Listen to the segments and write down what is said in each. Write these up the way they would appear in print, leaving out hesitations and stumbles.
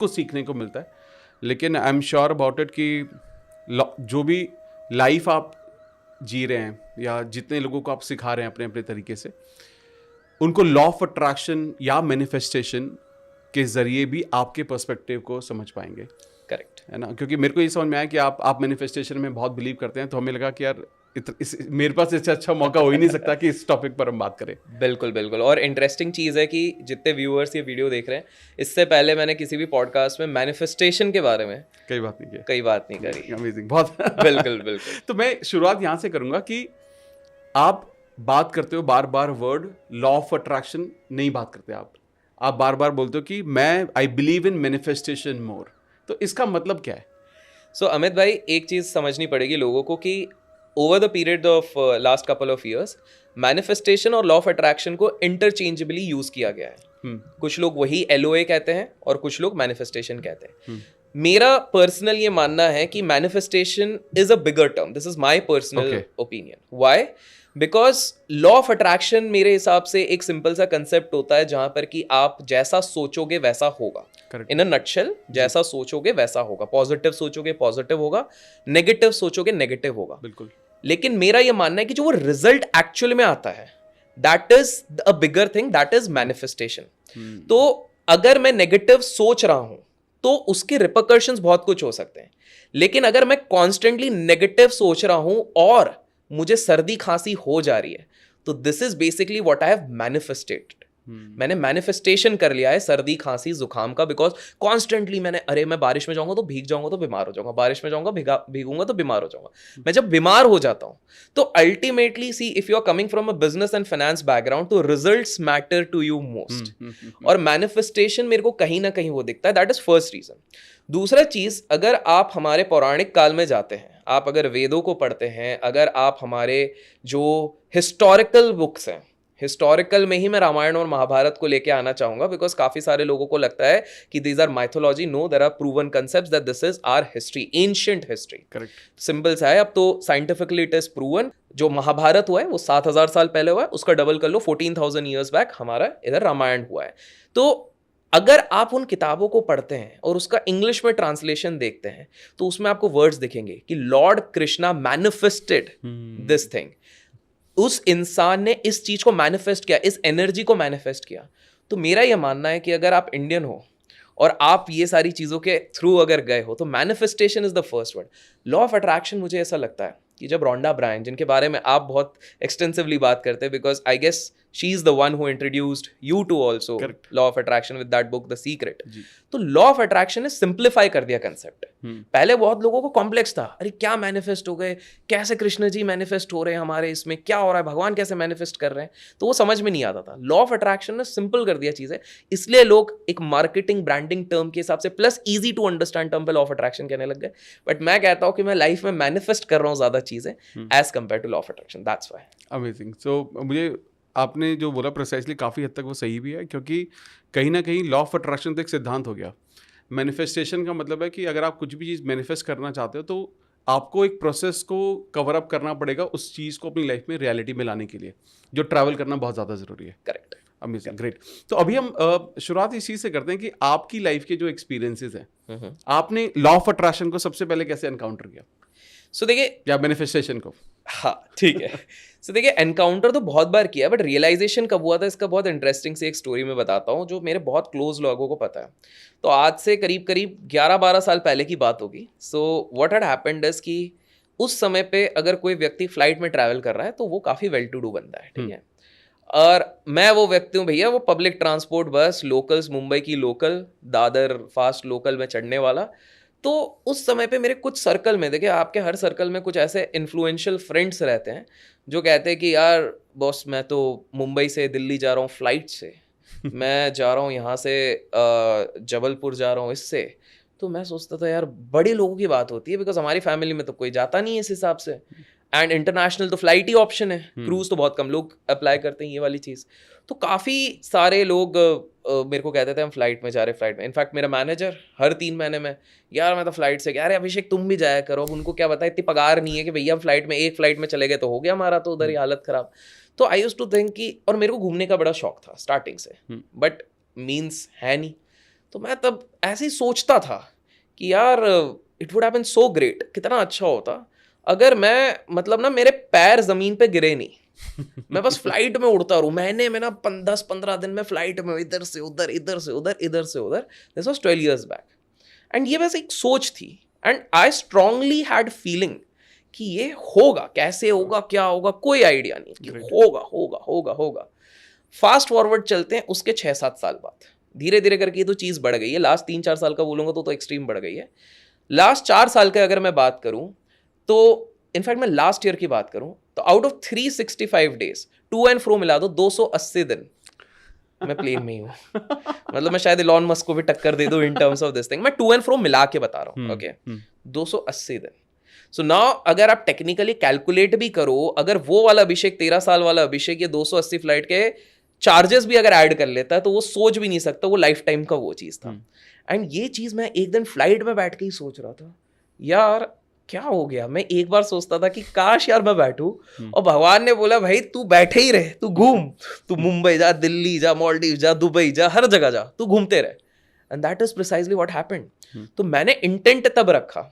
कुछ सीखने को मिलता है, लेकिन आई एम श्योर अबाउट इट कि जो भी लाइफ आप जी रहे हैं या जितने लोगों को आप सिखा रहे हैं अपने अपने तरीके से, उनको लॉ ऑफ अट्रैक्शन या मैनिफेस्टेशन के जरिए भी आपके पर्सपेक्टिव को समझ पाएंगे। करेक्ट है ना, क्योंकि मेरे को ये समझ में आया कि आप मैनिफेस्टेशन में बहुत बिलीव करते हैं, तो हमें लगा कि यार मेरे पास इससे अच्छा मौका हो ही नहीं सकता कि इस टॉपिक पर हम बात करें। बिल्कुल बिल्कुल। और इंटरेस्टिंग चीज़ है कि जितने व्यूअर्स ये वीडियो देख रहे हैं, इससे पहले मैंने किसी भी पॉडकास्ट में मैनिफेस्टेशन के बारे में कई बात नहीं करी। अमेजिंग, बहुत बिल्कुल बिल्कुल। तो मैं शुरुआत यहाँ से करूँगा कि आप बात करते हो बार बार वर्ड लॉ ऑफ अट्रैक्शन, नहीं बात करते आप बार बार बोलते हो कि मैं आई बिलीव इन मैनिफेस्टेशन मोर, तो इसका मतलब क्या है? सो अमित भाई, एक चीज़ समझनी पड़ेगी लोगों को कि over the period of last couple of years manifestation और लॉ ऑफ अट्रैक्शन को इंटरचेंजेबली यूज किया गया है। कुछ लोग वही LOA कहते हैं और कुछ लोग मैनिफेस्टेशन कहते हैं। मेरा पर्सनल ये मानना है कि manifestation is a bigger term. This is my personal opinion. Why? Because law of attraction मेरे हिसाब से एक सिंपल सा कंसेप्ट होता है जहां पर कि आप जैसा सोचोगे वैसा होगा। इन अ नटशेल, जैसा सोचोगे वैसा होगा। पॉजिटिव सोचोगे पॉजिटिव होगा, नेगेटिव सोचोगे नेगेटिव होगा। बिल्कुल। लेकिन मेरा ये मानना है कि जो वो रिजल्ट एक्चुअल में आता है, that is a bigger thing, that is manifestation. तो अगर मैं नेगेटिव सोच रहा हूं तो उसके रिपरकशंस बहुत कुछ हो सकते हैं। लेकिन अगर मैं कॉन्स्टेंटली नेगेटिव सोच रहा हूं और मुझे सर्दी खांसी हो जा रही है, तो this is basically what I have manifested. मैंने मैनिफेस्टेशन कर लिया है सर्दी खांसी जुकाम का, बिकॉज कॉन्स्टेंटली मैं बारिश में जाऊंगा तो भीग जाऊंगा तो बीमार हो जाऊंगा, बारिश में जाऊंगा भीगूंगा तो बीमार हो जाऊंगा। मैं जब बीमार हो जाता हूं तो ultimately see, if you are coming from a business and finance background, तो results matter to you most. और मैनिफेस्टेशन मेरे को कहीं ना कहीं वो दिखता है। That is first reason. दूसरा चीज, अगर आप हमारे पौराणिक काल में जाते हैं, आप अगर वेदों को पढ़ते हैं, अगर आप हमारे जो हिस्टोरिकल बुक्स हैं, हिस्टोरिकल में ही मैं रामायण और महाभारत को लेके आना चाहूंगा, बिकॉज काफी सारे लोगों को लगता है कि these are mythology. No, there are proven concepts that this is our history, ancient history. Correct. Simple सा है, अब तो साइंटिफिकली इट इज प्रूवन। जो महाभारत हुआ है वो 7000 साल पहले हुआ है, उसका डबल कर लो 14,000 ईयर्स बैक हमारा इधर रामायण हुआ है। तो अगर आप उन किताबों को पढ़ते हैं और उसका इंग्लिश में ट्रांसलेशन देखते हैं, तो उसमें आपको वर्ड्स दिखेंगे कि Lord Krishna manifested this thing. उस इंसान ने इस चीज को मैनिफेस्ट किया, इस एनर्जी को मैनिफेस्ट किया। तो मेरा यह मानना है कि अगर आप इंडियन हो और आप ये सारी चीजों के थ्रू अगर गए हो, तो manifestation is the first word. Law of attraction, मुझे ऐसा लगता है कि जब रोंडा ब्रायन, जिनके बारे में आप बहुत एक्सटेंसिवली बात करते हैं, because I guess she is the one who introduced you to also law of attraction with that book the secret. तो लॉ ऑफ अट्रैक्शन ने सिंप्लीफाई कर दिया कंसेप्ट। पहले बहुत लोगों को कॉम्प्लेक्स था, अरे क्या मैनिफेस्ट हो गए, कैसे कृष्ण जी मैनिफेस्ट हो रहे हैं हमारे इसमें, क्या हो रहा है, भगवान कैसे मैनिफेस्ट कर रहे हैं, तो वो समझ में नहीं आता था। लॉ ऑफ अट्रैक्शन ने सिंपल कर दिया चीजें, इसलिए लोग एक मार्केटिंग ब्रांडिंग टर्म के हिसाब से plus easy to understand term पे लॉ ऑफ अट्रैक्शन कहने लग गए। बट मैं कहता हूं कि मैं लाइफ में मैनिफेस्ट कर रहा हूं ज्यादा चीजें as compare to law of attraction. That's why. Amazing. So मुझे आपने जो बोला प्रिसाइसली काफ़ी हद तक वो सही भी है, क्योंकि कहीं ना कहीं लॉ ऑफ अट्रैक्शन तो एक सिद्धांत हो गया। मैनिफेस्टेशन का मतलब है कि अगर आप कुछ भी चीज़ मैनिफेस्ट करना चाहते हो, तो आपको एक प्रोसेस को कवर अप करना पड़ेगा उस चीज़ को अपनी लाइफ में रियलिटी में लाने के लिए, जो ट्रैवल करना बहुत ज़्यादा ज़रूरी है। करेक्ट। Amazing, great. तो अभी हम शुरुआत इस चीज़ से करते हैं कि आपकी लाइफ के जो एक्सपीरियंसेस हैं, आपने लॉ ऑफ अट्रैक्शन को सबसे पहले कैसे एनकाउंटर किया? सो देखिए, या मैनिफेस्टेशन को? हाँ ठीक है। सो देखिए, एनकाउंटर तो बहुत बार किया, बट रियलाइजेशन कब हुआ था इसका बहुत इंटरेस्टिंग से एक स्टोरी में बताता हूँ, जो मेरे बहुत क्लोज लोगों को पता है। तो आज से करीब करीब 11-12 साल पहले की बात होगी। So what had happened is कि उस समय पे अगर कोई व्यक्ति फ्लाइट में ट्रैवल कर रहा है तो वो काफ़ी वेल टू डू बंदा है, ठीक है। और मैं वो व्यक्ति हूँ भैया, वो public transport bus locals, Mumbai की लोकल, दादर फास्ट लोकल में चढ़ने वाला। तो उस समय पे मेरे कुछ सर्कल में, देखिए आपके हर सर्कल में कुछ ऐसे इन्फ्लुएंशियल फ्रेंड्स रहते हैं जो कहते हैं कि यार बॉस, मैं तो मुंबई से दिल्ली जा रहा हूँ फ्लाइट से, मैं जा रहा हूँ यहाँ से जबलपुर जा रहा हूँ इससे। तो मैं सोचता था यार बड़े लोगों की बात होती है, बिकॉज हमारी फैमिली में तो कोई जाता नहीं है इस हिसाब से, एंड इंटरनेशनल तो फ्लाइट ही ऑप्शन है, क्रूज तो बहुत कम लोग अप्लाई करते हैं ये वाली चीज़। तो काफ़ी सारे लोग मेरे को कहते थे हम फ्लाइट में जा रहे, फ्लाइट में। इनफैक्ट मेरा मैनेजर हर 3 महीने में, यार मैं तो फ्लाइट से, यार अभिषेक तुम भी जाया करो। अब उनको क्या पता, इतनी पगार नहीं है कि भैया हम फ्लाइट में, एक फ्लाइट में चले गए तो हो गया हमारा तो उधर ही हालत खराब। तो आई यूज्ड टू थिंक कि, और मेरे को घूमने का बड़ा शौक था स्टार्टिंग से, बट मीन्स है नहीं। तो मैं तब ऐसे ही सोचता था कि यार it would have been so great, कितना अच्छा होता अगर मैं मतलब ना मेरे पैर जमीन पे गिरे नहीं, मैं बस फ्लाइट में उड़ता रहूं। महीने में ना 10-15 दिन में फ्लाइट में इधर से उधर, इधर से उधर, इधर से उधर। This was 12 years back. And ये बस एक सोच थी and I strongly had feeling कि ये होगा, कैसे होगा, क्या होगा, कोई आइडिया नहीं कि होगा होगा होगा होगा। फास्ट फॉरवर्ड चलते हैं उसके 6-7 साल बाद, धीरे धीरे करके तो चीज़ बढ़ गई है। लास्ट 3-4 साल का बोलूँगा तो एक्सट्रीम बढ़ गई है। लास्ट 4 साल का अगर मैं बात करूँ तो इनफैक्ट मैं लास्ट ईयर की बात करूँ तो out of 365 days to and fro मिला दो 280 दिन मैं प्लेन में ही हूँ। मतलब मैं शायद इलॉन मस्क को भी टक्कर दे दूँ इन टर्म्स ऑफ दिस थिंग। मैं टू एंड फ्रो मिला के बता रहा हूँ। ओके, 280 दिन। सो नाउ अगर आप टेक्निकली कैलकुलेट भी करो, अगर वो वाला अभिषेक 13 साल वाला अभिषेक ये 280 फ्लाइट के चार्जेस भी अगर ऐड कर लेता है तो वो सोच भी नहीं सकता, वो लाइफ टाइम का वो चीज़ था। एंड ये चीज़ मैं एक दिन फ्लाइट में बैठ के ही सोच रहा था, यार क्या हो गया। मैं एक बार सोचता था कि काश यार मैं बैठूं, और भगवान ने बोला भाई तू बैठे ही रहे, तू घूम, तू मुंबई जा, दिल्ली जा, मालदीव जा, दुबई जा, हर जगह जा, तू घूमते रहे। And that is precisely what happened. तो मैंने इंटेंट तब रखा,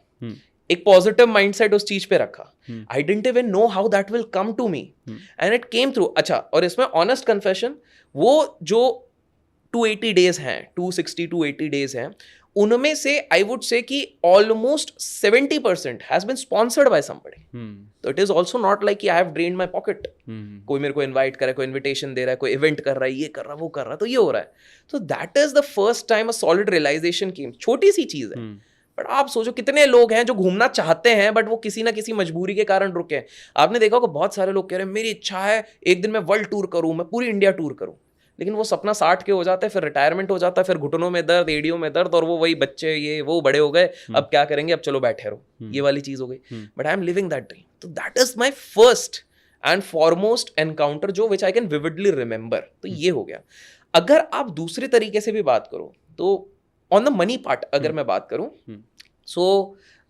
एक पॉजिटिव माइंडसेट उस चीज पे रखा। I didn't even know how that will come to me and it came through. अच्छा, और इसमें ऑनेस्ट कन्फेशन, वो जो 280 डेज हैं, 260 to 80 डेज हैं, उनमें से आई वुड से कि almost 70% has been sponsored by somebody. तो it is also not like कि I have drained my pocket. कोई मेरे को इन्वाइट कर रहा है, कोई इन्विटेशन दे रहा है, कोई इवेंट कर रहा है, ये कर रहा है, वो कर रहा है, तो ये हो रहा है। तो that is the first time a solid realization came. छोटी सी चीज है, बट आप सोचो कितने लोग हैं जो घूमना चाहते हैं बट वो किसी ना किसी मजबूरी के कारण रुके हैं। आपने देखा होगा बहुत सारे लोग कह रहे हैं मेरी इच्छा है एक दिन मैं वर्ल्ड टूर करूं, मैं पूरी इंडिया टूर करूं, लेकिन वो सपना 60 के हो जाता है, फिर रिटायरमेंट हो जाता है, फिर घुटनों में दर्द, एड़ियों में दर्द, और वो वही बच्चे ये वो बड़े हो गए, अब क्या करेंगे, अब चलो बैठे रहो, ये वाली चीज हो गई। But I am living that dream. तो that is my first and foremost encounter जो which I can vividly remember. तो ये हो गया। अगर आप दूसरे तरीके से भी बात करो तो ऑन द मनी पार्ट अगर मैं बात करूं, so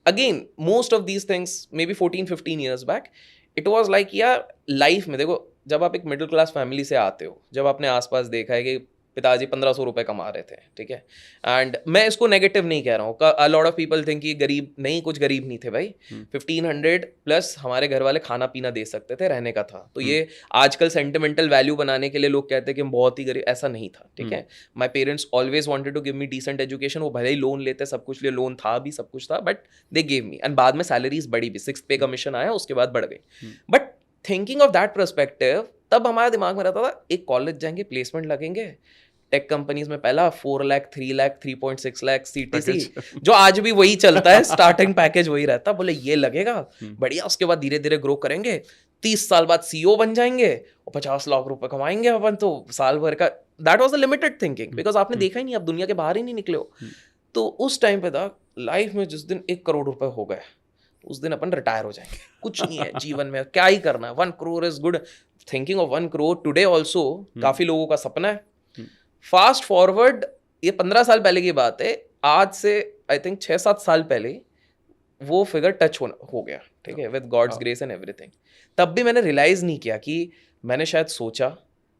again most of these things maybe 14-15 years back it was like यार लाइफ में देखो, जब आप एक मिडिल क्लास फैमिली से आते हो, जब आपने आसपास देखा है कि पिताजी 1500 रुपए कमा रहे थे, ठीक है, एंड मैं इसको नेगेटिव नहीं कह रहा हूँ, अ लॉट ऑफ पीपल थिंक कि गरीब नहीं, कुछ गरीब नहीं थे भाई। 1500 प्लस हमारे घर वाले खाना पीना दे सकते थे, रहने का था। तो ये आजकल सेंटिमेंटल वैल्यू बनाने के लिए लोग कहते हैं कि हम बहुत ही गरीब, ऐसा नहीं था, ठीक है। My parents always wanted to give me decent education. वो भले ही लोन लेते, सब कुछ लिए, लोन था भी, सब कुछ था, but they gave me. And बाद में सैलरीज बढ़ी भी, 6th पे कमीशन आया, उसके बाद बढ़ गई। But thinking of that perspective, तब हमारे दिमाग में रहता था एक कॉलेज जाएंगे, प्लेसमेंट लगेंगे, टेक कंपनीज में पहला 4 लाख, 3 लाख, 3.6 लाख CTC, जो आज भी वही चलता है, स्टार्टिंग पैकेज वही रहता। बोले ये लगेगा बढ़िया, उसके बाद धीरे धीरे ग्रो करेंगे, 30 साल बाद CEO बन जाएंगे और 50 लाख रुपए कमाएंगे अपन तो साल भर का। That was the limited thinking, because आपने देखा ही नहीं, आप दुनिया के बाहर ही नहीं निकले हो। तो उस टाइम पे था लाइफ में जिस दिन 1 करोड़ रुपए हो गए उस दिन अपन रिटायर हो जाएंगे, कुछ नहीं है जीवन में, क्या ही करना है। 1 crore is good. Thinking of 1 crore today also काफी लोगों का सपना है। फास्ट फॉरवर्ड, ये 15 साल पहले की बात है, आज से आई थिंक 6-7 साल पहले वो फिगर टच हो गया, ठीक है, with God's grace and everything. तब भी मैंने रियलाइज नहीं किया कि मैंने शायद सोचा,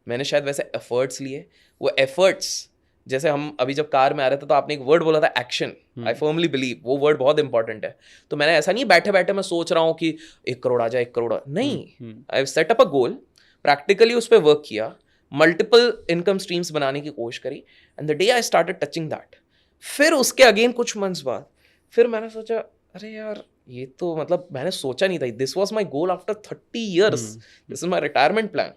मैंने शायद वैसे एफर्ट्स लिए। वो एफर्ट्स, जैसे हम अभी जब कार में आ रहे थे तो आपने एक वर्ड बोला था एक्शन, आई फर्मली बिलीव वो वर्ड बहुत इंपॉर्टेंट है। तो मैंने ऐसा नहीं बैठे बैठे मैं सोच रहा हूँ कि 1 करोड़ आ जाए, 1 करोड़ नहीं, I have set up a goal, practically उस पर वर्क किया, मल्टीपल इनकम स्ट्रीम्स बनाने की कोशिश करी, and the day I started touching that, फिर उसके अगेन कुछ मंथ्स बाद फिर मैंने सोचा अरे यार ये तो मतलब मैंने सोचा नहीं था, this was my goal after 30 years, this is my retirement plan,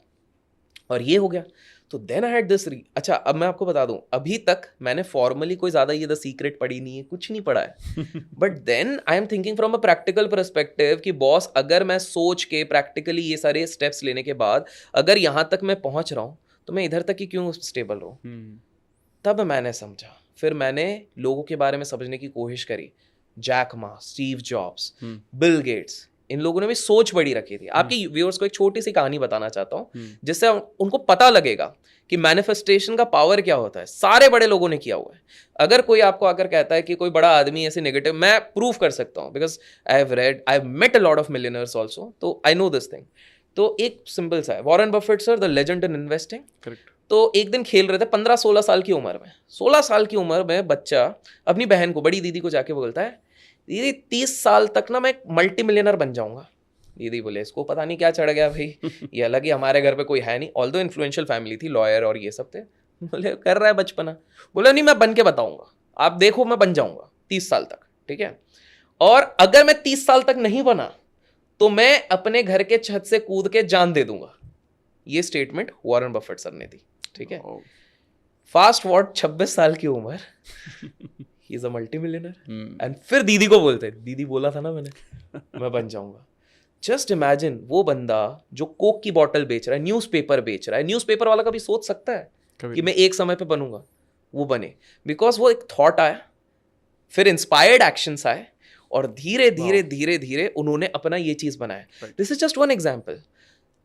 और ये हो गया। तो देन आई हैड दिस अच्छा अब मैं आपको बता दूं, अभी तक मैंने फॉर्मली कोई ज़्यादा ये द सीक्रेट पढ़ी नहीं है, कुछ नहीं पढ़ा है, but then I am thinking from a practical perspective कि बॉस अगर मैं सोच के प्रैक्टिकली ये सारे स्टेप्स लेने के बाद अगर यहाँ तक मैं पहुँच रहा हूँ तो मैं इधर तक ही क्यों स्टेबल रहूँ। तब मैंने समझा, फिर मैंने लोगों के बारे में समझने की कोशिश करी, Jack Ma, Steve Jobs, Bill Gates, इन लोगों ने भी सोच बड़ी रखी थी। आपके व्यूअर्स को एक छोटी सी कहानी बताना चाहता हूँ जिससे उनको पता लगेगा कि मैनिफेस्टेशन का पावर क्या होता है। सारे बड़े लोगों ने किया हुआ है। अगर कोई आपको आकर कहता है कि कोई बड़ा आदमी ऐसे नेगेटिव, मैं प्रूव कर सकता हूँ, because I have read, I have met a lot of millionaires also, तो आई नो दिस थिंग। तो एक सिंपल सा है, Warren Buffett sir, the legend in investing. Correct. तो एक दिन खेल रहे थे 15-16 साल की उम्र में, 16 साल की उम्र में बच्चा अपनी बहन को, बड़ी दीदी को जाके बोलता है, दीदी 30 साल तक ना मैं मल्टी मिलियनर बन जाऊंगा। दीदी बोले इसको पता नहीं क्या चढ़ गया भाई, ये अलग ही, हमारे घर पे कोई है नहीं, ऑल्दो इन्फ्लुएंशियल फैमिली थी, लॉयर और ये सब थे। बोले कर रहा है बचपना। बोला नहीं मैं बन के बताऊंगा, आप देखो मैं बन जाऊंगा 30 साल तक, ठीक है। और अगर मैं 30 साल तक नहीं बना तो मैं अपने घर के छत से कूद के जान दे दूंगा। ये स्टेटमेंट वॉरेन बफेट सर ने दी, ठीक है। फास्ट फॉरवर्ड 26 साल की उम्र, he is a multi millionaire. And फिर दीदी को बोलते, दीदी बोला था ना मैंने मैं बन जाऊंगा। जस्ट इमेजिन वो बंदा जो कोक की बोतल बेच रहा है, न्यूज़पेपर बेच रहा है, न्यूज़पेपर वाला कभी सोच सकता है कि मैं एक समय पे बनूंगा? वो बने बिकॉज वो एक थॉट आया, फिर इंस्पायर्ड एक्शंस आए, और धीरे धीरे धीरे धीरे उन्होंने अपना ये चीज बनाया। This is just one example.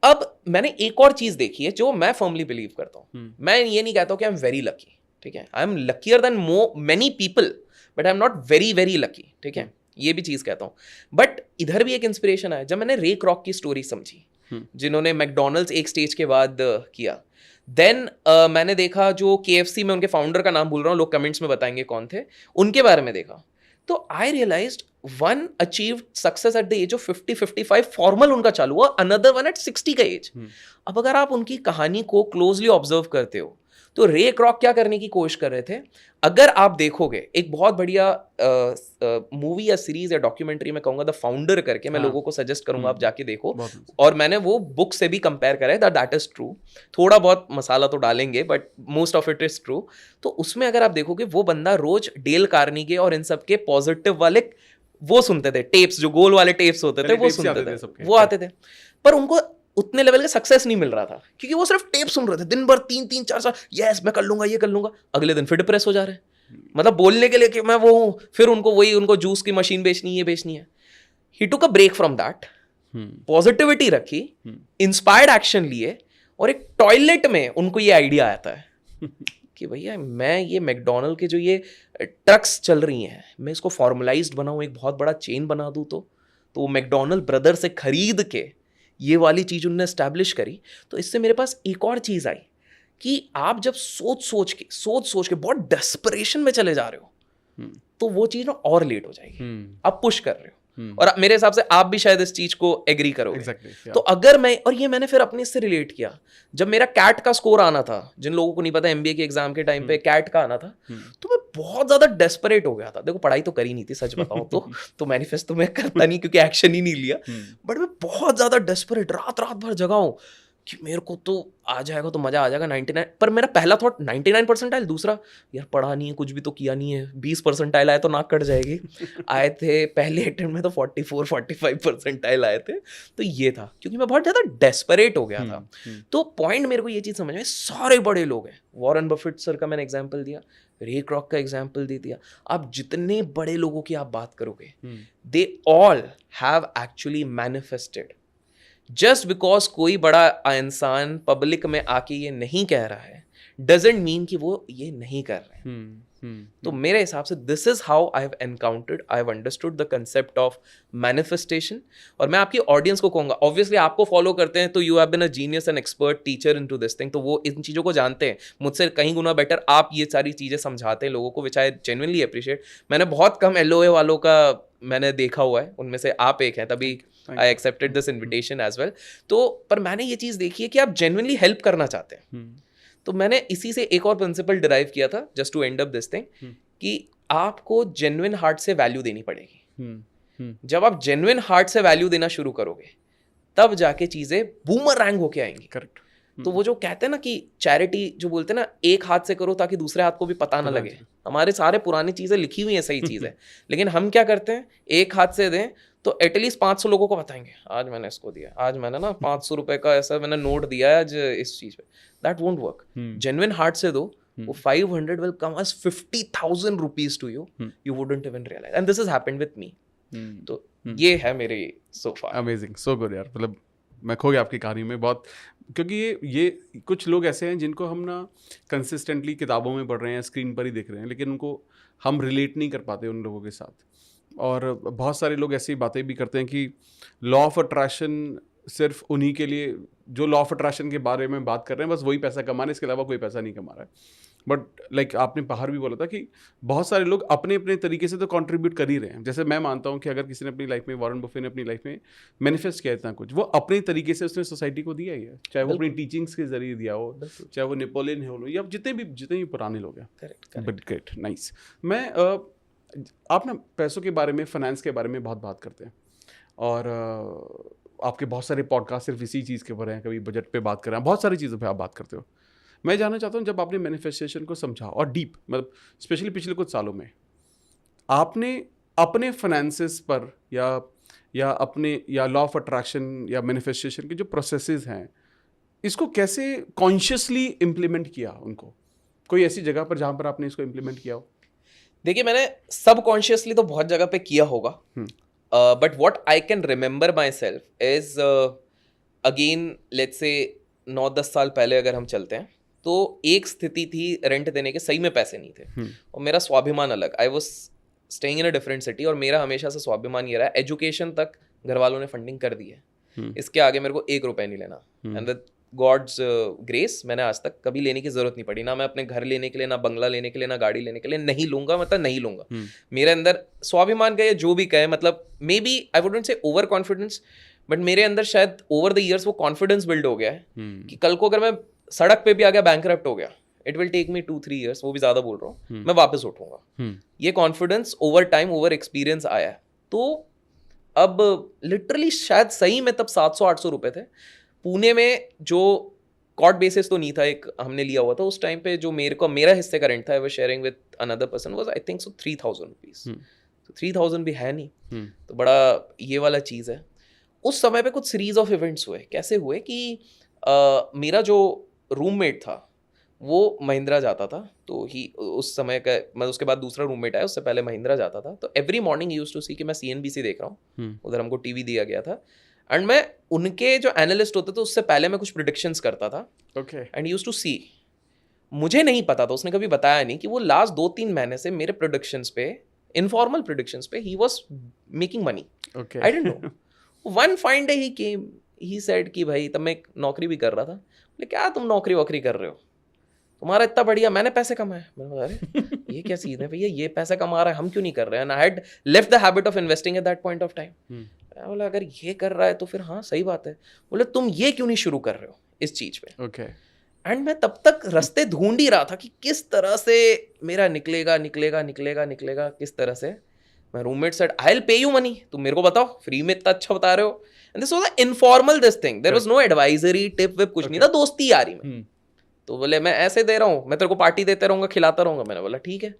अब मैंने एक और चीज देखी है जो मैं फर्मली बिलीव करता हूँ। मैं ये नहीं कहता हूँ कि आई एम वेरी लकी, ठीक है, I am luckier than many people, but I am not very very lucky, ठीक है, ये भी चीज कहता हूँ। बट इधर भी एक इंस्पिरेशन आया जब मैंने रे क्रॉक की स्टोरी समझी, जिन्होंने मैकडोनल्ड्स एक स्टेज के बाद किया। देन मैंने देखा जो KFC में उनके फाउंडर का नाम भूल रहा हूँ, लोग कमेंट्स में बताएंगे कौन थे, उनके बारे में देखा। तो I realized one achieved success at the age of 50-55, formal उनका चालू हुआ, अनदर वन एट 60 का एज। अब अगर आप उनकी कहानी को क्लोजली ऑब्जर्व करते हो तो रे क्रॉक क्या करने की कोशिश कर रहे थे, अगर आप देखोगे एक बहुत बढ़िया मूवी या सीरीज या डॉक्यूमेंट्री में कहूंगा द फाउंडर करके, मैं लोगों को सजेस्ट करूंगा आप जाके देखो। और मैंने वो बुक से भी कंपेयर करा है, दैट इज ट्रू, थोड़ा बहुत मसाला तो डालेंगे but most of it is true. तो उसमें अगर आप देखोगे वो बंदा रोज डेल कार्नेगी और इन सब के पॉजिटिव वाले वो सुनते थे, टेप्स जो गोल वाले टेप्स होते थे वो सुनते थे, वो आते थे, पर उनको उतने लेवल का सक्सेस नहीं मिल रहा था क्योंकि वो सिर्फ टेप सुन रहे थे दिन भर, 3-4 यस मैं कर लूंगा, ये कर लूंगा, अगले दिन फिर डिप्रेस हो जा रहे हैं, मतलब बोलने के लिए कि मैं वो हूं, फिर उनको जूस की मशीन बेचनी है, बेचनी है। He took a break from that, positivity रखी, इंस्पायर्ड एक्शन लिए, और एक टॉयलेट में उनको ये आइडिया आता है कि भैया मैं ये मैकडोनल्ड के जो ये ट्रक्स चल रही हैं, मैं इसको फॉर्मलाइज्ड बनाऊं, एक बहुत बड़ा चेन बना दूं, तो वो मैकडोनल्ड ब्रदर से खरीद के ये वाली चीज उन्होंने एस्टैब्लिश करी। तो इससे मेरे पास एक और चीज आई कि आप जब सोच सोच के बहुत डेस्परेशन में चले जा रहे हो तो वो चीज ना और लेट हो जाएगी, आप पुश कर रहे हो। और मेरे हिसाब से आप भी शायद इस चीज को एग्री करोगे। exactly, तो अगर मैं, और ये मैंने फिर अपने से रिलेट किया, जब मेरा कैट का स्कोर आना था, जिन लोगों को नहीं पता MBA के एग्जाम के टाइम पे कैट का आना था, तो मैं बहुत ज्यादा डेस्परेट हो गया था। देखो पढ़ाई तो करी नहीं थी सच बताऊं तो मैनिफेस्ट तो मैं करता नहीं क्योंकि एक्शन ही नहीं लिया, बट मैं बहुत ज्यादा डेस्परेट, रात भर जगा हूं कि मेरे को तो आ जाएगा तो मजा आ जाएगा 99, पर मेरा पहला थॉट 99 परसेंटाइल, दूसरा यार पढ़ा नहीं है, कुछ भी तो किया नहीं है, 20 परसेंटाइल आए तो नाक कट जाएगी। आए थे पहले अटेम्प्ट में तो 44-45 परसेंटाइल आए थे, तो ये था क्योंकि मैं बहुत ज़्यादा डेस्परेट हो गया था। तो पॉइंट मेरे को ये चीज़ समझ में, सारे बड़े लोग हैं, वॉरेन बफेट सर का मैंने एग्जाम्पल दिया, रे क्रॉक का एग्जाम्पल दे दिया, आप जितने बड़े लोगों की आप बात करोगे, they all have actually manifested. Just because कोई बड़ा इंसान पब्लिक में आके ये नहीं कह रहा है डजेंट मीन कि वो ये नहीं कर रहे हैं। तो मेरे हिसाब से this is how I have encountered, I have understood the concept of manifestation. और मैं आपकी ऑडियंस को कहूंगा, ऑब्वियसली आपको फॉलो करते हैं तो you have been a genius and expert teacher into this thing, तो वो इन चीज़ों को जानते हैं मुझसे कहीं गुना बेटर, आप ये सारी चीज़ें समझाते हैं लोगों को, विच आई जेन्युइनली अप्रिशिएट। मैंने बहुत कम LOA वालों का मैंने देखा हुआ है, उनमें से आप एक हैं, तभी I accepted this invitation as well. तो पर मैंने ये चीज़ देखी है कि आप जेन्युइनली हेल्प करना चाहते हैं, तो मैंने इसी से एक और प्रिंसिपल डिराइव किया था, just to end up this thing, कि आपको जेन्युइन हार्ट से वैल्यू देनी पड़ेगी। जब आप जेन्युइन हार्ट से वैल्यू देना शुरू करोगे तब जाके चीज़ें बूमरैंग होके आएंगी। करेक्ट। तो वो जो कहते हैं ना कि चैरिटी जो बोलते हैं ना, एक हाथ से करो ताकि दूसरे हाथ को भी पता ना लगे, हमारे सारे पुरानी चीज़ें लिखी हुई हैं, सही चीज़ है, लेकिन हम क्या करते हैं, एक हाथ से दें तो एटलीस्ट 500 लोगों को बताएंगे आज मैंने इसको दिया, आज मैंने ना 500 रुपए का ऐसा मैंने नोट दिया है आज इस चीज़ पे। That won't work. Genuine heart से दो, वो 500 will come as 50,000 rupees to you, you wouldn't even realize, and this has happened with me. तो ये है मेरे सो फार। अमेजिंग, सो गुड यार, मतलब मैं खो गया आपकी कहानी में बहुत, क्योंकि ये कुछ लोग ऐसे हैं जिनको हम ना कंसिस्टेंटली किताबों में पढ़ रहे हैं, स्क्रीन पर ही देख रहे हैं, लेकिन उनको हम रिलेट नहीं कर पाते उन लोगों के साथ। और बहुत सारे लोग ऐसी बातें भी करते हैं कि लॉ ऑफ अट्रैक्शन सिर्फ उन्हीं के लिए जो लॉ ऑफ अट्रैक्शन के बारे में बात कर रहे हैं, बस वही पैसा कमा रहे हैं, इसके अलावा कोई पैसा नहीं कमा रहा है। बट लाइक आपने बाहर भी बोला था कि बहुत सारे लोग अपने अपने तरीके से तो कंट्रीब्यूट कर ही रहे हैं। जैसे मैं मानता हूँ कि अगर किसी ने अपनी लाइफ में, वॉरेन बफे ने अपनी लाइफ में मैनिफेस्ट किया इतना कुछ, वो अपने तरीके से उसने सोसाइटी को दिया ही है, चाहे वो अपनी टीचिंग्स के जरिए दिया हो, चाहे वो नेपोलियन हो या जितने भी पुराने लोग हैं। But great, nice. मैं आप ना पैसों के बारे में, फाइनेंस के बारे में बहुत बात करते हैं, और आपके बहुत सारे पॉडकास्ट सिर्फ इसी चीज़ के ऊपर हैं, कभी बजट पे बात कर रहे हैं, बहुत सारी चीज़ों पे आप बात करते हो। मैं जानना चाहता हूँ, जब आपने मैनिफेस्टेशन को समझा और डीप, मतलब स्पेशली पिछले कुछ सालों में, आपने अपने फाइनेंसेस पर या अपने या लॉ ऑफ अट्रैक्शन या मैनिफेस्टेशन के जो प्रोसेसेस हैं, इसको कैसे कॉन्शियसली इम्प्लीमेंट किया उनको? कोई ऐसी जगह पर जहाँ पर आपने इसको इम्प्लीमेंट किया हो? देखिए, मैंने सबकॉन्शियसली तो बहुत जगह पे किया होगा, but what I can remember my self is, again let's say 9-10 साल पहले अगर हम चलते हैं, तो एक स्थिति थी रेंट देने के सही में पैसे नहीं थे, और मेरा स्वाभिमान अलग, I was staying in a different city, और मेरा हमेशा से स्वाभिमान ये रहा, एजुकेशन तक घर वालों ने फंडिंग कर दी है, इसके आगे मेरे को 1 रुपया नहीं लेना, एंड विद गॉड्स ग्रेस मैंने आज तक कभी लेने की जरूरत नहीं पड़ी, ना मैं अपने घर लेने के लिए, ना बंगला लेने के लिए, ना गाड़ी लेने के लिए, नहीं लूंगा, मतलब नहीं लूंगा। मेरे अंदर स्वाभिमान का, जो भी कहे, मतलब maybe I wouldn't say over confidence, but मेरे अंदर शायद ओवर द ईयर्स वो कॉन्फिडेंस बिल्ड हो गया है कि कल को अगर मैं सड़क पे भी आ गया, बैंकरप्ट हो गया, it will take me 2-3 years, वो भी ज्यादा बोल रहा हूँ, मैं वापस उठूंगा। ये confidence over time, over experience आया है। तो अब लिटरली शायद सही में तब 700-800 रुपए थे। पुणे में जो कॉर्ट बेसिस तो नहीं था, एक हमने लिया हुआ था उस टाइम पे, जो मेरा हिस्से का रेंट था, वो sharing with another person was I think so 3000 rupees. तो 3000 भी है नहीं, तो बड़ा ये वाला चीज़ है। उस समय पे कुछ सीरीज ऑफ इवेंट्स हुए। कैसे हुए कि मेरा जो रूममेट था वो महिंद्रा जाता था, तो ही उस समय का, मतलब उसके बाद दूसरा रूममेट आया, उससे पहले महिंद्रा जाता था, तो एवरी मॉर्निंग यूज्ड टू सी कि मैं CNBC देख रहा हूँ, उधर हमको टीवी दिया गया था, एंड मैं उनके जो एनालिस्ट होते थे उससे पहले मैं कुछ प्रिडिक्शंस करता था, एंड यूज्ड टू सी। मुझे नहीं पता था, उसने कभी बताया नहीं कि वो लास्ट 2-3 महीने से मेरे प्रिडिक्शंस पे, इनफॉर्मल प्रिडिक्शंस पे, he was making money. I didn't know. One fine day he came, he said कि भाई, तब मैं एक नौकरी भी कर रहा था, बोले क्या तुम नौकरी वोकरी कर रहे हो, तुम्हारा इतना बढ़िया, मैंने पैसे कमाए। मैंने बोला अरे ये क्या सीन है भैया, ये पैसे कमा रहा है, हम क्यों नहीं कर रहे हैं? And I had left the habit of investing at that point of time. मैं बोला अगर ये कर रहा है तो फिर हाँ सही बात है। बोले तुम ये क्यों नहीं शुरू कर रहे हो इस चीज पे? ओके। एंड मैं तब तक रास्ते ढूंढ ही रहा था कि किस तरह से मेरा निकलेगा, किस तरह से। मैं roommate said I will pay you money, तुम मेरे को बताओ, फ्री में इतना अच्छा बता रहे हो। And this was informal this thing, there was no advisory tip विप, कुछ नहीं था, दोस्ती यारी में। तो बोले मैं ऐसे दे रहा हूँ, मैं तेरे को पार्टी देते रहूंगा, खिलाता रहूंगा। मैंने बोला ठीक है,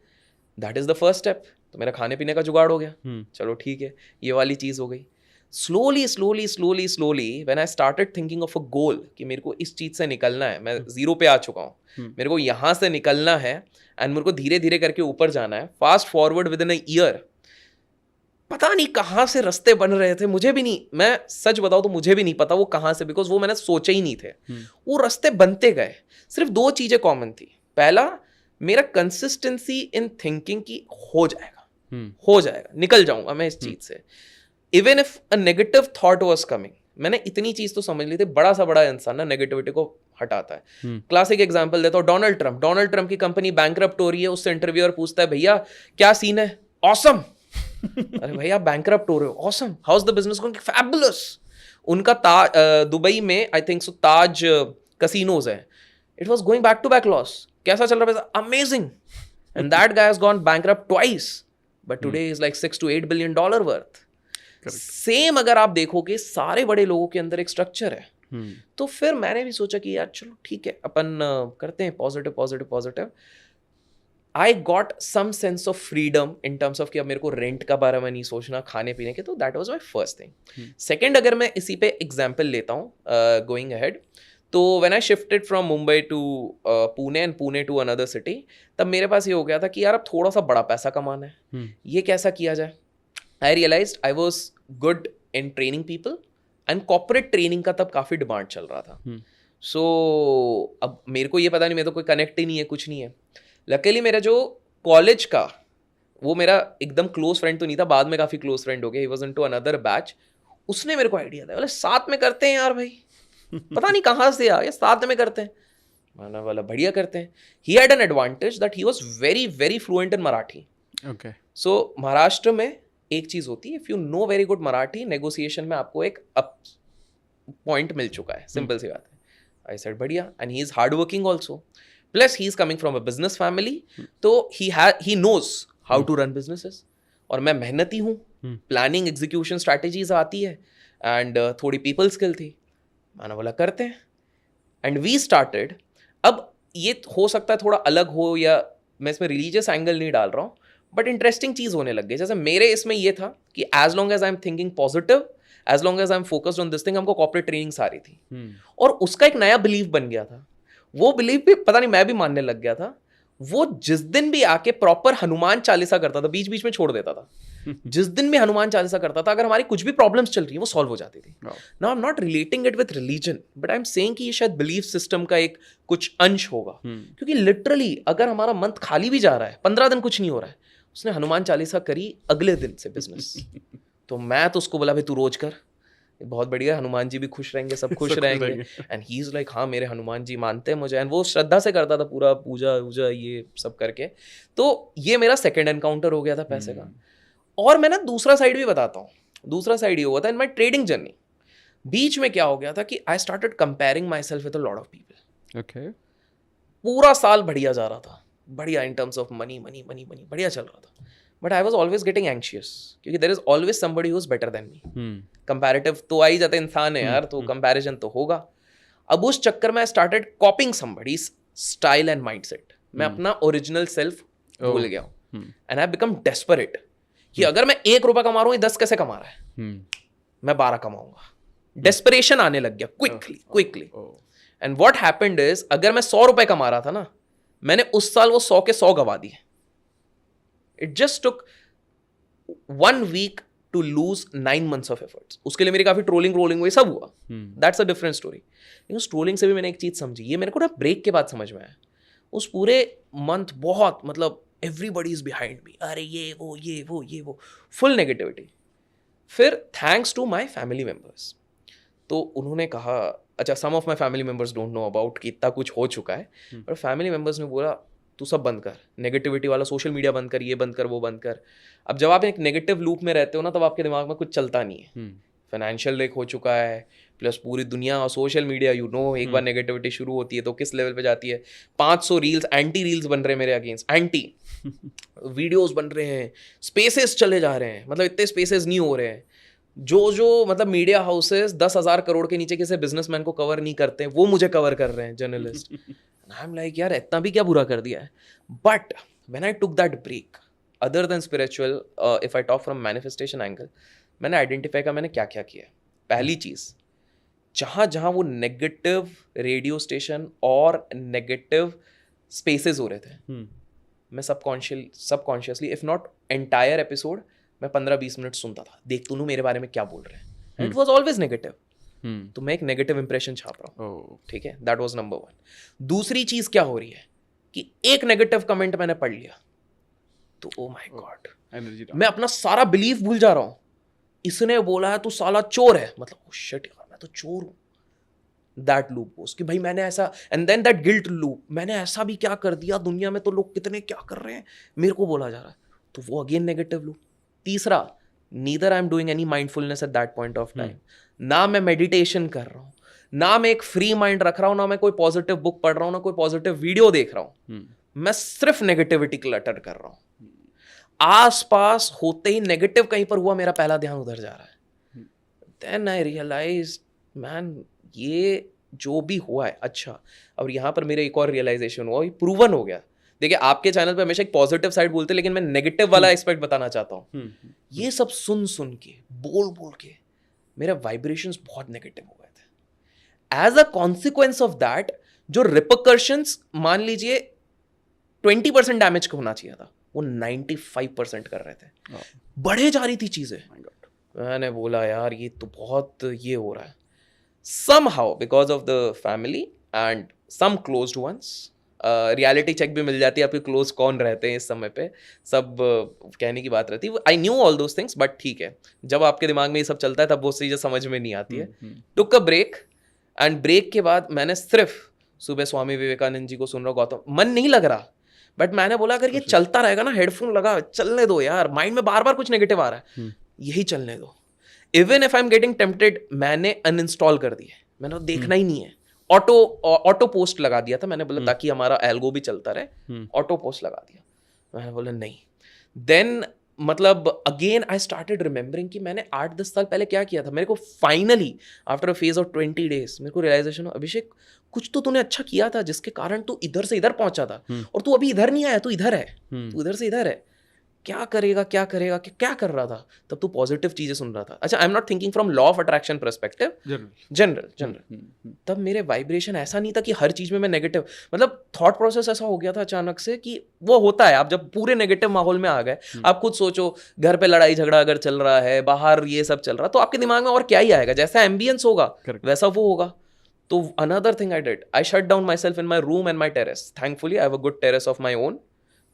that is the first step. तो मेरा खाने पीने का जुगाड़ हो गया, चलो ठीक है, ये वाली चीज हो गई। Slowly when I started thinking of a goal कि मेरे को इस चीज से निकलना है, मैं 0 पे आ चुका हूँ, मेरे को यहाँ से निकलना है, एंड मेरे को धीरे धीरे करके ऊपर जाना है। Fast forward with in a year, पता नहीं कहाँ से रास्ते बन रहे थे, मुझे भी नहीं, मैं सच बताऊं तो मुझे भी नहीं पता वो कहाँ से, बिकॉज वो मैंने सोचे ही नहीं थे। वो रास्ते बनते गए। सिर्फ 2 चीजें कॉमन थी। पहला, मेरा कंसिस्टेंसी इन थिंकिंग की हो जाएगा, निकल जाऊंगा मैं इस चीज से। Even if a negative thought was coming, मैंने इतनी चीज तो समझ ली थी, बड़ा सा बड़ा इंसान ना नेगेटिविटी को हटाता है। क्लासिक एग्जांपल देता हूँ, डोनाल्ड ट्रंप की कंपनी बैंकरप्ट हो रही है, उससे इंटरव्यूअर पूछता है भैया क्या सीन है? ऑसम। अरे भैया आप बैंकरप्ट हो रहे हो, awesome, how is the business going? Fabulous. उनका दुबई में I think so Taj casinos है, it was going back to back loss. कैसा चल रहा है पैसा? Amazing. And that guy has gone bankrupt twice, but today is like $6 to $8 billion worth. Same अगर आप देखोगे, सारे बड़े लोगों के अंदर एक स्ट्रक्चर है। तो फिर मैंने भी सोचा कि यार चलो ठीक है, अपन करते हैं positive. I got some sense of freedom in terms of कि अब मेरे को रेंट का बारे में नहीं सोचना, खाने पीने के। तो that was my first thing. Second, अगर मैं इसी पे एग्जांपल लेता हूँ गोइंग अहेड, तो when I shifted from Mumbai to Pune and Pune to another city, तब मेरे पास ये हो गया था कि यार अब थोड़ा सा बड़ा पैसा कमाना है, ये कैसा किया जाए? I realized I was good in training people, and corporate training का तब काफ़ी डिमांड चल रहा था। सो अब मेरे को ये पता नहीं, मेरे तो कोई कनेक्ट ही नहीं है, कुछ नहीं है। लकीली मेरा जो कॉलेज का, वो मेरा एकदम क्लोज फ्रेंड तो नहीं था, बाद में काफ़ी क्लोज फ्रेंड हो गया, he was into another batch. उसने मेरे को आइडिया दिया, बोले साथ में करते हैं यार भाई, पता नहीं कहाँ से आ गया, साथ में करते हैं। मैंने बोला बढ़िया करते हैं। He had an advantage that he was very very fluent in Marathi. Okay. So Maharashtra में एक चीज होती है, if you know very good Marathi, negotiation में आपको एक अप पॉइंट मिल चुका है, सिंपल सी बात है। आई सेड बढ़िया, and he is hard working also, plus he is coming from a business family, तो he knows how to run businesses. और मैं मेहनती हूँ, प्लानिंग एग्जीक्यूशन स्ट्रैटेजीज आती है, एंड थोड़ी पीपल स्किल थी। मैंने बोला करते हैं, एंड वी स्टार्टेड। अब ये हो सकता है थोड़ा अलग हो, या मैं इसमें रिलीजियस एंगल नहीं डाल रहा हूँ, बट इंटरेस्टिंग चीज होने लग गई। जैसे मेरे इसमें ये था कि as long as I am thinking positive, as long as I am focused on this thing, हमको कॉर्पोरेट ट्रेनिंग्स आ रही थी, और उसका एक नया बिलीव बन गया था। वो बिलीव भी पता नहीं मैं भी मानने लग गया था। वो जिस दिन भी आके प्रॉपर हनुमान चालीसा करता था, बीच बीच में छोड़ देता था, जिस दिन भी हनुमान चालीसा करता था, अगर हमारी कुछ भी प्रॉब्लम्स चल रही है वो सॉल्व हो जाती थी। Now I am not relating it with religion, but I am saying कि ये शायद बिलीफ सिस्टम का एक कुछ अंश होगा। क्योंकि लिटरली अगर हमारा मंथ खाली भी जा रहा है, 15 दिन कुछ नहीं हो रहा है, उसने हनुमान चालीसा करी अगले दिन से बिजनेस। तो मैं तो उसको बोला भाई तू रोज कर, बहुत बढ़िया, हनुमान जी भी खुश रहेंगे, सब खुश रहेंगे। एंड ही इज लाइक हाँ मेरे हनुमान जी मानते हैं मुझे, एंड वो श्रद्धा से करता था पूरा पूजा वूजा ये सब करके। तो ये मेरा सेकंड एनकाउंटर हो गया था पैसे का। और मैं ना दूसरा साइड भी बताता हूँ। दूसरा साइड ये हुआ था इन माई ट्रेडिंग जर्नी। बीच में क्या हो गया था कि I started comparing myself with a lot of people. Okay. पूरा साल बढ़िया जा रहा था, बढ़िया in terms of money money money money, बढ़िया चल रहा था, but I was always getting anxious, क्योंकि there is always somebody who is better than me. Comparative तो आ ही जाता है, इंसान है यार, तो कंपैरिजन तो होगा। अब उस चक्कर में I started कॉपिंग somebody's style and mindset. मैं अपना ओरिजिनल सेल्फ भूल गया हूँ, एंड आई बिकम डेस्परेट कि अगर मैं 1 रुपया कमा रहा हूँ, 10 कैसे कमा रहा है, मैं 12 कमाऊंगा। डेस्परेशन आने लग गया quickly. And what happened is, अगर मैं 100 रुपए कमा रहा था ना, मैंने उस साल वो 100 के 100 गवा दिए। It just took 1 week to lose 9 months of efforts. उसके लिए मेरी काफी ट्रोलिंग हुई, सब हुआ, दैट्स अ डिफरेंट स्टोरी। लेकिन उस ट्रोलिंग से भी मैंने एक चीज समझी, ये मेरे को ना ब्रेक के बाद समझ में आया। उस पूरे मंथ बहुत मतलब एवरीबडी इज बिहाइंड मी, अरे ये वो फुल नेगेटिविटी। फिर thanks to my family members, तो उन्होंने कहा, अच्छा some of my family members don't know about कि इतना कुछ हो चुका है, पर फैमिली मेम्बर्स ने बोला तू सब बंद कर, नेगेटिविटी वाला सोशल मीडिया बंद कर, ये बंद कर, वो बंद कर। अब जब आप एक नेगेटिव लूप में रहते हो ना, तब आपके दिमाग में कुछ चलता नहीं है। फाइनेंशियल लेक हो चुका है, प्लस पूरी दुनिया और सोशल मीडिया, यू नो, एक बार नेगेटिविटी शुरू होती है तो किस लेवल पे जाती है। 500 रील्स, एंटी रील्स बन रहे हैं मेरे अगेंस्ट, एंटी वीडियोस बन रहे हैं, स्पेसेस चले जा रहे हैं, मतलब इतने स्पेसेस नहीं हो रहे हैं जो मतलब मीडिया हाउसेस 10,000 करोड़ के नीचे किसी बिजनेसमैन को कवर नहीं करते, वो मुझे कवर कर रहे हैं, जर्नलिस्ट। आई एम लाइक यार इतना भी क्या बुरा कर दिया है। But when I took that break, other than spiritual, if I talk from manifestation angle, मैंने आइडेंटिफाई किया मैंने क्या क्या किया। पहली चीज, जहां वो नेगेटिव रेडियो स्टेशन और नेगेटिव स्पेसेस हो रहे थे, मैं subconsciously if not entire episode, मैं 15-20 मिनट सुनता था, देख तूने मेरे बारे में क्या बोल रहे हैं। इट वॉज ऑलवेज नेगेटिव, तो मैं एक नेगेटिव इंप्रेशन छाप रहा हूँ, ठीक है। That was number 1। दूसरी चीज क्या हो रही है कि एक नेगेटिव कमेंट मैंने पढ़ लिया, तो ओ माय गॉड, मैं अपना सारा बिलीफ भूल जा रहा हूँ। इसने बोला है तू साला चोर है, मतलब ओ शिट यार मैं तो चोर हूँ। दैट लूप गोस कि भाई मैंने ऐसा, and then that guilt loop, मैंने ऐसा भी क्या कर दिया, दुनिया में तो लोग कितने क्या कर रहे हैं, मेरे को बोला जा रहा है, तो वो अगेन नेगेटिव लूप। तीसरा, neither I am doing any mindfulness at that point of time, ना मैं मेडिटेशन कर रहा हूँ, ना मैं एक फ्री माइंड रख रहा हूँ, ना मैं कोई पॉजिटिव बुक पढ़ रहा हूँ, ना कोई पॉजिटिव वीडियो देख रहा हूँ, मैं सिर्फ नेगेटिविटी क्लटर कर रहा हूँ। आसपास होते ही नेगेटिव कहीं पर हुआ, मेरा पहला ध्यान उधर जा रहा है। देन आई रियलाइज मैन ये जो भी हुआ है अच्छा। और यहाँ पर मेरे एक और रियलाइजेशन हुआ, प्रूवन हो गया। देखिए आपके चैनल पे हमेशा एक पॉजिटिव साइड बोलते हैं, लेकिन मैं नेगेटिव वाला एस्पेक्ट बताना चाहता हूँ। ये सब सुन के बोल के मेरे वाइब्रेशंस बहुत नेगेटिव हो गए थे। As a consequence of that, जो रिपरकर्शंस मान लीजिए 20% डैमेज होना चाहिए था, वो 95% कर रहे थे, बढ़े जा रही थी चीजें। मैंने बोला यार ये तो बहुत ये हो रहा है। Somehow because of the family and some closed ones, reality check भी मिल जाती है आपके क्लोज कौन रहते हैं इस समय पे, सब कहने की बात रहती है। I knew all those things, but ठीक है, जब आपके दिमाग में ये सब चलता है तब वो चीज़ें समझ में नहीं आती है। टुक अ ब्रेक, एंड ब्रेक के बाद मैंने सिर्फ सुबह स्वामी विवेकानंद जी को सुन रहा, गौतम, मन नहीं लग रहा, बट मैंने बोला अगर ये चलता रहेगा ना, हेडफोन लगा, चलने दो यार, माइंड में बार बार कुछ नेगेटिव आ रहा है, यही चलने दो। Even if I am getting tempted, मैंने अनइंस्टॉल कर दिया, मैंने देखना ही नहीं है। ऑटो पोस्ट लगा दिया था, मैंने बोला ताकि हमारा एल्गो भी चलता रहे, ऑटो पोस्ट लगा दिया। मैंने बोला नहीं, देन मतलब अगेन आई स्टार्टेड रिमेंबरिंग कि मैंने 8-10 साल पहले क्या किया था। मेरे को finally after a phase of 20 days मेरे को रियलाइजेशन हो, अभिषेक कुछ तो तूने अच्छा किया था जिसके कारण तू इधर से इधर पहुंचा था, और तू अभी इधर नहीं आया, तू इधर है, तू इधर से इधर है, क्या करेगा क्या करेगा, क्या कर रहा था। तब तू पॉजिटिव चीजें सुन रहा था। अच्छा, आई am not thinking from law of attraction perspective, general. तब मेरे वाइब्रेशन ऐसा नहीं था कि हर चीज में मैं नेगेटिव, मतलब थॉट प्रोसेस ऐसा हो गया था अचानक से कि वो होता है, आप जब पूरे नेगेटिव माहौल में आ गए, आप खुद सोचो घर पे लड़ाई झगड़ा अगर चल रहा है, बाहर ये सब चल रहा, तो आपके दिमाग में और क्या ही आएगा, जैसा एम्बियंस होगा वैसा वो होगा। तो another thing I did, I shut down my self in my room and my terrace. Thankfully I have a good terrace of my own,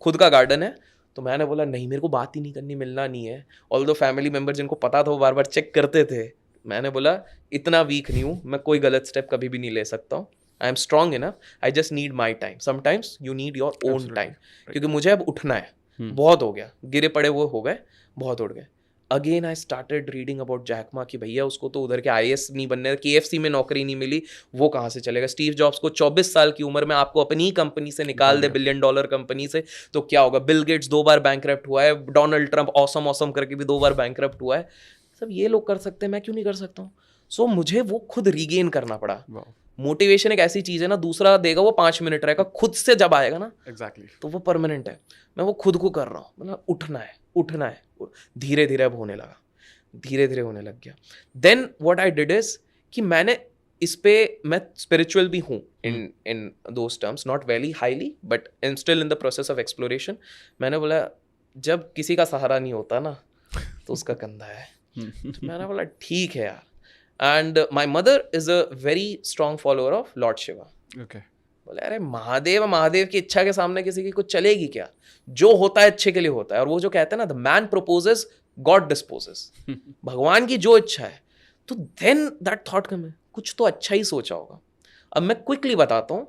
खुद का गार्डन है। तो मैंने बोला नहीं, मेरे को बात ही नहीं करनी, मिलना नहीं है। ऑल्दो फैमिली मेंबर जिनको पता था वो बार बार चेक करते थे। मैंने बोला इतना वीक नहीं हूँ मैं, कोई गलत स्टेप कभी भी नहीं ले सकता हूँ। I am strong enough, I just need my time. Sometimes you need your own time, क्योंकि मुझे अब उठना है, बहुत हो गया, गिरे पड़े वो हो गए, बहुत उठ गए। Again I started reading about Jack Ma कि भैया उसको तो उधर के IAS नहीं बनने, KFC में नौकरी नहीं मिली, वो कहाँ से चलेगा। स्टीव जॉब्स को 24 साल की उम्र में आपको अपनी ही कंपनी से निकाल दे, $1 बिलियन कंपनी से, तो क्या होगा। बिल गेट्स 2 बार बैंकरप्ट हुआ है, डोनाल्ड ट्रंप ऑसम करके भी 2 बार बैंकरप्ट हुआ है। सब ये लोग कर सकते हैं, मैं क्यों नहीं कर सकता हूँ। सो मुझे वो खुद रीगेन करना पड़ा। मोटिवेशन एक ऐसी चीज है ना, दूसरा देगा वो 5 मिनट रहेगा, खुद से जब आएगा ना तो वो परमानेंट है। मैं वो खुद को कर रहा हूँ, मतलब उठना है। धीरे धीरे अब होने लगा, धीरे धीरे होने लग गया। Then what I did is कि मैंने इस पे, मैं स्पिरिचुअल भी हूँ in those terms, not very highly but I am still in the process of exploration. मैंने बोला जब किसी का सहारा नहीं होता ना तो उसका कंधा है। तो मैंने बोला ठीक है यार। And my mother is a very strong follower of Lord Shiva. बोले अरे महादेव की इच्छा के सामने किसी की कुछ चलेगी क्या, जो होता है अच्छे के लिए होता है। और वो जो कहते हैं ना, the man purposes God disposes, भगवान की जो इच्छा है। तो देन दैट थॉट कम, कुछ तो अच्छा ही सोचा होगा। अब मैं क्विकली बताता हूँ,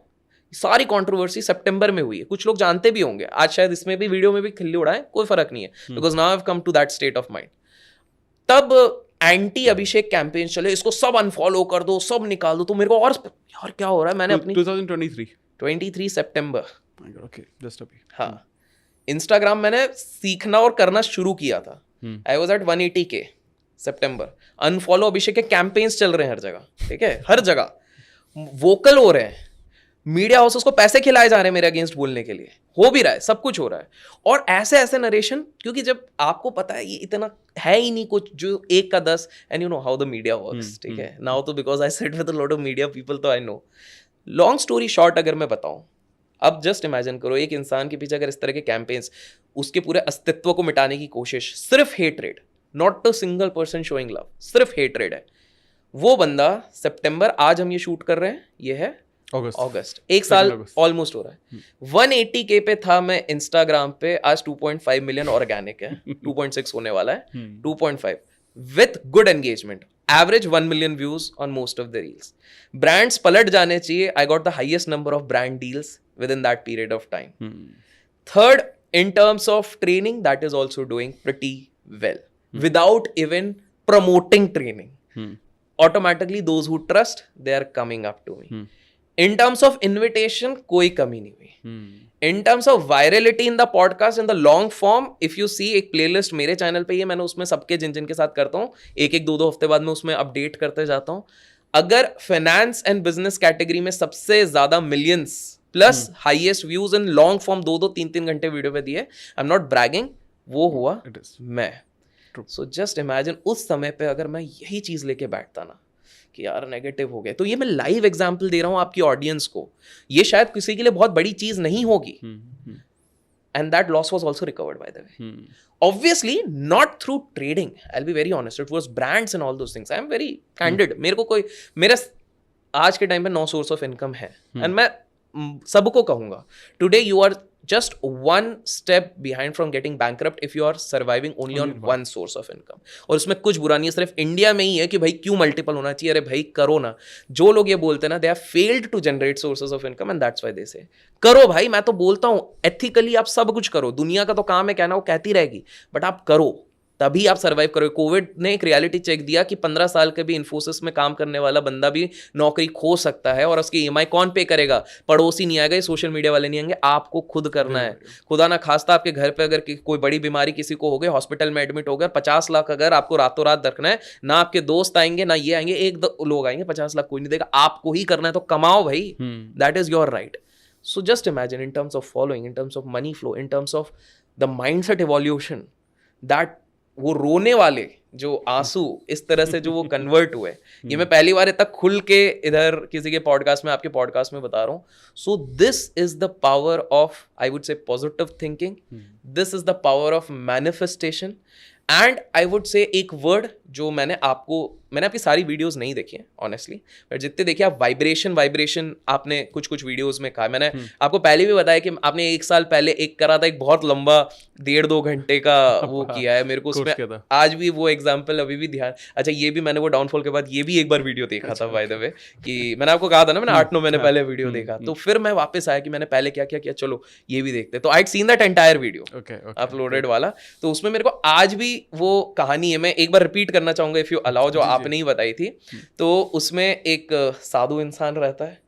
सारी कंट्रोवर्सी सितंबर में हुई है, कुछ लोग जानते भी होंगे, आज शायद इसमें भी वीडियो में भी खिल्ली उड़ाएं, कोई फर्क नहीं है, because now I have come to that state of mind. तब एंटी अभिषेक कैंपेन चले, इसको सब अनफॉलो कर दो, सब निकाल दो। तो मेरे को और यार क्या हो रहा है, मैंने अपनी 2023 सितंबर, हाँ, इंस्टाग्राम मैंने सीखना और करना शुरू किया था। आई वॉज एट 180K सितंबर। अनफॉलो अभिषेक के कैंपेन्स चल रहे हैं हर जगह, ठीक है, हर जगह वोकल हो रहे हैं, मीडिया हाउसेस को पैसे खिलाए जा रहे हैं मेरे अगेंस्ट बोलने के लिए, हो भी रहा है, सब कुछ हो रहा है। और ऐसे नरेशन, क्योंकि जब आपको पता है ये इतना है ही नहीं कुछ, जो 1 का 10, and you know how the media works, ठीक है। नाउ तो because I sit with a lot of media people, तो I know. Long story short अगर मैं बताऊं, अब जस्ट इमेजिन करो एक इंसान के पीछे अगर इस तरह के कैंपेन्स, उसके पूरे अस्तित्व को मिटाने की कोशिश, सिर्फ hatred, not a single person showing love, सिर्फ हेटरेड है। वो बंदा सितंबर, आज हम ये शूट कर रहे हैं, ये है अगस्त, 1 साल ऑलमोस्ट हो रहा है। 180K पे था मैं इंस्टाग्राम पे, आज 2.5 मिलियन ऑर्गेनिक है, 2.6 होने वाला है, 2.5 with good engagement, average 1 million views on most of the reels. Brands पलट जाने चाहिए, I got the highest number of brand deals with in that period of time. Third, in terms of training, that is also doing pretty well without even promoting training. Automatically those who trust, they are coming up to me. In terms of invitation, कोई कमी नहीं हुई। In terms of virality in the podcast, in the long form, if you see एक playlist मेरे channel पे ही है, मैंने उसमें सबके जिन के साथ करता हूँ, एक 2 हफ्ते बाद मैं उसमें अपडेट करते जाता हूँ। अगर फाइनेंस एंड बिजनेस कैटेगरी में सबसे ज्यादा millions plus highest views in long form 2-3 घंटे वीडियो पे दिए, आई एम नॉट ब्रैगिंग, वो हुआ मैं। सो जस्ट इमेजिन उस समय पे अगर मैं यही चीज लेके बैठता ना कि यार नेगेटिव हो गया, तो ये मैं लाइव एग्जांपल दे रहा हूँ आपकी ऑडियंस को, ये शायद किसी के लिए बहुत बड़ी चीज नहीं होगी। And that loss was also recovered by the way, obviously not through trading, I will be very honest, it was brands and all those things. I am very candid, मेरे को कोई, मेरा आज के टाइम पे 9 सोर्स ऑफ इनकम है, and मैं सबको कहूंगा, today you are just one step behind from getting bankrupt if you are surviving only on one source of income. और उसमें कुछ बुरा नहीं है, सिर्फ इंडिया में ही है कि भाई क्यों मल्टीपल होना चाहिए, अरे भाई करो ना। जो लोग ये बोलते हैं ना, they have failed to generate sources of income and that's why they say करो भाई। मैं तो बोलता हूँ एथिकली आप सब कुछ करो, दुनिया का तो काम है कहना, वो कहती रहेगी, बट आप करो तभी आप सर्वाइव करोगे। कोविड ने एक रियलिटी चेक दिया कि 15 साल के भी इन्फोसिस में काम करने वाला बंदा भी नौकरी खो सकता है, और उसकी ईएमआई कौन पे करेगा? पड़ोसी नहीं आएगा, सोशल मीडिया वाले नहीं आएंगे, आपको खुद करना है। खुदा ना खास्ता आपके घर पे अगर कोई बड़ी बीमारी किसी को हो गई, हॉस्पिटल में एडमिट हो गया, 50 लाख अगर आपको रातों रात रखना है, ना आपके दोस्त आएंगे ना ये आएंगे, एक दो लोग आएंगे, 50 लाख कोई नहीं देगा, आपको ही करना है, तो कमाओ भाई, that is your right. So just imagine in terms of following, in terms of money flow, in terms of the mindset evolution, that वो रोने वाले जो आंसू इस तरह से जो वो कन्वर्ट हुए, ये मैं पहली बार इतना खुल के इधर किसी के पॉडकास्ट में, आपके पॉडकास्ट में बता रहा हूँ। So this is the power of, I would से, positive thinking, this is the power of manifestation, and I would से एक वर्ड जो मैंने आपकी सारी वीडियोस नहीं देखी हैं ऑनेस्टली, बट जितने देखिए आप, वाइब्रेशन आपने कुछ वीडियोस में कहा। मैंने आपको पहले भी बताया कि आपने 1 साल पहले एक करा था, एक बहुत लंबा 1.5-2 घंटे का वो किया है। मेरे को उसमें आज भी वो एग्जाम्पल अभी भी ध्यान, अच्छा ये भी मैंने वो डाउनफॉल के बाद ये भी एक बार वीडियो देखा था बाय द वे, कि मैंने आपको कहा था ना मैंने 8-9 महीने पहले वीडियो देखा, तो फिर मैं वापस आया कि मैंने पहले क्या किया, चलो ये भी देखते। तो I had seen that entire video uploaded वाला, तो उसमें मेरे को आज भी वो कहानी है, मैं एक बार रिपीट करना चाहूंगा इफ यू अलाउ, जो आपने ही बताई थी। तो उसमें एक साधु इंसान रहता है,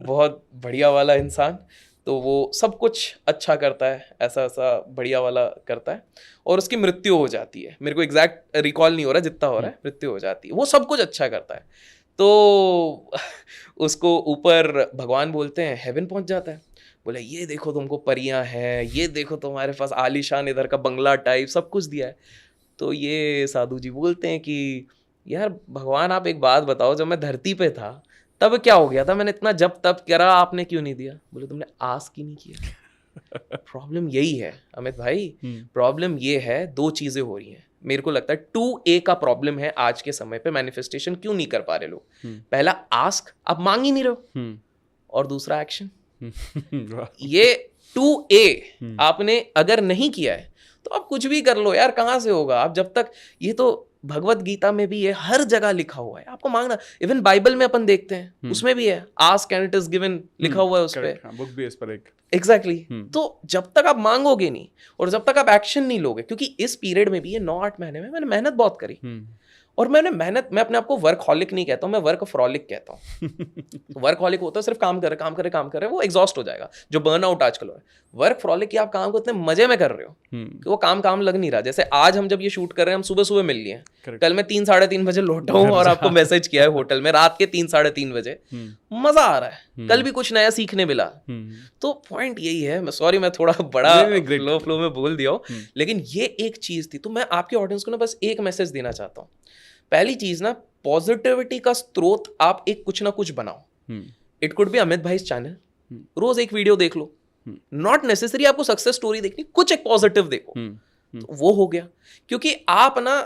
बहुत बढ़िया वाला इंसान, तो वो सब कुछ अच्छा करता है, ऐसा बढ़िया वाला करता है, और उसकी मृत्यु हो जाती है। मेरे को एग्जैक्ट रिकॉल नहीं हो रहा, जितना हो रहा है मृत्यु हो जाती है। वो सब कुछ अच्छा करता है, तो उसको ऊपर भगवान बोलते हैं, हेवन पहुंच जाता है, बोले ये देखो तुमको परियां हैं, ये देखो तुम्हारे पास आलीशान इधर का बंगला टाइप सब कुछ दिया है। तो ये साधु जी बोलते हैं कि यार भगवान आप एक बात बताओ, जब मैं धरती पे था तब क्या हो गया था, मैंने इतना जब तब करा, आपने क्यों नहीं दिया? बोले तुमने आस्क ही नहीं किया। प्रॉब्लम यही है अमित भाई, प्रॉब्लम ये है, 2 चीजें हो रही हैं मेरे को लगता है। 2A का प्रॉब्लम है आज के समय पे, मैनिफेस्टेशन क्यों नहीं कर पा रहे लोग। पहला आस्क, आप मांग ही नहीं रहे हो, और दूसरा एक्शन। ये 2A आपने अगर नहीं किया है तो आप कुछ भी कर लो यार, कहाँ से होगा? आप जब तक, ये तो भगवत गीता में भी है, हर जगह लिखा हुआ है आपको मांगना। इवन बाइबल में अपन देखते हैं, उसमें भी है, ask and it is given लिखा हुआ है उस पे, बुक भी इस पर एक एग्जैक्टली। तो जब तक आप मांगोगे नहीं और जब तक आप एक्शन नहीं लोगे, क्योंकि इस पीरियड में भी, ये 9-8 महीने में मैंने मेहनत बहुत करी, और मैं अपने आप को वर्कहॉलिक नहीं कहता हूँ, मैं वर्कफ्रॉलिक कहता हूँ। वर्कहॉलिक होता है सिर्फ काम कर रहे, वो एग्जॉस्ट हो जाएगा, जो बर्नआउट आजकल हो रहा है। वर्कफ्रॉलिक, आप काम को इतने मजे में कर रहे हो कि वो काम लग नहीं रहा। जैसे आज हम जब ये शूट कर रहे हैं, हम सुबह मिल लिए हैं, कल मैं 3-3:30 बजे लौटा हूँ और आपको मैसेज किया है होटल में रात के 3-3:30 बजे। मजा आ रहा है, कल भी कुछ नया सीखने मिला। तो पॉइंट यही है, मैं सॉरी मैं थोड़ा बड़ा फ्लो में बोल दिया हूँ, लेकिन ये एक चीज थी। तो मैं आपके ऑडियंस को ना बस एक मैसेज देना चाहता हूँ। पहली चीज ना, पॉजिटिविटी का स्रोत आप एक कुछ ना कुछ बनाओ। इट कुड बी अमित भाई चैनल, रोज एक वीडियो देख लो, नॉट नेसेसरी आपको सक्सेस स्टोरी देखनी, कुछ एक पॉजिटिव देखो, तो वो हो गया। क्योंकि आप ना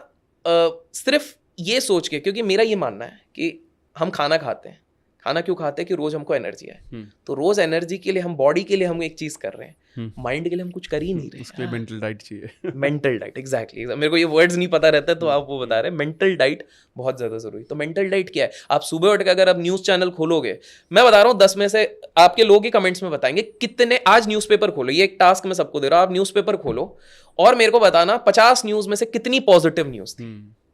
सिर्फ ये सोच के, क्योंकि मेरा ये मानना है कि हम खाना खाते हैं, खाना क्यों खाते हैं? कि रोज हमको एनर्जी है, तो रोज एनर्जी के लिए हम, बॉडी के लिए हम एक चीज कर रहे हैं, माइंड के लिए हम कुछ कर ही नहीं रहे। उसके लिए मेंटल डाइट चाहिए। Mental diet, exactly. मेरे को ये वर्ड्स नहीं पता रहता, तो आप वो बता रहे हैं, मेंटल डाइट बहुत ज्यादा जरूरी। तो मेंटल डाइट क्या है? आप सुबह उठ के अगर आप न्यूज चैनल खोलोगे, मैं बता रहा हूँ 10 में से आपके लोग ही कमेंट्स में बताएंगे कितने, आज न्यूज़पेपर खोलो, ये एक टास्क मैं सबको दे रहा हूँ, आप न्यूज़पेपर खोलो और मेरे को बताना 50 न्यूज में से कितनी पॉजिटिव न्यूज थी।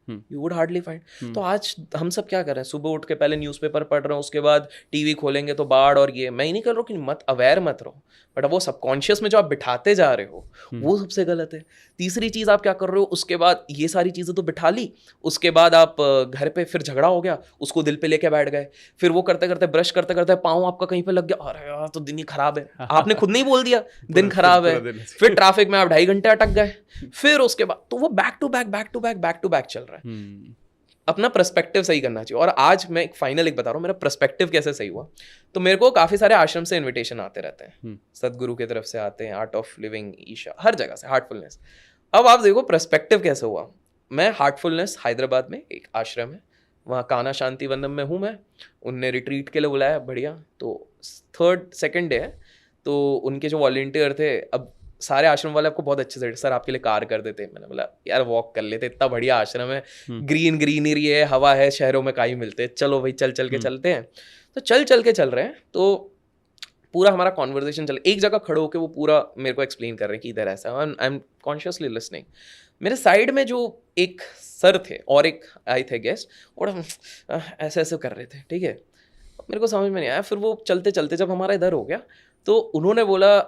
You would hardly find. तो आज हम सब क्या कर रहे हैं? सुबह उठ के पहले न्यूज़पेपर पढ़ रहे हैं, उसके बाद टीवी खोलेंगे तो बाढ़ और ये। मैं ही नहीं कर रहा हूँ कि मत अवेयर मत रहो, बट वो सबकॉन्शियस में जो आप बिठाते जा रहे हो वो सबसे गलत है। तीसरी चीज़ आप क्या कर रहे हो? उसके बाद ये सारी चीज़ें तो बिठा ली, उसके बाद आप घर पे फिर झगड़ा हो गया, उसको दिल पे लेके बैठ गए, फिर वो करते करते ब्रश करते करते पाँव आपका कहीं पे लग गया, अरे यार तो दिन ही खराब है, आपने खुद नहीं बोल दिया दिन खराब है, फिर ट्रैफिक में आप 2.5 घंटे अटक गए, फिर उसके बाद तो वो बैक टू बैक चल रहा है। अपना पर्सपेक्टिव सही करना चाहिए। और आज मैं एक फाइनल बता रहा हूँ मेरा पर्सपेक्टिव कैसे सही हुआ। तो मेरे को काफ़ी सारे आश्रम से इनविटेशन आते रहते हैं, सदगुरु की तरफ से आते हैं, आर्ट ऑफ लिविंग, ईशा, हर जगह से, हार्टफुलनेस। अब आप देखो पर्सपेक्टिव कैसे हुआ। मैं हार्टफुलनेस हैदराबाद में एक आश्रम है, वहाँ कान्हा शांति वनम में हूँ मैं, उनने रिट्रीट के लिए बुलाया, बढ़िया। तो सेकंड डे है, तो उनके जो वॉलंटियर थे, अब सारे आश्रम वाले आपको बहुत अच्छे से, सर आपके लिए कार कर देते। मैंने बोला यार वॉक कर लेते, इतना बढ़िया आश्रम है, ग्रीनरी है, हवा है, शहरों में कहीं मिलते, चलो भाई चल के चलते हैं। तो चल के चल रहे हैं, तो पूरा हमारा कॉन्वर्जेशन चल, एक जगह खड़े होकर वो पूरा मेरे को एक्सप्लेन कर रहे हैं कि इधर ऐसा, आई एम कॉन्शियसली लिसनिंग। मेरे साइड में जो एक सर थे और एक आए थे गेस्ट, और ऐसे ऐसे कर रहे थे, ठीक है। मेरे को समझ में नहीं आया। फिर वो चलते चलते जब हमारा इधर हो गया, तो उन्होंने बोला,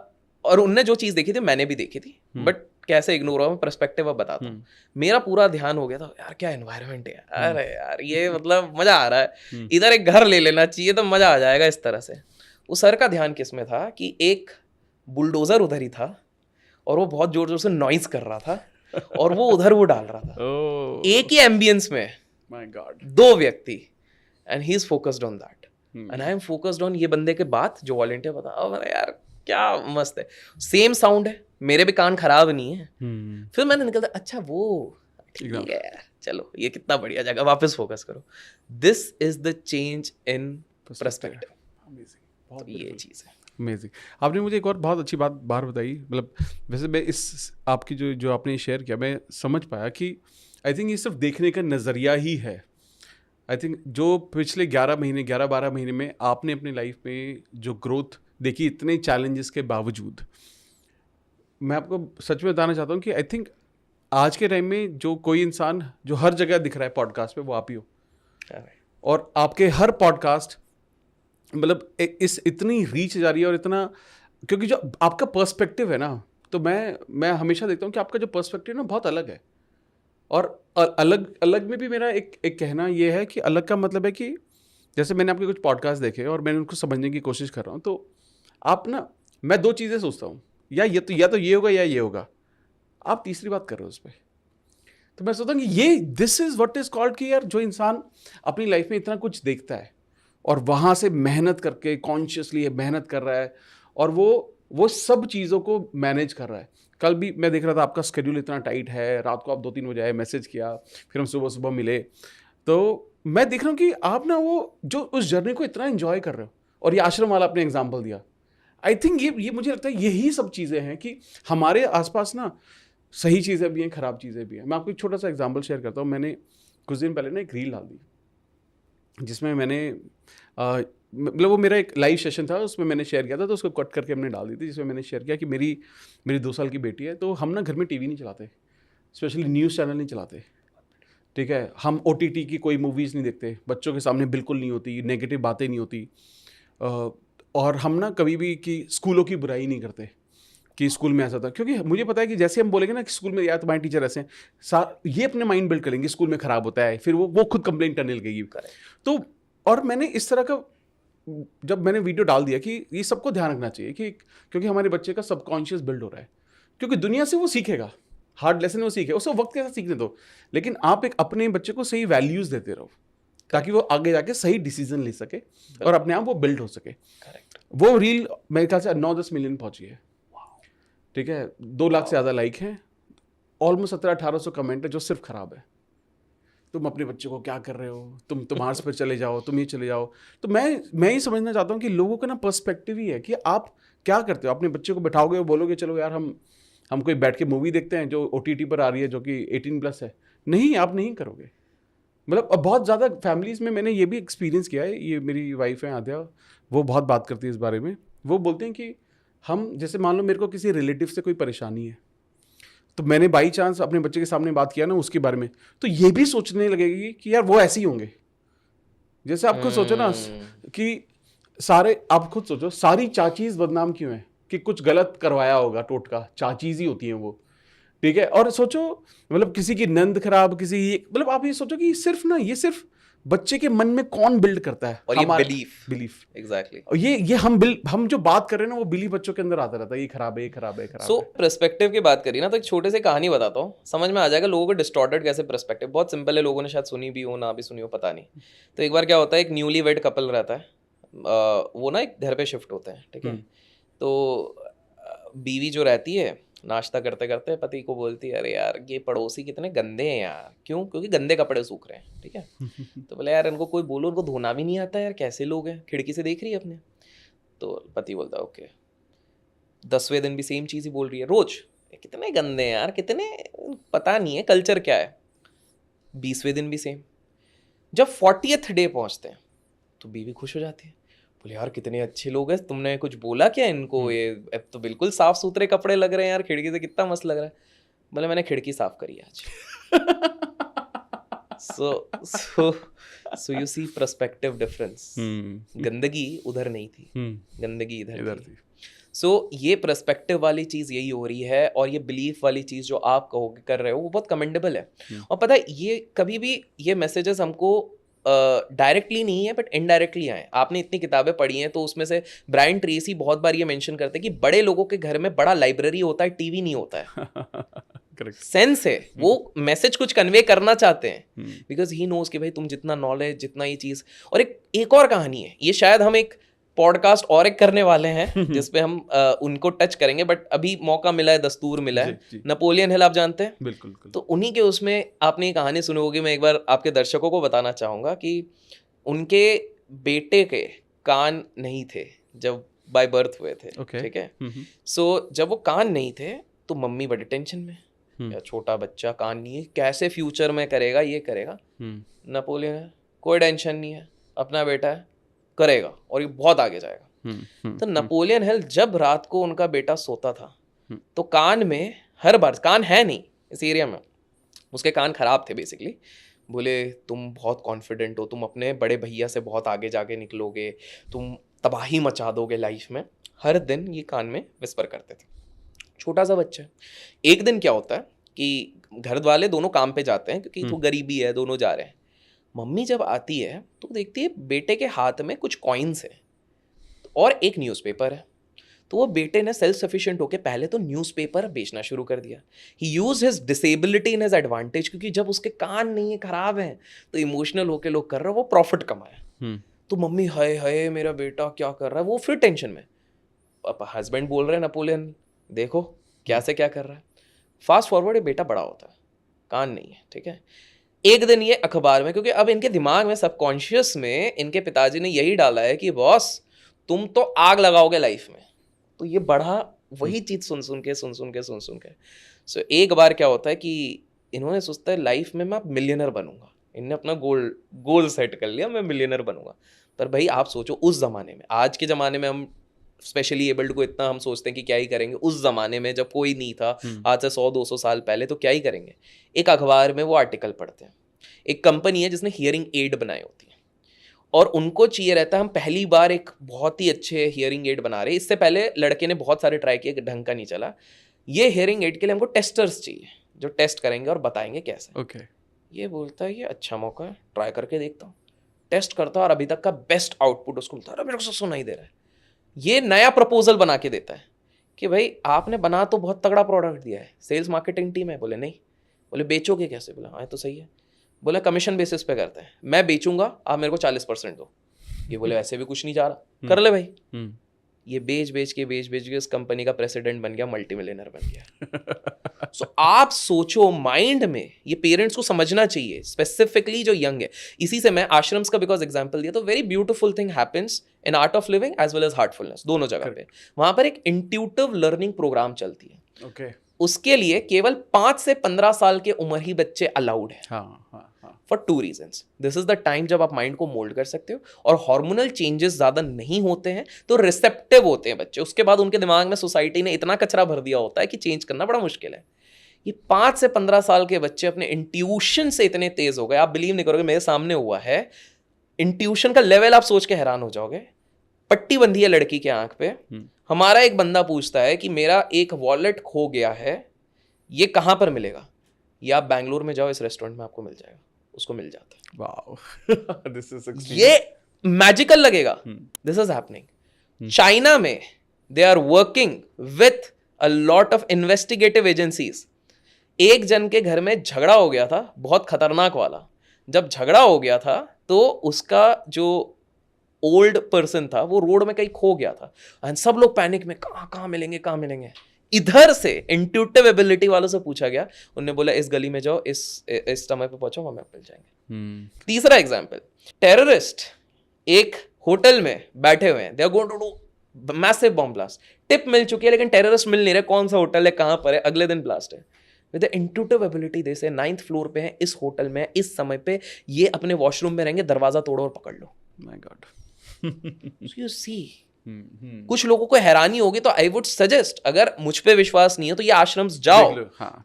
और उनने जो चीज़ देखी थी मैंने भी देखी थी, बट कैसे इग्नोर हुआ, मैं पर्सपेक्टिव अब बताता हूँ। मेरा पूरा ध्यान हो गया था, यार क्या एनवायरनमेंट है, अरे यार ये मतलब मजा आ रहा है, इधर एक घर ले लेना चाहिए तो मजा आ जाएगा इस तरह से। उस सर का ध्यान किस में था कि एक बुलडोजर उधर ही था और वो बहुत जोर जोर से नॉइज कर रहा था, और वो उधर वो डाल रहा था एक ही एम्बियंस में, माय गॉड, 2 व्यक्ति, and he is focused on that and I am focused on ये बंदे के बात जो वॉलंटियर बता। अब यार क्या मस्त है, सेम साउंड है, मेरे भी कान खराब नहीं है। फिर मैंने निकलता, अच्छा वो ठीक है यार, चलो ये कितना बढ़िया जगह, वापस फोकस करो। This is the change in perspective, ये चीज़ है। अमेजिंग। आपने मुझे एक और बहुत अच्छी बात बाहर बताई, मतलब वैसे मैं इस आपकी जो आपने शेयर किया, मैं समझ पाया कि आई थिंक ये सिर्फ देखने का नज़रिया ही है। आई थिंक जो पिछले 11-12 महीने में आपने अपनी लाइफ में जो ग्रोथ देखी, इतने चैलेंजेस के बावजूद, मैं आपको सच में बताना चाहता हूँ कि आई थिंक आज के टाइम में जो कोई इंसान जो हर जगह दिख रहा है पॉडकास्ट पे, वो आप ही हो। और आपके हर पॉडकास्ट मतलब इस इतनी रीच जा रही है, और इतना, क्योंकि जो आपका पर्सपेक्टिव है ना, तो मैं हमेशा देखता हूँ कि आपका जो पर्सपेक्टिव ना बहुत अलग है। और अलग अलग में भी मेरा एक कहना ये है कि अलग का मतलब है कि जैसे मैंने आपके कुछ पॉडकास्ट देखे और मैंने उनको समझने की कोशिश कर रहा हूँ, तो आप ना, मैं 2 चीज़ें सोचता हूँ, या तो ये होगा या ये होगा, आप तीसरी बात कर रहे हो उस पर। तो मैं सोचता हूँ कि ये this is what is called कि यार जो इंसान अपनी लाइफ में इतना कुछ देखता है और वहाँ से मेहनत करके कॉन्शियसली मेहनत कर रहा है, और वो सब चीज़ों को मैनेज कर रहा है। कल भी मैं देख रहा था आपका शेड्यूल इतना टाइट है, रात को आप 2-3 बजे आए, मैसेज किया, फिर हम सुबह मिले, तो मैं देख रहा हूँ कि आप ना वो जो उस जर्नी को इतना एंजॉय कर रहे हो, और ये आश्रम वाला आपने एग्जाम्पल दिया। आई थिंक ये मुझे लगता है यही सब चीज़ें हैं कि हमारे आसपास ना सही चीज़ें भी हैं, ख़राब चीज़ें भी हैं। मैं आपको एक छोटा सा एग्जाम्पल शेयर करता हूँ। मैंने कुछ दिन पहले ना एक रील डाल दी, जिसमें मैंने मतलब वो मेरा एक लाइव सेशन था, उसमें मैंने शेयर किया था, तो उसको कट करके हमने डाल दी थी, जिसमें मैंने शेयर किया कि मेरी 2 साल की बेटी है, तो हम ना घर में टीवी नहीं चलाते, स्पेशली न्यूज़ चैनल नहीं चलाते, ठीक है। हम OTT की कोई मूवीज़ नहीं देखते, बच्चों के सामने बिल्कुल नहीं होती, नेगेटिव बातें नहीं होती, और हम ना कभी भी कि स्कूलों की बुराई नहीं करते कि स्कूल में ऐसा था, क्योंकि मुझे पता है कि जैसे हम बोलेंगे ना कि स्कूल में यार तुम्हारे टीचर ऐसे हैं, ये अपने माइंड बिल्ड करेंगे स्कूल में ख़राब होता है, फिर वो खुद कंप्लेंट करने लगेगी। तो और मैंने इस तरह का जब मैंने वीडियो डाल दिया कि ये सबको ध्यान रखना चाहिए कि क्योंकि हमारे बच्चे का सबकॉन्शियस बिल्ड हो रहा है, क्योंकि दुनिया से वो सीखेगा, हार्ड लेसन वो सीखे, उसको वक्त के साथ सीखने दो, लेकिन आप एक अपने बच्चे को सही वैल्यूज़ देते रहो ताकि वो आगे जाके सही डिसीजन ले सके और अपने आप वो बिल्ड हो सके। वो रील मेरे ख्याल से 9-10 मिलियन पहुंची है, ठीक है, 2 लाख से ज़्यादा लाइक हैं, ऑलमोस्ट 1700-1800 कमेंट है जो सिर्फ ख़राब है। तुम अपने बच्चे को क्या कर रहे हो, तुम मार्स पर चले जाओ, तुम ये चले जाओ। तो मैं ही समझना चाहता हूँ कि लोगों का ना पर्सपेक्टिव ही है कि आप क्या करते हो। अपने बच्चे को बैठाओगे और बोलोगे चलो यार हम कोई बैठ के मूवी देखते हैं जो OTT पर आ रही है जो कि 18+ है, नहीं, आप नहीं करोगे। मतलब बहुत ज़्यादा फैमिलीज़ में मैंने ये भी एक्सपीरियंस किया है। ये मेरी वाइफ है आद्या, वो बहुत बात करती है इस बारे में। वो बोलते हैं कि हम जैसे मान लो मेरे को किसी रिलेटिव से कोई परेशानी है, तो मैंने बाई चांस अपने बच्चे के सामने बात किया ना उसके बारे में, तो ये भी सोचने लगेगी कि यार वो ऐसे ही होंगे। जैसे आप खुद सोचो ना कि आप खुद सोचो सारी चाचीज बदनाम क्यों है कि कुछ गलत करवाया होगा, टोटका चाचीज ही होती हैं वो, ठीक है। और सोचो मतलब किसी की नंद खराब, मतलब आप ये सोचो कि ये सिर्फ बच्चे के मन में कौन बिल्ड करता है, और ये बिलीफ एग्जैक्टली। और ये हम जो बात कर रहे हैं ना वो बिलीफ बच्चों के अंदर आता रहता है, ये खराब है, ये खराब है, खराब है। सो पर्सपेक्टिव की बात करी ना, तो एक छोटे से कहानी बताता हूँ, समझ में आ जाएगा लोगों को डिस्टॉर्टेड कैसे पर्सपेक्टिव। बहुत सिंपल है, लोगों ने शायद सुनी भी हो ना भी सुनी हो, पता नहीं। तो एक बार क्या होता है, एक न्यूली वेड कपल रहता है, वो ना एक घर पे शिफ्ट होते हैं, ठीक है। तो बीवी जो रहती है नाश्ता करते करते पति को बोलती है, अरे यार ये पड़ोसी कितने गंदे हैं यार। क्यों? क्योंकि गंदे कपड़े सूख रहे हैं, ठीक है। तो बोले यार इनको कोई बोलो, उनको धोना भी नहीं आता यार, कैसे लोग हैं, खिड़की से देख रही है अपने। तो पति बोलता है ओके। 10वें दिन भी सेम चीज़ ही बोल रही है रोज, कितने गंदे हैं यार, कितने, पता नहीं है कल्चर क्या है। 20वें दिन भी सेम। जब 40th डे पहुंचते हैं तो बीवी खुश हो जाती है, बोले यार कितने अच्छे लोग हैं, तुमने कुछ बोला क्या इनको, ये अब तो बिल्कुल साफ सुथरे कपड़े लग रहे हैं यार, खिड़की से कितना मस्त लग रहा है। बोले मैंने खिड़की साफ करी आज। So you see perspective difference. गंदगी उधर नहीं थी, गंदगी इधर थी। सो ये पर्सपेक्टिव वाली चीज़ यही हो रही है, और ये बिलीफ वाली चीज़ जो आप कहोगे कर रहे हो वो बहुत कमेंडेबल है। और पता है ये कभी भी ये मैसेजेस हमको डायरेक्टली नहीं है बट इनडायरेक्टली आए। आपने इतनी किताबें पढ़ी हैं तो उसमें से ब्रायन ट्रेसी बहुत बार ये मेंशन करते हैं कि बड़े लोगों के घर में बड़ा लाइब्रेरी होता है, टीवी नहीं होता है। करेक्ट, सेंस है, वो मैसेज कुछ कन्वे करना चाहते हैं बिकॉज ही नोज कि भाई तुम जितना नॉलेज, जितना ये चीज़। और एक और कहानी है, ये शायद हम एक पॉडकास्ट और एक करने वाले हैं जिसपे हम उनको टच करेंगे, बट अभी मौका मिला है, दस्तूर मिला है। नेपोलियन हिल आप जानते हैं? बिल्कुल। तो उन्हीं के उसमें आपने ये कहानी सुनी होगी, मैं एक बार आपके दर्शकों को बताना चाहूँगा कि उनके बेटे के कान नहीं थे जब बाय बर्थ हुए थे, ठीक है। सो जब वो कान नहीं थे तो मम्मी बड़े टेंशन में, या छोटा बच्चा कान नहीं है, कैसे फ्यूचर में करेगा, ये करेगा। नेपोलियन कोई टेंशन नहीं है, अपना बेटा है, करेगा और ये बहुत आगे जाएगा। तो नेपोलियन हिल जब रात को उनका बेटा सोता था तो कान में हर बार, कान है नहीं इस एरिया में, उसके कान खराब थे बेसिकली। बोले तुम बहुत कॉन्फिडेंट हो, तुम अपने बड़े भैया से बहुत आगे जाके निकलोगे, तुम तबाही मचा दोगे लाइफ में, हर दिन ये कान में विस्पर करते थे। छोटा सा बच्चा। एक दिन क्या होता है कि घर वाले दोनों काम पे जाते हैं क्योंकि तो गरीबी है, दोनों जा रहे हैं। मम्मी जब आती है तो देखती है बेटे के हाथ में कुछ कॉइन्स है और एक न्यूज़पेपर है। तो वो बेटे ने सेल्फ सफिशिएंट होकर पहले तो न्यूज़पेपर बेचना शुरू कर दिया। He use his disability in his advantage, क्योंकि जब उसके कान नहीं है, खराब हैं, तो इमोशनल होकर लोग कर रहे हैं, वो प्रॉफिट कमाया। तो मम्मी हाय हाय मेरा बेटा क्या कर रहा है, वो फिर टेंशन में। अब हस्बैंड बोल रहे हैं नेपोलियन देखो क्या से क्या कर रहा है। फास्ट फॉरवर्ड ये बेटा बड़ा होता है, कान नहीं है, ठीक है। एक दिन ये अखबार में, क्योंकि अब इनके दिमाग में सबकॉन्शियस में इनके पिताजी ने यही डाला है कि बॉस तुम तो आग लगाओगे लाइफ में, तो ये बढ़ा वही चीज़ सुन सुन के। सो एक बार क्या होता है कि इन्होंने सोचता है लाइफ में मैं मिलियनर बनूंगा, इनने अपना गोल सेट कर लिया, मैं मिलियनर बनूंगा। पर भाई आप सोचो उस ज़माने में, आज के ज़माने में हम स्पेशली एबल्ड को इतना हम सोचते हैं कि क्या ही करेंगे, उस ज़माने में जब कोई नहीं था, आज से 100-200 साल पहले, तो क्या ही करेंगे। एक अखबार में वो आर्टिकल पढ़ते हैं, एक कंपनी है जिसने हियरिंग एड बनाई होती है और उनको चाहिए रहता है हम पहली बार एक बहुत ही अच्छे हियरिंग एड बना रहे हैं। इससे पहले लड़के ने बहुत सारे ट्राई किए, ढंग का नहीं चला। ये हियरिंग एड के लिए हमको टेस्टर्स चाहिए जो टेस्ट करेंगे और बताएंगे कैसे। ओके। ये बोलता है ये अच्छा मौका है, ट्राई करके देखता हूँ। टेस्ट करता है और अभी तक का बेस्ट आउटपुट उसको मिलता है। मेरे को सुनाई दे रहा है। ये नया प्रपोजल बना के देता है कि भाई आपने बना तो बहुत तगड़ा प्रोडक्ट दिया है, सेल्स मार्केटिंग टीम है। बोले नहीं। बोले बेचोगे कैसे? बोला हाँ तो सही है। बोले कमीशन बेसिस पे करते हैं, मैं बेचूंगा आप मेरे को 40% दो। ये बोले ऐसे भी कुछ नहीं जा रहा, कर ले भाई। ये बेच के इस कंपनी का प्रेसिडेंट बन गया, मल्टी मिलियनर बन गया। सो आप सोचो, माइंड में ये पेरेंट्स को समझना चाहिए, स्पेसिफिकली जो यंग है। इसी से मैं आश्रम्स का बिकॉज एग्जांपल दिया, तो very beautiful thing happens in Art of Living as well as heartfulness, दोनों जगह पे। वहां पर एक इंट्यूटिव लर्निंग प्रोग्राम चलती है। ओके। उसके लिए केवल 5 से 15 साल के उम्र ही बच्चे अलाउड है। For 2 reasons. This is the time जब आप माइंड को मोल्ड कर सकते हो और हार्मोनल चेंजेस ज्यादा नहीं होते हैं, तो रिसेप्टिव होते हैं बच्चे। उसके बाद उनके दिमाग में सोसाइटी ने इतना कचरा भर दिया होता है कि चेंज करना बड़ा मुश्किल है। ये 5 से 15 साल के बच्चे अपने इंट्यूशन से इतने तेज हो गए, आप बिलीव नहीं करोगे, मेरे सामने हुआ है। इंट्यूशन का लेवल आप सोच के हैरान हो जाओगे। पट्टी बंधी है लड़की के आंख पे। हमारा एक बंदा पूछता है कि मेरा एक वॉलेट खो गया है, ये कहां पर मिलेगा? या आप बैंगलोर में जाओ, इस रेस्टोरेंट में आपको मिल जाएगा। उसको मिल जाता है। Wow, this is extreme. ये मैजिकल लगेगा। This is happening. चाइना में they are working with a lot of investigative agencies. एक जन के घर में झगड़ा हो गया था, बहुत खतरनाक वाला। जब झगड़ा हो गया था तो उसका जो ओल्ड पर्सन था वो रोड में कहीं खो गया था, एंड सब लोग पैनिक में कहाँ मिलेंगे। इधर से इंट्यूटिव एबिलिटी वालों से पूछा गया, उन्होंने बोला इस गली में जाओ, इस समय पे पहुंचो, वहां मिल जाएंगे। तीसरा एग्जाम्पल, टेररिस्ट एक होटल में बैठे हुए हैं, they are going to do massive bomb blast, tip मिल चुकी है लेकिन टेररिस्ट मिल नहीं रहे, कौन सा होटल है, कहां पर है, अगले दिन ब्लास्ट है। विद द इंट्यूटिव एबिलिटी दे से 9th फ्लोर पे है, इस होटल में इस समय पे, ये अपने वॉशरूम में रहेंगे, दरवाजा तोड़ो और पकड़ लो। My god. यू सी कुछ लोगों को हैरानी होगी, तो आई वुड सजेस्ट, अगर मुझ पे विश्वास नहीं है तो ये आश्रम्स जाओ,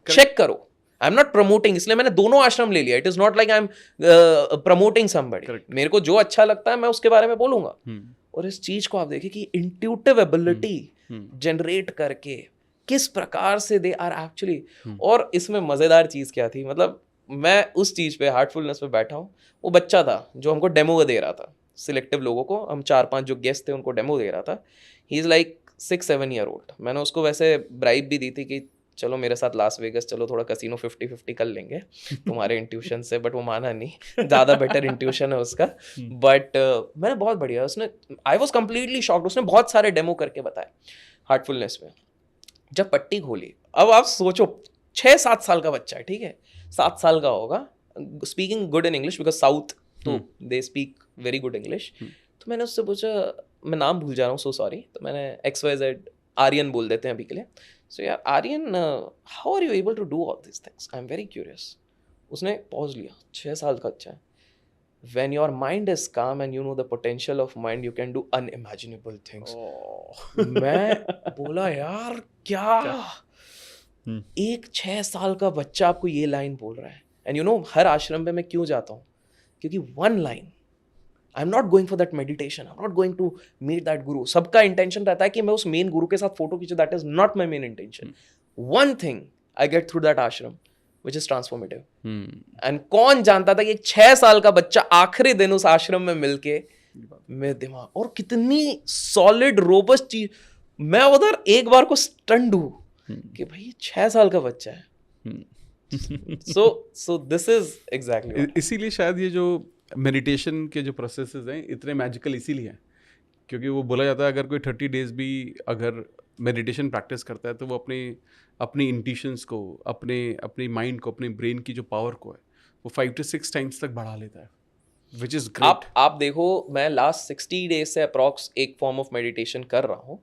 चेक करो। आई एम नॉट प्रमोटिंग, इसलिए मैंने दोनों आश्रम ले लिया। It is not like I am promoting somebody, मेरे को जो अच्छा लगता है मैं उसके बारे में बोलूंगा। और इस चीज को आप देखिए कि इंट्यूटिव एबिलिटी जनरेट करके किस प्रकार से दे आर एक्चुअली। और इसमें मजेदार चीज क्या थी, मतलब मैं उस चीज पे, हार्टफुलनेस पे बैठा हूँ, वो बच्चा था जो हमको डेमो दे रहा था, सिलेक्टिव लोगों को, हम 4-5 जो गेस्ट थे उनको डेमो दे रहा था। He is like 6-7 year old. मैंने उसको वैसे ब्राइब भी दी थी कि चलो मेरे साथ लास वेगस चलो, थोड़ा कसिनो 50-50 कर लेंगे तुम्हारे इंट्यूशन से, बट वो माना नहीं, ज़्यादा बेटर इंट्यूशन है उसका। बट मैंने बहुत बढ़िया, उसने, आई वॉज कम्प्लीटली शॉक्ड, उसने बहुत सारे डेमो करके बताए हार्टफुलनेस में। जब पट्टी खोली, अब आप सोचो 6-7 साल का बच्चा है, ठीक है, 7 साल का होगा, speaking good in English because south तो they speak very good English. तो मैंने उससे पूछा, मैं नाम भूल जा रहा हूँ, सो सॉरी, तो मैंने XYZ आर्यन बोल देते हैं अभी के लिए। सो यार Aryan, how are you able to do all this things, I am very curious. उसने पॉज लिया, 6 साल का अच्छा है। When your mind is calm and you know the potential of mind, you can do unimaginable things. मैं बोला यार क्या? एक 6 साल का बच्चा आपको ये लाइन बोल रहा है। एंड यू नो, हर आश्रम में मैं क्यों जाता हूँ, क्योंकि one line, I am not going for that meditation, I am not going to meet that guru. सबका इंटेंशन रहता है कि मैं उस मेन गुरु के साथ फोटो खींचूं, that is not my main intention. One thing I get through that ashram which is transformative. And कौन जानता था कि एक 6 साल का बच्चा आखिरी दिन उस आश्रम में मिलके, मेरे दिमाग, और कितनी सॉलिड रोबस्ट चीज, मैं उधर एक बार को स्टन्ड हूं कि भाई ये 6 साल का बच्चा है। so this is exactly इसीलिए शायद ये जो मेडिटेशन के जो प्रोसेसेस हैं इतने मैजिकल इसीलिए हैं, क्योंकि वो बोला जाता है अगर कोई 30 डेज भी अगर मेडिटेशन प्रैक्टिस करता है तो वो अपनी इंट्यूशंस को, अपनी माइंड को, अपने ब्रेन की जो पावर को है वो 5 to 6 टाइम्स तक बढ़ा लेता है, विच इज़ ग्रेट। आप देखो, मैं लास्ट 60 डेज से अप्रॉक्स एक फॉर्म ऑफ मेडिटेशन कर रहा हूँ।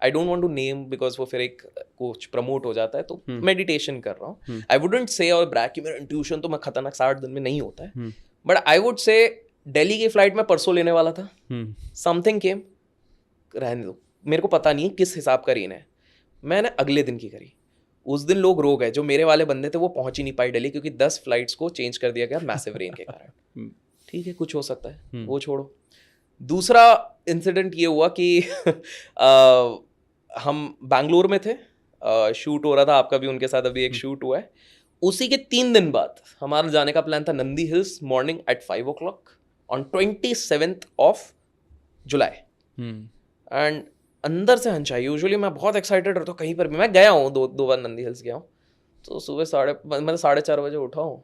I don't want to name because वो फिर एक कुछ प्रमोट हो जाता है, तो मेडिटेशन कर रहा हूँ। आई वुडंट से और ब्रैक कि मेरा इंट्यूशन तो मैं खतरनाक 60 दिन में नहीं होता है, बट आई वुड से दिल्ली की फ्लाइट में परसों लेने वाला था, समथिंग केम, रहने दो, मेरे को पता नहीं है किस हिसाब का रेन है, मैंने अगले दिन की करी। उस दिन लोग रो गए, जो मेरे वाले बंदे थे वो पहुंच ही नहीं पाए दिल्ली, क्योंकि 10 फ्लाइट्स को चेंज कर दिया गया मैसिव रेन के कारण। ठीक है, कुछ हो सकता है, वो छोड़ो। दूसरा इंसिडेंट ये हुआ कि हम बैंगलोर में थे, शूट हो रहा था, आपका भी उनके साथ अभी एक शूट हुआ है। उसी के 3 दिन बाद हमारा जाने का प्लान था Nandi hills, morning at 5 o'clock on 27th of July। And अंदर से हंचा, यूजुअली मैं बहुत एक्साइटेड रहता हूँ कहीं पर भी, मैं गया हूँ दो बार नंदी हिल्स गया हूँ। तो सुबह 4:30 बजे उठा हूँ,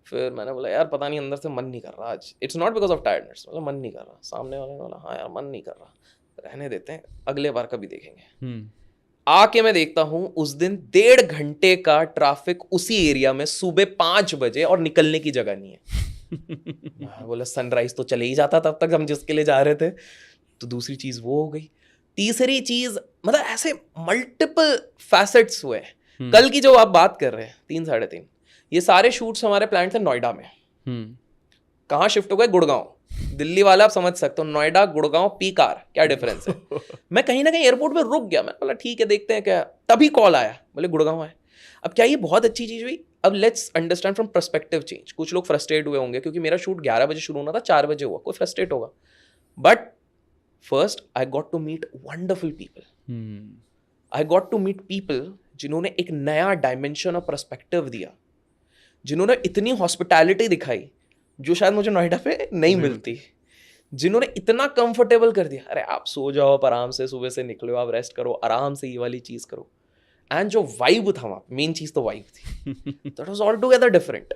फिर मैंने बोला यार पता नहीं अंदर से मन नहीं कर रहा आज, it's not because of tiredness, मतलब मन नहीं कर रहा। सामने वाले ने बोला हाँ यार मन नहीं कर रहा, रहने देते हैं, अगले बार कभी देखेंगे। आके मैं देखता हूँ उस दिन 1.5 घंटे का ट्रैफिक उसी एरिया में सुबह 5 बजे, और निकलने की जगह नहीं है। बोला सनराइज तो चले ही जाता तब तक हम जिसके लिए जा रहे थे। तो दूसरी चीज वो हो गई। तीसरी चीज, मतलब ऐसे मल्टीपल फैसेट्स हुए। कल की जो आप बात कर रहे हैं 3-3.5, ये सारे शूट्स हमारे प्लान थे नोएडा में। कहाँ शिफ्ट हो गए? गुड़गांव। दिल्ली वाला आप समझ सकते हो, नोएडा गुड़गांव पीकार, क्या डिफरेंस है। मैं कहीं ना कहीं एयरपोर्ट पे रुक गया, मैं बोला ठीक है देखते हैं क्या, तभी कॉल आया, बोले गुड़गांव आए। अब क्या ये बहुत अच्छी चीज हुई? अब let's understand from perspective change. कुछ लोग फ्रस्ट्रेट हुए होंगे क्योंकि मेरा शूट 11 बजे शुरू होना था, 4 बजे हुआ, कोई फ्रस्ट्रेट होगा। But first I got to meet wonderful people. I got to meet people जिन्होंने एक नया डायमेंशन और पर्सपेक्टिव दिया, जिन्होंने इतनी हॉस्पिटैलिटी दिखाई जो शायद मुझे नोएडा पे नहीं मिलती, जिन्होंने इतना कंफर्टेबल कर दिया, अरे आप सो जाओ आप आराम से, सुबह से निकलो आप रेस्ट करो आराम से, ये वाली चीज करो। एंड जो वाइब था वहां, मेन चीज तो वाइब थी, that was all together different.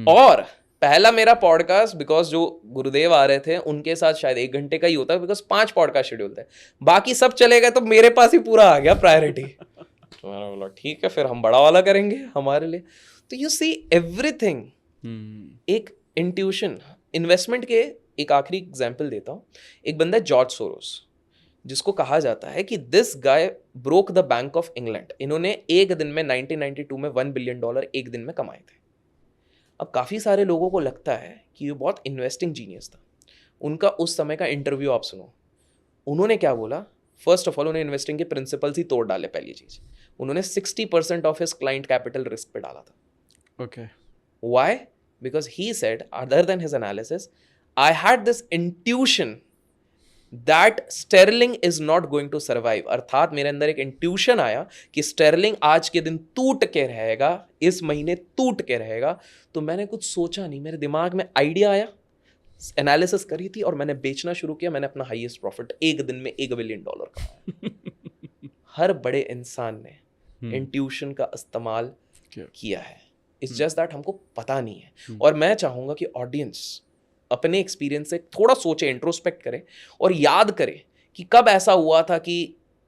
और पहला मेरा पॉडकास्ट, बिकॉज जो गुरुदेव आ रहे थे उनके साथ शायद 1 घंटे का ही होता है, बिकॉज 5 पॉडकास्ट शेड्यूल थे, बाकी सब चले गए तो मेरे पास ही पूरा आ गया प्रायोरिटी। तो मैंने बोला ठीक है, फिर हम बड़ा वाला करेंगे हमारे लिए। तो यू सी एवरीथिंग एक इंट्यूशन। इन्वेस्टमेंट के एक आखिरी एग्जाम्पल देता हूँ। एक बंदा है जॉर्ज सोरोस, जिसको कहा जाता है कि this guy broke the bank of England. इन्होंने एक दिन में 1992 में $1 बिलियन एक दिन में कमाए थे। अब काफ़ी सारे लोगों को लगता है कि ये बहुत इन्वेस्टिंग जीनियस था। उनका उस समय का इंटरव्यू आप सुनो। उन्होंने क्या बोला? फर्स्ट ऑफ ऑल उन्होंने इन्वेस्टिंग के प्रिंसिपल्स ही तोड़ डाले। पहली चीज़, उन्होंने 60% of his client capital risk पे डाला था। Okay, Why? Because he said, other than his analysis, I had this intuition that sterling is not going to survive। अर्थात मेरे अंदर एक इंट्यूशन आया कि स्टर्लिंग आज के दिन टूट के रहेगा, इस महीने टूट के रहेगा। तो मैंने कुछ सोचा नहीं, मेरे दिमाग में आइडिया आया, एनालिसिस करी थी और मैंने बेचना शुरू किया। मैंने अपना हाईएस्ट प्रॉफिट एक दिन में $1 बिलियन कमाया। हर बड़े इंसान ने इंट्यूशन का इस्तेमाल किया है। इट्स जस्ट दैट हमको पता नहीं है। और मैं चाहूंगा कि ऑडियंस अपने एक्सपीरियंस से थोड़ा सोचे, इंट्रोस्पेक्ट करे और याद करे कि कब ऐसा हुआ था कि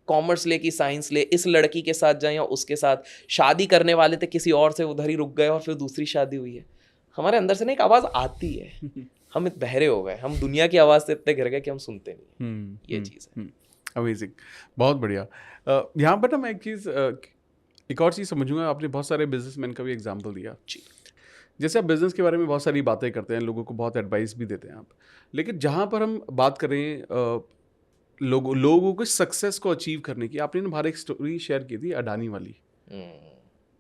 कॉमर्स ले कि साइंस ले, इस लड़की के साथ जाए या उसके साथ, शादी करने वाले थे किसी और से, उधर ही रुक गए और फिर दूसरी शादी हुई है। हमारे अंदर से ना एक आवाज़ आती है, हम बहरे हो गए, हम दुनिया की आवाज़ से इतने गिर गए कि हम सुनते नहीं। ये चीज़ है। अमेजिंग, बहुत बढ़िया। यहाँ पर ना मैं एक चीज़, एक और चीज़ समझूंगा। आपने बहुत सारे बिजनेसमैन का भी एग्जांपल दिया जी। जैसे आप बिज़नेस के बारे में बहुत सारी बातें करते हैं, लोगों को बहुत एडवाइस भी देते हैं आप, लेकिन जहाँ पर हम बात करें लोगों को सक्सेस को अचीव करने की, आपने ना बाहर एक स्टोरी शेयर की थी अडानी वाली,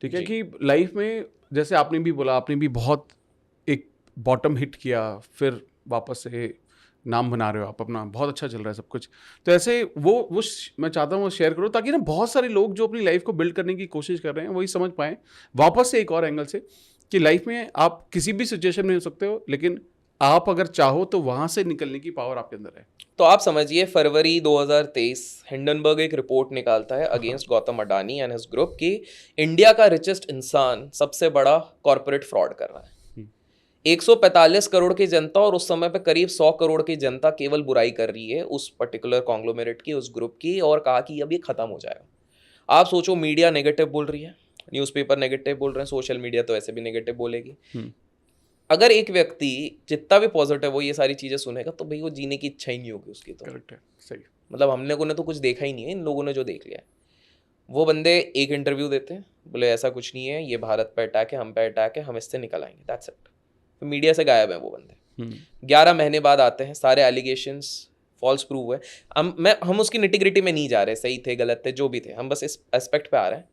ठीक है, कि लाइफ में जैसे आपने भी बोला, आपने भी बहुत एक बॉटम हिट किया, फिर वापस से नाम बना रहे हो आप अपना, बहुत अच्छा चल रहा है सब कुछ। तो ऐसे वो मैं चाहता हूँ वो शेयर करो, ताकि ना बहुत सारे लोग जो अपनी लाइफ को बिल्ड करने की कोशिश कर रहे हैं वही समझ पाएँ वापस से एक और एंगल से, कि लाइफ में आप किसी भी सिचुएशन में हो सकते हो, लेकिन आप अगर चाहो तो वहाँ से निकलने की पावर आपके अंदर है। तो आप समझिए, फरवरी 2023 हिंडनबर्ग एक रिपोर्ट निकालता है against Gautam Adani and his group कि इंडिया का रिचेस्ट इंसान सबसे बड़ा कॉर्पोरेट फ्रॉड कर रहा है। 145 करोड़ की जनता और उस समय पे करीब 100 करोड़ की जनता केवल बुराई कर रही है उस पर्टिकुलर कॉन्ग्लोमेरेट की, उस ग्रुप की, और कहा कि अब ये खत्म हो जाएगा। आप सोचो, मीडिया नेगेटिव बोल रही है, न्यूज़पेपर नेगेटिव बोल रहे हैं, सोशल मीडिया तो ऐसे भी नेगेटिव बोलेगी। अगर एक व्यक्ति जितना भी पॉजिटिव वो ये सारी चीज़ें सुनेगा तो भाई वो जीने की इच्छा ही नहीं होगी उसकी। तो करेक्ट है, सही। मतलब हम लोगों ने तो कुछ देखा ही नहीं है, इन लोगों ने जो देख लिया है। वो बंदे एक इंटरव्यू देते हैं, बोले ऐसा कुछ नहीं है, ये भारत पे अटैक है, हम पे अटैक है, हम इससे निकल आएंगे, दैट्स इट। तो मीडिया से गायब है वो बंदे। 11 महीने बाद आते हैं, सारे एलिगेशंस फॉल्स प्रूव हुए। हम उसकी निटिग्रिटी में नहीं जा रहे, सही थे गलत थे जो भी थे, हम बस इस एस्पेक्ट पे आ रहे हैं।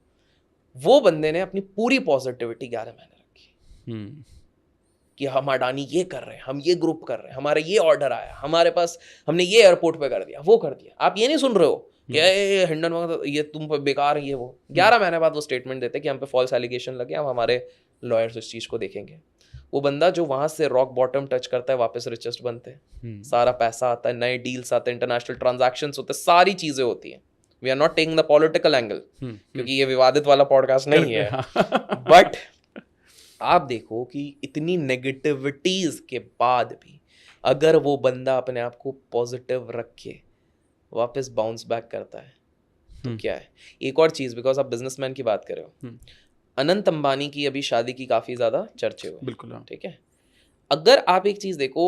वो बंदे ने अपनी पूरी पॉजिटिविटी 11 महीने रखी कि हम अडानी ये कर रहे हैं, हम ये ग्रुप कर रहे हैं, हमारा ये ऑर्डर आया हमारे पास, हमने ये एयरपोर्ट पे कर दिया, वो कर दिया। आप ये नहीं सुन रहे हो कि हिंडनबर्ग ये तुम पे बेकार है, ये वो। 11 महीने बाद वो स्टेटमेंट देते कि हम पे फॉल्स एलिगेशन लगे, अब हमारे लॉयर्स इस चीज़ को देखेंगे। वो बंदा जो वहाँ से रॉक बॉटम टच करता है, वापस रिचेस्ट बनते हैं, सारा पैसा आता है, नए डील्स आते हैं, इंटरनेशनल ट्रांजैक्शंस होते हैं, सारी चीज़ें होती हैं। We are not taking the political angle, क्योंकि ये विवादित वाला पॉडकास्ट नहीं है। बट आप देखो कि इतनी नेगेटिविटीज के बाद भी अगर वो बंदा अपने आप को पॉजिटिव रख के वापस बाउंस बैक करता है तो क्या है। एक और चीज़, बिकॉज आप बिजनेसमैन की बात कर रहे हो, अनंत अंबानी की अभी शादी की काफ़ी ज़्यादा चर्चे हुए। बिल्कुल, ठीक है। अगर आप एक चीज़ देखो,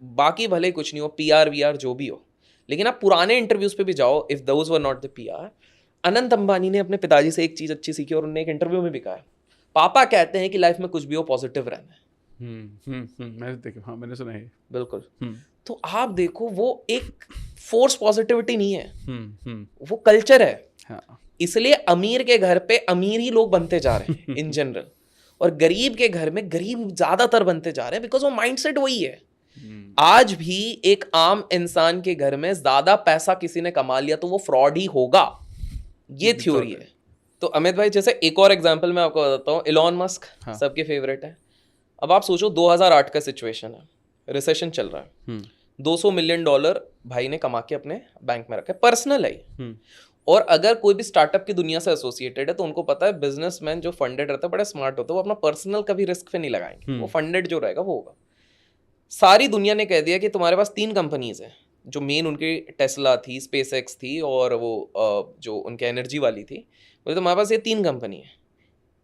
बाकी भले कुछ नहीं हो, PR VR जो भी हो, लेकिन आप पुराने इंटरव्यूज पे भी जाओ, if those were not the PR, Anant Ambani ने अपने पिताजी से एक चीज़ अच्छी सीखी और उन्होंने एक इंटरव्यू में भी कहा है, पापा कहते हैं कि लाइफ में कुछ भी हो पॉजिटिव रहना है। मैंने सुना है। बिल्कुल। तो आप देखो, वो एक फोर्स पॉजिटिविटी नहीं है, वो कल्चर है। हाँ। इसलिए अमीर के घर पे अमीर ही लोग बनते जा रहे हैं इन जनरल, और गरीब के घर में गरीब ज्यादातर बनते जा रहे हैं, बिकॉज वो माइंडसेट वही है। आज भी एक आम इंसान के घर में ज्यादा पैसा किसी ने कमा लिया तो वो फ्रॉड ही होगा, ये थ्योरी है। तो अमित भाई, जैसे एक और एग्जांपल मैं आपको बताता हूँ, इलॉन मस्क सबके फेवरेट है। अब आप सोचो 2008 का सिचुएशन है, रिसेशन चल रहा है, $200 मिलियन भाई ने कमा के अपने बैंक में रखा है, पर्सनल है। और अगर कोई भी स्टार्टअप की दुनिया से एसोसिएटेड है तो उनको पता है बिजनेसमैन जो फंडेड रहता है बड़ा स्मार्ट होता है, वो अपना पर्सनल कभी रिस्क पे नहीं लगाएंगे, वो फंडेड जो रहेगा वो होगा। सारी दुनिया ने कह दिया कि तुम्हारे पास 3 कंपनीज हैं जो मेन उनकी टेस्ला थी, स्पेसएक्स थी और वो जो उनके एनर्जी वाली थी, बोले तुम्हारे पास ये 3 कंपनी है,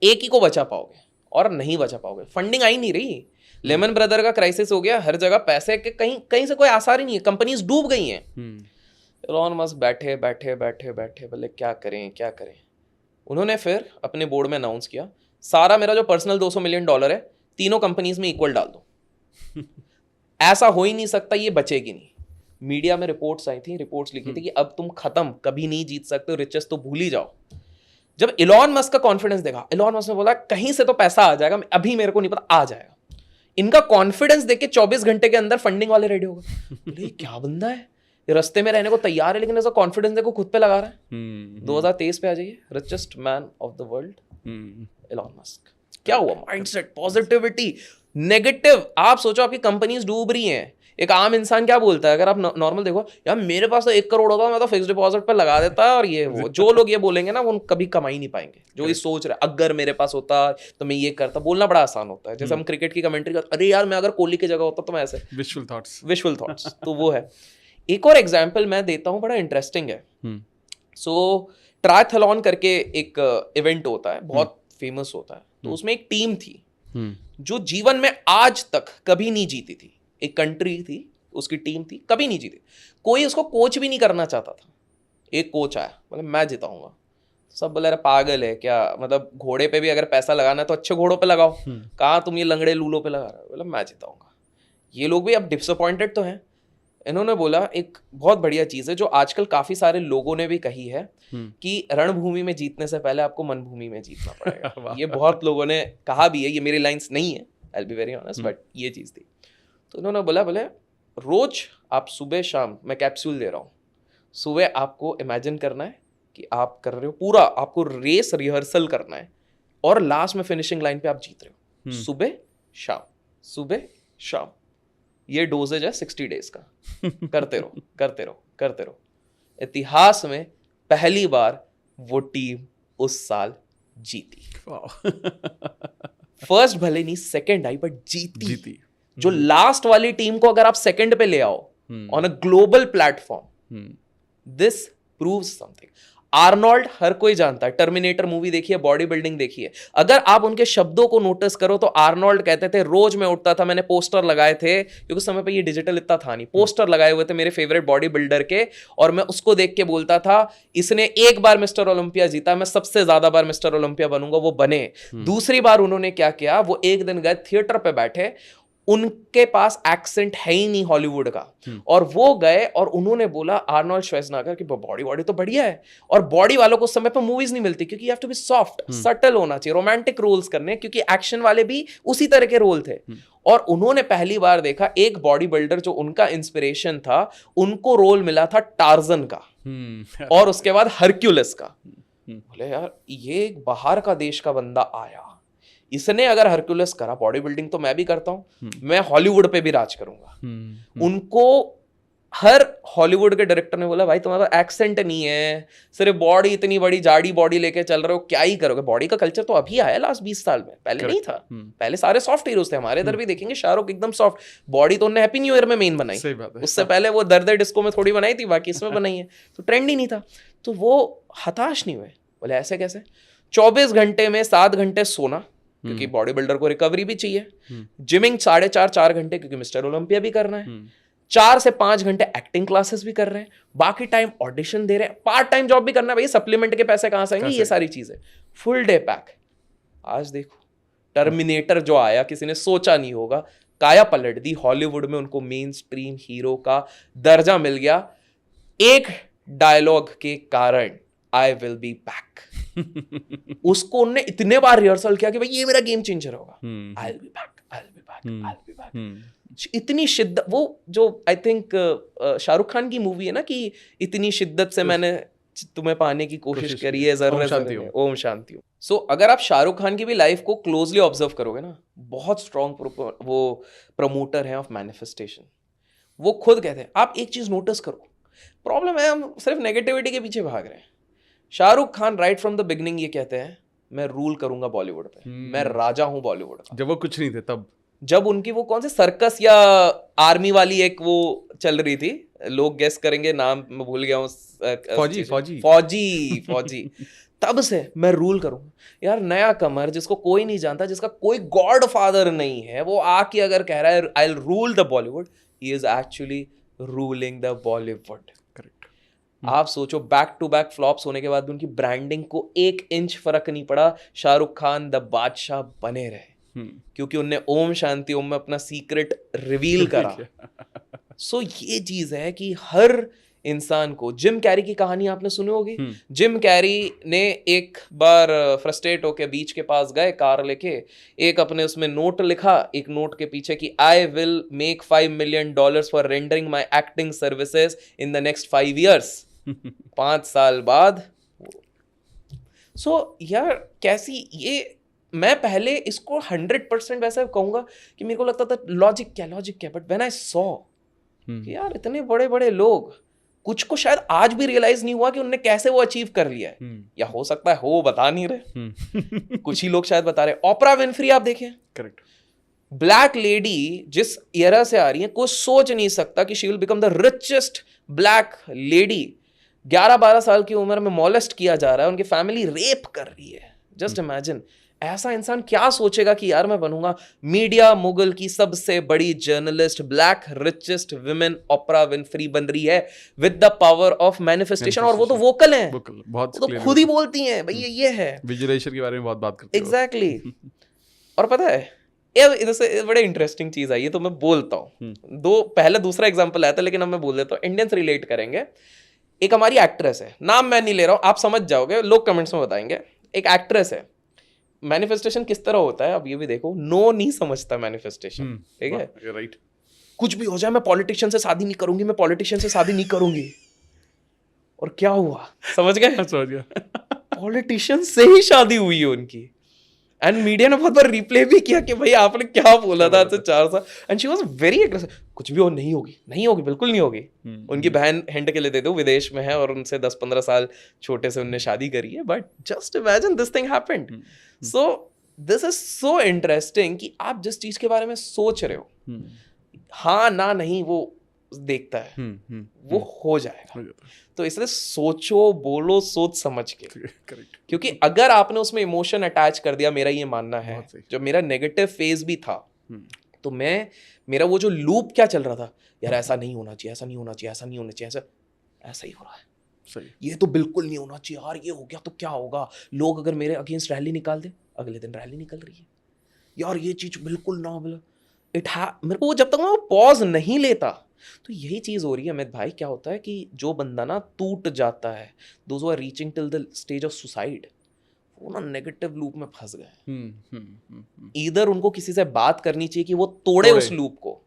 एक ही को बचा पाओगे और नहीं बचा पाओगे, फंडिंग आई नहीं रही। लेमन ब्रदर का क्राइसिस हो गया, हर जगह पैसे के कहीं से कोई आसार ही नहीं है, कंपनीज डूब गई हैं। एलोन मस्क बैठे बैठे बैठे बैठे बोले क्या करें क्या करें। उन्होंने फिर अपने बोर्ड में अनाउंस किया, सारा मेरा जो पर्सनल $200 मिलियन है तीनों कंपनीज में इक्वल डाल दो। ऐसा हो ही नहीं सकता, ये बचेगी नहीं। मीडिया में रिपोर्ट्स आई थी, रिपोर्ट्स लिखी थी कि अब तुम खत्म, कभी नहीं जीत सकते हो, रिचेस तो भूल ही जाओ। जब एलोन मस्क का कॉन्फिडेंस देखा, एलोन मस्क ने बोला कहीं से तो पैसा आ जाएगा, अभी मेरे को नहीं पता, आ जाएगा। इनका कॉन्फिडेंस देख के 24 घंटे के अंदर फंडिंग वाले रेडी हो गए। बोले क्या बंदा है, ये रास्ते में रहने को तैयार है, लेकिन ऐसा कॉन्फिडेंस देखो खुद पे लगा रहा है। 2023 पे आ जाइए, richest man of the world Elon Musk. क्या हुआ? Mindset, positivity, negative. आप सोचो आपकी कंपनीज डूब रही हैं, एक आम इंसान क्या बोलता है? अगर आप नॉर्मल देखो, यार मेरे पास तो 1 करोड़ होता, मैं तो फिक्स डिपॉजिट पर लगा देता है, और ये वो जो लोग ये बोलेंगे ना, वो कभी कमाई नहीं पाएंगे। जो ये सोच रहे अगर मेरे पास होता तो मैं ये करता, बोलना बड़ा आसान होता है। जैसे हम क्रिकेट की कमेंट्री करते, अरे यार मैं अगर कोहली की जगह होता तो मैं ऐसे, विजुअल थॉट्स। तो वो है। एक और एग्जाम्पल मैं देता हूँ, बड़ा इंटरेस्टिंग है। सो ट्रायथलॉन करके एक इवेंट होता है, बहुत फेमस होता है। तो उसमें एक टीम थी जो जीवन में आज तक कभी नहीं जीती थी। एक कंट्री थी, उसकी टीम थी, कभी नहीं जीती। कोई उसको कोच भी नहीं करना चाहता था। एक कोच आया, बोले मैं जिताऊंगा। सब बोले अरे पागल है क्या, मतलब घोड़े पे भी अगर पैसा लगाना है तो अच्छे घोड़ों पे लगाओ, कहाँ तुम ये लंगड़े लूलों पे लगा रहे हो। बोले मैं जिताऊंगा। ये लोग भी अब डिसअपॉइंटेड तो हैं। इन्होंने बोला एक बहुत बढ़िया चीज़ है जो आजकल काफ़ी सारे लोगों ने भी कही है कि रणभूमि में जीतने से पहले आपको मनभूमि में जीतना पड़ेगा। ये बहुत लोगों ने कहा भी है, ये मेरी लाइन्स नहीं है, आई will be very honest, but ये चीज़ थी। तो इन्होंने बोला, बोले रोज आप सुबह शाम, मैं कैप्सूल दे रहा हूँ, सुबह आपको इमेजिन करना है कि आप कर रहे हो, पूरा आपको रेस रिहर्सल करना है, और लास्ट में फिनिशिंग लाइन पे आप जीत रहे हो। सुबह शाम, सुबह शाम, ये डोजेज है 60 डेज का। करते रहो करते रहो करते रहो। इतिहास में पहली बार वो टीम उस साल जीती। फर्स्ट भले नहीं, सेकंड आई, बट जीती। जो लास्ट वाली टीम को अगर आप सेकंड पे ले आओ on a global platform, this proves something. Arnold हर कोई जानता है, टर्मिनेटर मूवी देखिए, बॉडी बिल्डिंग देखिए। अगर आप उनके शब्दों को नोटिस करो तो आर्नोल्ड कहते थे रोज मैं उठता था, मैंने पोस्टर लगाए थे, क्योंकि उस समय पे ये डिजिटल इतना था नहीं, पोस्टर लगाए हुए थे मेरे फेवरेट बॉडी बिल्डर के, और मैं उसको देख के बोलता था इसने एक बार मिस्टर ओलंपिया जीता, मैं सबसे ज्यादा बार मिस्टर ओलंपिया बनूंगा। वो बने। दूसरी बार उन्होंने क्या किया, वो एक दिन गए थिएटर पे बैठे, उनके पास एक्सेंट है ही नहीं हॉलीवुड का, और वो गए और उन्होंने बोला आर्नोल्ड श्वार्ज़नेगर की बॉडी तो बढ़िया है, और बॉडी वालों को उस समय पे मूवीज नहीं मिलती, क्योंकि you have to be soft, subtle होना चाहिए, रोमांटिक रोल्स करने, क्योंकि एक्शन वाले भी उसी तरह के रोल थे। और उन्होंने पहली बार देखा एक बॉडी बिल्डर जो उनका इंस्पिरेशन था, उनको रोल मिला था टार्जन का, और उसके बाद हरक्यूलिस का। बोले यार ये एक बाहर का देश का बंदा आया, इसने अगर हरक्यूलिस करा, बॉडी बिल्डिंग तो मैं भी करता हूं, मैं हॉलीवुड पे भी राज करूंगा। उनको हर हॉलीवुड के डायरेक्टर ने बोला भाई तुम्हारा एक्सेंट नहीं है, सिर्फ बॉडी इतनी बड़ी जाड़ी बॉडी लेके चल रहे हो, क्या ही करोगे। बॉडी का कल्चर तो अभी आया लास्ट 20 साल में, पहले नहीं था। पहले सारे सॉफ्ट हीरोज थे। हमारे इधर भी देखेंगे शाहरुख एकदम सॉफ्ट बॉडी, तो उन्होंने हैप्पी न्यू ईयर में मेन बनाई, उससे पहले वो दर्द डिस्को में थोड़ी बनाई थी, बाकी इसमें बनाई है, तो ट्रेंड ही नहीं था। तो वो हताश नहीं हुए, बोले ऐसे कैसे। 24 घंटे में 7 घंटे सोना, क्योंकि बॉडी बिल्डर को रिकवरी भी चाहिए, जिमिंग 4.5-4 घंटे, क्योंकि मिस्टर ओलंपिया भी करना है, 4 से 5 घंटे एक्टिंग क्लासेस भी कर रहे हैं, बाकी टाइम ऑडिशन दे रहे हैं, पार्ट टाइम जॉब भी करना है। भाई सप्लीमेंट के पैसे कहां से आएंगे, ये सारी चीजें, फुल डे पैक। आज देखो टर्मिनेटर जो आया, किसी ने सोचा नहीं होगा, काया पलट दी, हॉलीवुड में उनको मेन स्ट्रीम हीरो का दर्जा मिल गया, एक डायलॉग के कारण, आई विल बी बैक। उसको उन्होंने इतने बार रिहर्सल किया कि भाई ये मेरा गेम चेंजर होगा, आई will be back, I will be back, I will be back. इतनी शिद्दत, वो जो आई थिंक शाहरुख खान की मूवी है ना, कि इतनी शिद्दत से मैंने तुम्हें पाने की कोशिश करी है, जरूर ओम शांति हो। सो अगर आप शाहरुख खान की भी लाइफ को क्लोजली ऑब्जर्व करोगे ना, बहुत स्ट्रॉन्ग वो प्रमोटर है ऑफ मैनिफेस्टेशन। वो खुद कहते हैं, आप एक चीज नोटिस करो, प्रॉब्लम है हम सिर्फ नेगेटिविटी के पीछे भाग रहे हैं। Shahrukh Khan right from the beginning ये कहते हैं, मैं रूल करूंगा बॉलीवुड पे, मैं राजा हूं बॉलीवुड का। जब वो कुछ नहीं थे तब, जब उनकी वो कौन से सर्कस या आर्मी वाली एक वो चल रही थी, लोग गेस करेंगे नाम मैं भूल गया हूँ, फौजी। तब से मैं रूल करूंगा। यार नया कमर जिसको कोई नहीं जानता, जिसका कोई गॉड फादर नहीं है, वो आके अगर कह रहा है I will rule the Bollywood, he is actually ruling the Bollywood. Correct. आप सोचो बैक टू बैक फ्लॉप्स होने के बाद भी उनकी ब्रांडिंग को 1 इंच फर्क नहीं पड़ा, शाहरुख खान द बादशाह बने रहे क्योंकि उनने ओम शांति ओम में अपना सीक्रेट रिवील करा। सो ये चीज है कि हर इंसान को, जिम कैरी की कहानी आपने सुनी होगी। जिम कैरी ने एक बार फ्रस्ट्रेट होके बीच के पास गए कार लेके, एक अपने उसमें नोट लिखा, एक नोट के पीछे कि I will make $5 million for rendering my acting services in the next 5 years। 5 साल बाद। सो यार कैसी ये, मैं पहले इसको 100% वैसा कहूंगा कि मेरे को लगता था लॉजिक क्या, बट व्हेन आई सॉ कि यार इतने बड़े बड़े लोग, कुछ को शायद आज भी रियलाइज नहीं हुआ कि उनने कैसे वो अचीव कर लिया है, या हो सकता है हो बता नहीं रहे। कुछ ही लोग शायद बता रहे। ऑपरा विनफ्री आप देखें, करेक्ट, ब्लैक लेडी जिस एरा से आ रही है, कोई सोच नहीं सकता कि she will become the richest black lady. 11-12 साल की उम्र में मॉलेस्ट किया जा रहा है, उनकी फैमिली रेप कर रही है। जस्ट इमेजिन, ऐसा इंसान क्या सोचेगा कि यार मैं बनूंगा मीडिया मुगल की सबसे बड़ी journalist, black richest women ऑपरा Winfrey बन रही है with the power of manifestation. और वो तो वोकल हैं, बहुत वो तो खुद ही बोलती हैं भाई ये है। विजुअलाइजेशन के बारे में बहुत बात करते हैं। एग्जैक्टली। और पता है ये इधर से बड़े इंटरेस्टिंग चीज आई है, तो मैं बोलता हूँ। पहले दूसरा एग्जाम्पल आया था, लेकिन अब मैं बोल देता हूँ, इंडियंस रिलेट करेंगे। एक हमारी एक्ट्रेस है, नाम मैं नहीं ले रहा हूँ, आप समझ जाओगे, लोग कमेंट्स में बताएंगे। एक एक्ट्रेस है। मैनिफेस्टेशन किस तरह होता है अब ये भी देखो। नो नहीं समझता मैनिफेस्टेशन, ठीक है, राइट। कुछ भी हो जाए, मैं पॉलिटिशियन से शादी नहीं करूंगी, मैं पॉलिटिशियन से शादी नहीं करूंगी। और क्या हुआ, समझ गए? समझ गया। पॉलिटिशियन से ही शादी हुई है उनकी। एंड मीडिया ने बहुत बार रिप्ले भी किया कि भाई आपने क्या बोला था आज से 4 साल। And she was very aggressive, कुछ भी हो, नहीं होगी, बिल्कुल नहीं होगी। उनकी बहन हिंट के लिए दे दो, विदेश में है और उनसे 10-15 साल छोटे से उनने शादी करी है। But just imagine this thing happened. So this is so interesting कि आप जिस चीज के बारे में सोच रहे हो, हाँ ना नहीं वो देखता है, वो हो जाएगा। तो इसलिए सोचो, बोलो सोच समझ के। करेक्ट। क्योंकि अगर आपने उसमें इमोशन अटैच कर दिया, मेरा ये मानना है, जब मेरा नेगेटिव फेज भी था, तो मेरा वो जो लूप क्या चल रहा था, यार ऐसा नहीं होना चाहिए, ऐसा नहीं होना चाहिए, ऐसा नहीं होना चाहिए, ऐसा ही हो रहा है। सही। ये तो बिल्कुल नहीं होना चाहिए यार, ये हो गया तो क्या होगा, लोग अगर मेरे अगेंस्ट रैली निकाल दे, अगले दिन रैली निकल रही है, यार ये चीज बिल्कुल ना हो। मेरे को जब तक मैं वो पॉज नहीं लेता, तो यही चीज हो रही है अमित भाई। क्या होता है कि जो बंदा ना टूट जाता है, those who are reaching till the stage of suicide, वो ना नेगेटिव लूप में फंस गए। इधर उनको किसी से बात करनी चाहिए कि वो तोड़े उस लूप को,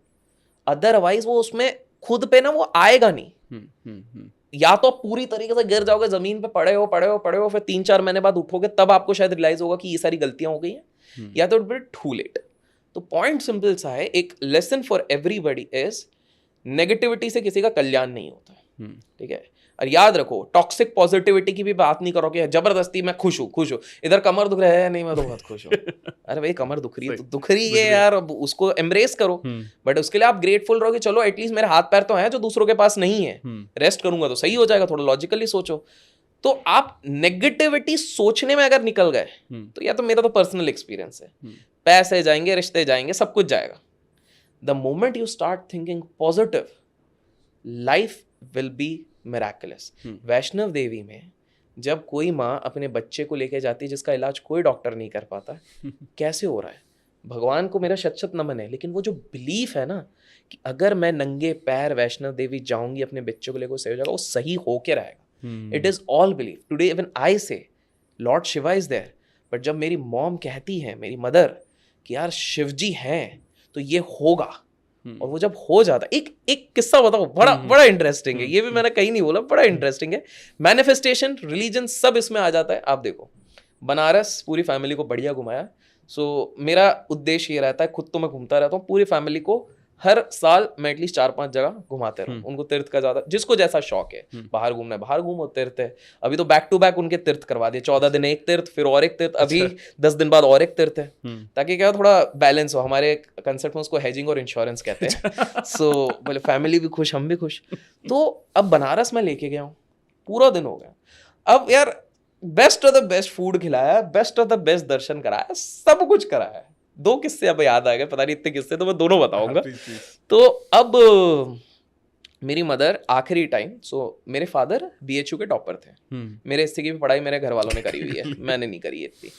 अदरवाइज वो उसमें खुद पे ना वो आएगा नहीं। या तो आप पूरी तरीके से गिर जाओगे, जमीन पे पड़े हो, फिर 3-4 महीने बाद उठोगे, तब आपको शायद रियलाइज होगा कि ये सारी गलतियां हो गई हैं, या तो it will be too late. तो पॉइंट सिंपल सा है, एक lesson for everybody is negativity से किसी का कल्याण नहीं होता, ठीक है। और याद रखो, टॉक्सिक पॉजिटिविटी की भी बात नहीं करो कि जबरदस्ती मैं खुश हूँ, इधर कमर दुख रहा है, नहीं मैं तो बहुत खुश हूँ। अरे भाई कमर दुख रही है तो दुख रही है यार, उसको एम्ब्रेस करो। बट उसके लिए आप ग्रेटफुल रहो कि चलो एटलीस्ट मेरे हाथ पैर तो हैं जो दूसरों के पास नहीं है, रेस्ट करूंगा तो सही हो जाएगा। थोड़ा लॉजिकली सोचो। तो आप नेगेटिविटी सोचने में अगर निकल गए, तो या तो मेरा तो पर्सनल एक्सपीरियंस है, पैसे जाएंगे, रिश्ते जाएंगे, सब कुछ जाएगा। The moment you start thinking positive, life will be miraculous. Vaishno Devi में जब कोई माँ अपने बच्चे को लेके जाती है जिसका इलाज कोई डॉक्टर नहीं कर पाता, कैसे हो रहा है? भगवान को मेरा शत नमन है, लेकिन वो जो बिलीफ है ना कि अगर मैं नंगे पैर वैष्णव देवी जाऊंगी अपने बच्चे को लेकर, सही हो जाएगा, वो सही होके रहेगा। It is all belief. Today even I say lord Shiva is there, but जब मेरी मॉम कहती है, मेरी मदर, कि यार शिवजी हैं तो ये होगा, और वो जब हो जाता, एक किस्सा बताओ, बड़ा इंटरेस्टिंग है, ये भी मैंने कहीं नहीं बोला, बड़ा इंटरेस्टिंग है। मैनिफेस्टेशन, रिलीजन, सब इसमें आ जाता है। आप देखो, बनारस पूरी फैमिली को बढ़िया घुमाया। सो मेरा उद्देश्य ये रहता है, खुद तो मैं घूमता रहता हूँ, पूरी फैमिली को हर साल मैं एटलीस्ट 4-5 जगह घुमाते रहूँ। उनको तीर्थ का ज्यादा, जिसको जैसा शौक है, बाहर घूमना है बाहर घूमो, तीर्थ है। अभी तो बैक टू बैक उनके तीर्थ करवा दिए, 14 दिन एक तीर्थ, फिर और एक तीर्थ, अभी 10 दिन बाद और एक तीर्थ है, ताकि क्या थोड़ा बैलेंस हो। हमारे कंसेप्ट में उसको हेजिंग और इंश्योरेंस कहते हैं। सो बोले फैमिली भी खुश, हम भी खुश। तो अब बनारस में लेके गया हूँ, पूरा दिन हो गया। अब यार best of the best food खिलाया, बेस्ट ऑफ द बेस्ट दर्शन कराया, सब कुछ कराया। 2 किस्से अब याद आ गए, पता नहीं इतने किस्से तो मैं दोनों बताऊंगा। तो अब मेरी मदर आखिरी टाइम, मेरे फादर BHU के टॉपर थे। मेरे हिस्से की भी पढ़ाई मेरे घर वालों ने करी हुई है, मैंने नहीं करी है इतनी।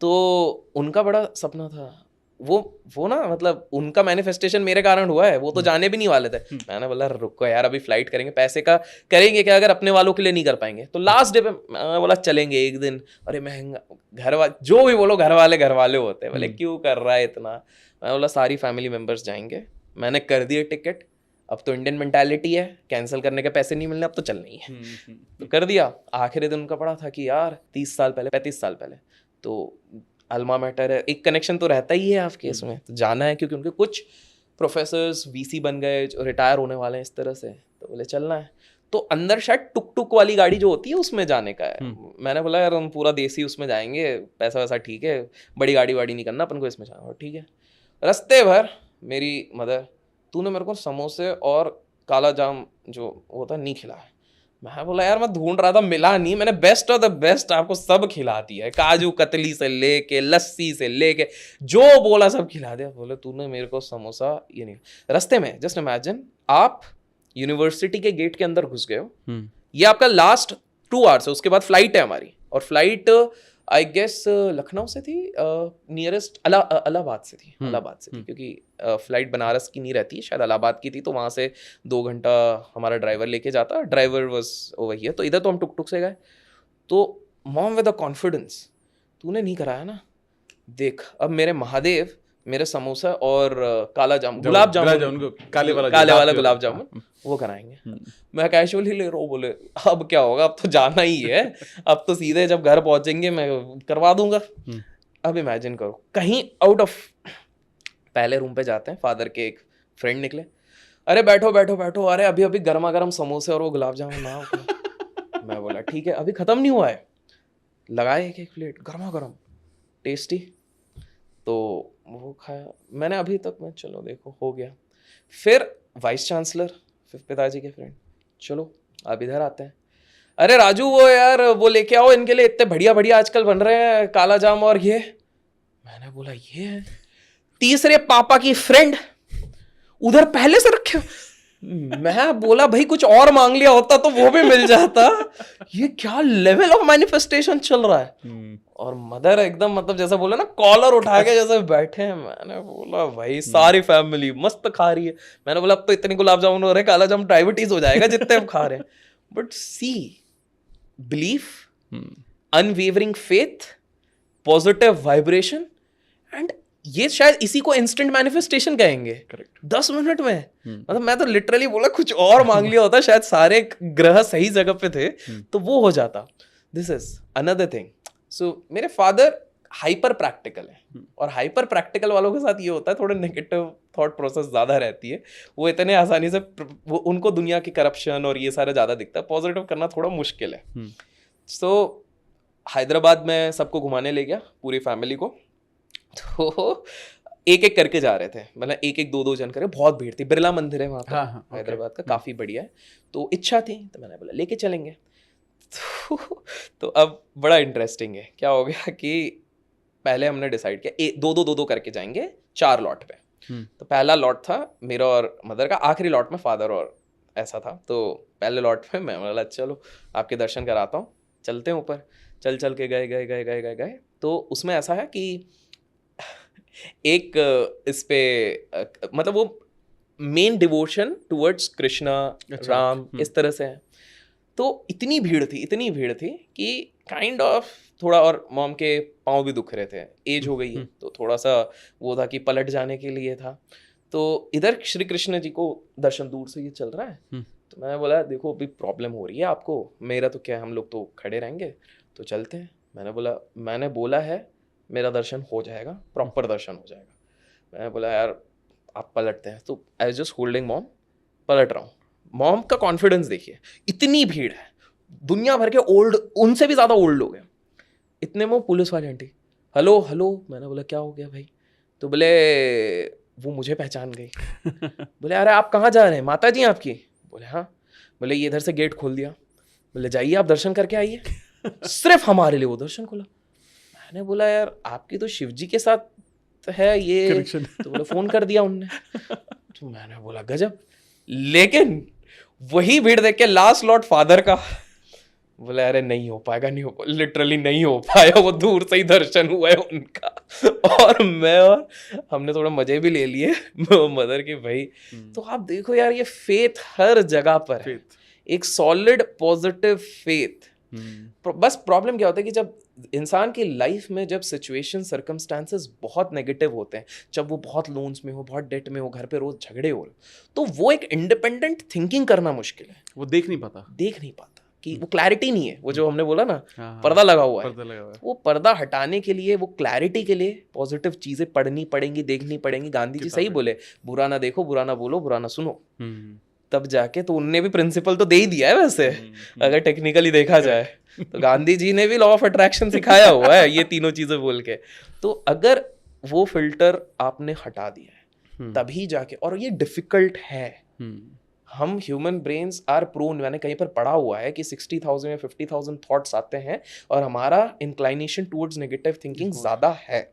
तो उनका बड़ा सपना था, वो ना मतलब उनका मैनिफेस्टेशन मेरे कारण हुआ है, वो तो जाने भी नहीं वाले थे। मैंने बोला रुको यार, अभी फ्लाइट करेंगे, पैसे का करेंगे क्या अगर अपने वालों के लिए नहीं कर पाएंगे। तो लास्ट डे पे मैंने बोला चलेंगे एक दिन। अरे महंगा, घर वाले जो भी बोलो, घर वाले होते हैं। बोले क्यों कर रहा है इतना। मैं बोला सारी फैमिली मेम्बर्स जाएंगे। मैंने कर दिए टिकट। अब तो इंडियन मेंटालिटी है, कैंसिल करने के पैसे नहीं मिलने, अब तो चलना ही है। तो कर दिया। आखिरी दिन उनका पड़ा था कि यार 30 साल पहले 35 साल पहले तो अल्मा मैटर है, एक कनेक्शन तो रहता ही है आपके इसमें, तो जाना है क्योंकि उनके कुछ प्रोफेसर्स VC बन गए जो रिटायर होने वाले हैं इस तरह से। तो बोले चलना है। तो अंदर शायद टुक टुक वाली गाड़ी जो होती है उसमें जाने का है। मैंने बोला यार हम पूरा देसी उसमें जाएंगे, पैसा वैसा ठीक है, बड़ी गाड़ी वाड़ी नहीं करना अपन को, इसमें जाना। ठीक है। रास्ते भर मेरी मदर, तूने मेरे को समोसे और काला जाम जो होता नहीं खिलाया। मैं बोला यार मैं ढूंढ रहा था, मिला नहीं। मैंने बेस्ट ऑफ द बेस्ट आपको सब खिला दिया है, काजू कतली से लेके लस्सी से लेके जो बोला सब खिला दिया। बोले तूने मेरे को समोसा ये नहीं। रास्ते में जस्ट इमेजिन, आप यूनिवर्सिटी के गेट के अंदर घुस गए हो, ये आपका लास्ट 2 आवर्स है, उसके बाद फ्लाइट है हमारी। और फ्लाइट आई गेस लखनऊ से थी, नियरेस्ट इलाहाबाद से थी, क्योंकि फ्लाइट बनारस की नहीं रहती, शायद इलाहाबाद की थी। तो वहाँ से 2 घंटा हमारा ड्राइवर लेके जाता, ड्राइवर वाज ओवर हियर। तो इधर तो हम टुक टुक से गए। तो मॉम विद द कॉन्फिडेंस, तूने नहीं कराया ना, देख अब मेरे महादेव मेरे समोसा और काला जामुन, गुलाब जामुन, काले वाला गुलाब जामुन वो कराएंगे। मैं कैजुअली ले रहा हूँ। बोले अब क्या होगा, अब तो जाना ही है, अब तो सीधे जब घर पहुंचेंगे मैं करवा दूंगा। अब इमेजिन करो, कहीं आउट ऑफ, पहले रूम पे जाते हैं, फादर के एक फ्रेंड निकले, अरे बैठो बैठो बैठो, अरे अभी अभी गर्मा गर्म समोसे और वो गुलाब जामुन ना हो। मैं बोला ठीक है, अभी खत्म नहीं हुआ है। लगाए एक प्लेट गर्मा गर्म टेस्टी, तो वो खाया मैंने अभी तक। मैं चलो देखो हो गया। फिर वाइस चांसलर, फिर पिताजी के फ्रेंड, चलो अब इधर आते हैं, अरे राजू वो यार वो लेके आओ इनके लिए, इतने बढ़िया बढ़िया आजकल बन रहे हैं काला जाम और ये। मैंने बोला ये है। तीसरे पापा की फ्रेंड उधर पहले से रखे। मैं बोला भाई कुछ और मांग लिया होता तो वो भी मिल जाता। ये क्या लेवल ऑफ मैनिफेस्टेशन चल रहा है। और मदर एकदम मतलब जैसा बोला ना, कॉलर उठा के जैसे बैठे हैं। मैंने बोला भाई सारी फैमिली मस्त खा रही है। मैंने बोला अब तो इतने गुलाब जामुन हो रहे, काला जामुन डायबिटीज हो जाएगा जितने हम खा रहे हैं। But see, belief, unwavering faith, positive vibration, and ये शायद इसी को इंस्टेंट मैनिफेस्टेशन कहेंगे। करेक्ट। 10 मिनट में मतलब मैं तो लिटरली बोला कुछ और मांग लिया होता, शायद सारे ग्रह सही जगह पे थे तो वो हो जाता। This is another thing. So मेरे फादर हाइपर प्रैक्टिकल है, और हाइपर प्रैक्टिकल वालों के साथ ये होता है थोड़ा नेगेटिव थॉट प्रोसेस ज़्यादा रहती है। वो इतने आसानी से वो उनको दुनिया की करप्शन और ये सारा ज़्यादा दिखता है, पॉजिटिव करना थोड़ा मुश्किल है। सो हैदराबाद में सबको घुमाने ले गया, पूरी फैमिली को। तो एक एक करके जा रहे थे, मतलब एक एक 2-2 जन करके, बहुत भीड़ थी। बिरला मंदिर है वहाँ पर, हैदराबाद का, काफ़ी बढ़िया है। तो इच्छा थी तो मैंने बोला लेके चलेंगे। तो अब बड़ा इंटरेस्टिंग है, क्या हो गया कि पहले हमने डिसाइड किया 2-2 करके जाएंगे 4 लॉट पे। तो पहला लॉट था मेरा और मदर का, आखिरी लॉट में फादर और ऐसा था। तो पहले लॉट में मैं बोला चलो आपके दर्शन कराता हूँ, चलते हैं ऊपर। चल के गए। तो उसमें ऐसा है कि एक इस पे मतलब वो main devotion towards Krishna, Ram, इस तरह से है। तो इतनी भीड़ थी कि काइंड ऑफ थोड़ा, और मॉम के पाँव भी दुख रहे थे, एज हो गई है, तो थोड़ा सा वो था कि पलट जाने के लिए था। तो इधर श्री कृष्ण जी को दर्शन दूर से ये चल रहा है। तो मैंने बोला देखो अभी प्रॉब्लम हो रही है आपको, मेरा तो क्या है, हम लोग तो खड़े रहेंगे, तो चलते हैं। मैंने बोला है मेरा दर्शन हो जाएगा, प्रॉपर दर्शन हो जाएगा। मैंने बोला यार आप पलटते हैं, तो आई जस्ट होल्डिंग मॉम, पलट रहा हूँ। मॉम का कॉन्फिडेंस देखिए, इतनी भीड़ है, दुनिया भर के ओल्ड, उनसे भी ज़्यादा ओल्ड लोग हैं। इतने में पुलिस वाले आंटी, हेलो। मैंने बोला क्या हो गया भाई? तो बोले वो मुझे पहचान गई। बोले अरे आप कहाँ जा रहे हैं, माता जी आपकी? बोले हाँ। बोले ये इधर से गेट खोल दिया, बोले जाइए आप दर्शन करके आइए। सिर्फ हमारे लिए वो दर्शन खुला। मैंने बोला यार आपकी तो शिव जी के साथ है ये, कनेक्शन। तो बोले फोन कर दिया उनने। तो मैंने बोला गजब। लेकिन वही भीड़ देख के लास्ट लॉट फादर का, बोला अरे नहीं हो पाएगा, नहीं हो, लिटरली नहीं हो पाया, वो दूर से ही दर्शन हुआ है उनका। और मैं और हमने थोड़ा मजे भी ले लिए मदर के भाई। तो आप देखो यार ये फेथ हर जगह पर है, एक सॉलिड पॉजिटिव फेथ। बस प्रॉब्लम क्या होता है कि जब इंसान की लाइफ में जब सिचुएशन सर्कमस्टांसेस बहुत नेगेटिव होते हैं, जब वो बहुत लोन्स में हो, बहुत डेट में हो, घर पे रोज झगड़े हो, तो वो एक इंडिपेंडेंट थिंकिंग करना मुश्किल है। वो देख नहीं पाता कि वो क्लैरिटी नहीं है, वो जो हमने बोला ना हाँ, पर्दा लगा हुआ है, पर्दा लगा हुआ है। वो पर्दा हटाने के लिए, वो क्लैरिटी के लिए पॉजिटिव चीजें पढ़नी पड़ेंगी, देखनी पड़ेंगी। गांधी जी सही बोले, बुरा ना देखो, बुरा ना बोलो, बुरा ना सुनो, तब जाके। तो उनने भी प्रिंसिपल तो दे ही दिया है वैसे, अगर टेक्निकली देखा जाए तो गांधी जी ने भी लॉ ऑफ अट्रैक्शन सिखाया हुआ है ये तीनों चीजें बोल के। तो अगर वो फिल्टर आपने हटा दिया है तभी जाके, और ये डिफिकल्ट है। हम ह्यूमन ब्रेन्स आर प्रोन, मैंने कहीं पर पढ़ा हुआ है कि 60,000 या 50,000 थॉट्स आते हैं और हमारा इंक्लाइनेशन टुवर्ड्स नेगेटिव थिंकिंग ज़्यादा है।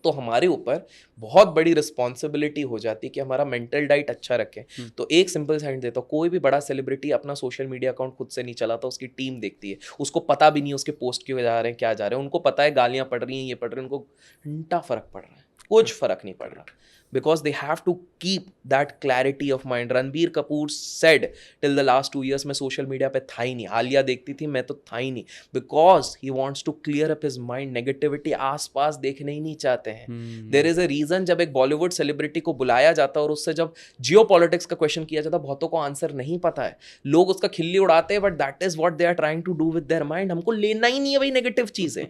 तो हमारे ऊपर बहुत बड़ी रिस्पॉन्सिबिलिटी हो जाती है कि हमारा मेंटल डाइट अच्छा रखें। तो एक सिंपल साइड देता हूँ, कोई भी बड़ा सेलिब्रिटी अपना सोशल मीडिया अकाउंट खुद से नहीं चलाता, उसकी टीम देखती है। उसको पता भी नहीं उसके पोस्ट क्यों जा रहे हैं, क्या जा रहे हैं, उनको पता है गालियाँ पड़ रही हैं, ये पड़ रही हैं, उनको घंटा फर्क पड़ रहा है, कुछ फर्क नहीं पड़ रहा। Because they have to keep that clarity of mind. Ranbir Kapoor said till the last 2 years मैं सोशल मीडिया पे था ही नहीं, आलिया देखती थी, मैं तो था ही नहीं, because he wants to clear up his mind. Negativity आसपास देखने ही नहीं चाहते हैं। There is a reason जब एक बॉलीवुड सेलिब्रिटी को बुलाया जाता है और उससे जब जियो पॉलिटिक्स का क्वेश्चन किया जाता है, बहुतों को आंसर नहीं पता है, लोग उसका खिल्ली उड़ाते हैं, but that is what they are trying to do with their mind. हमको लेना ही नहीं है भाई नेगेटिव चीजें,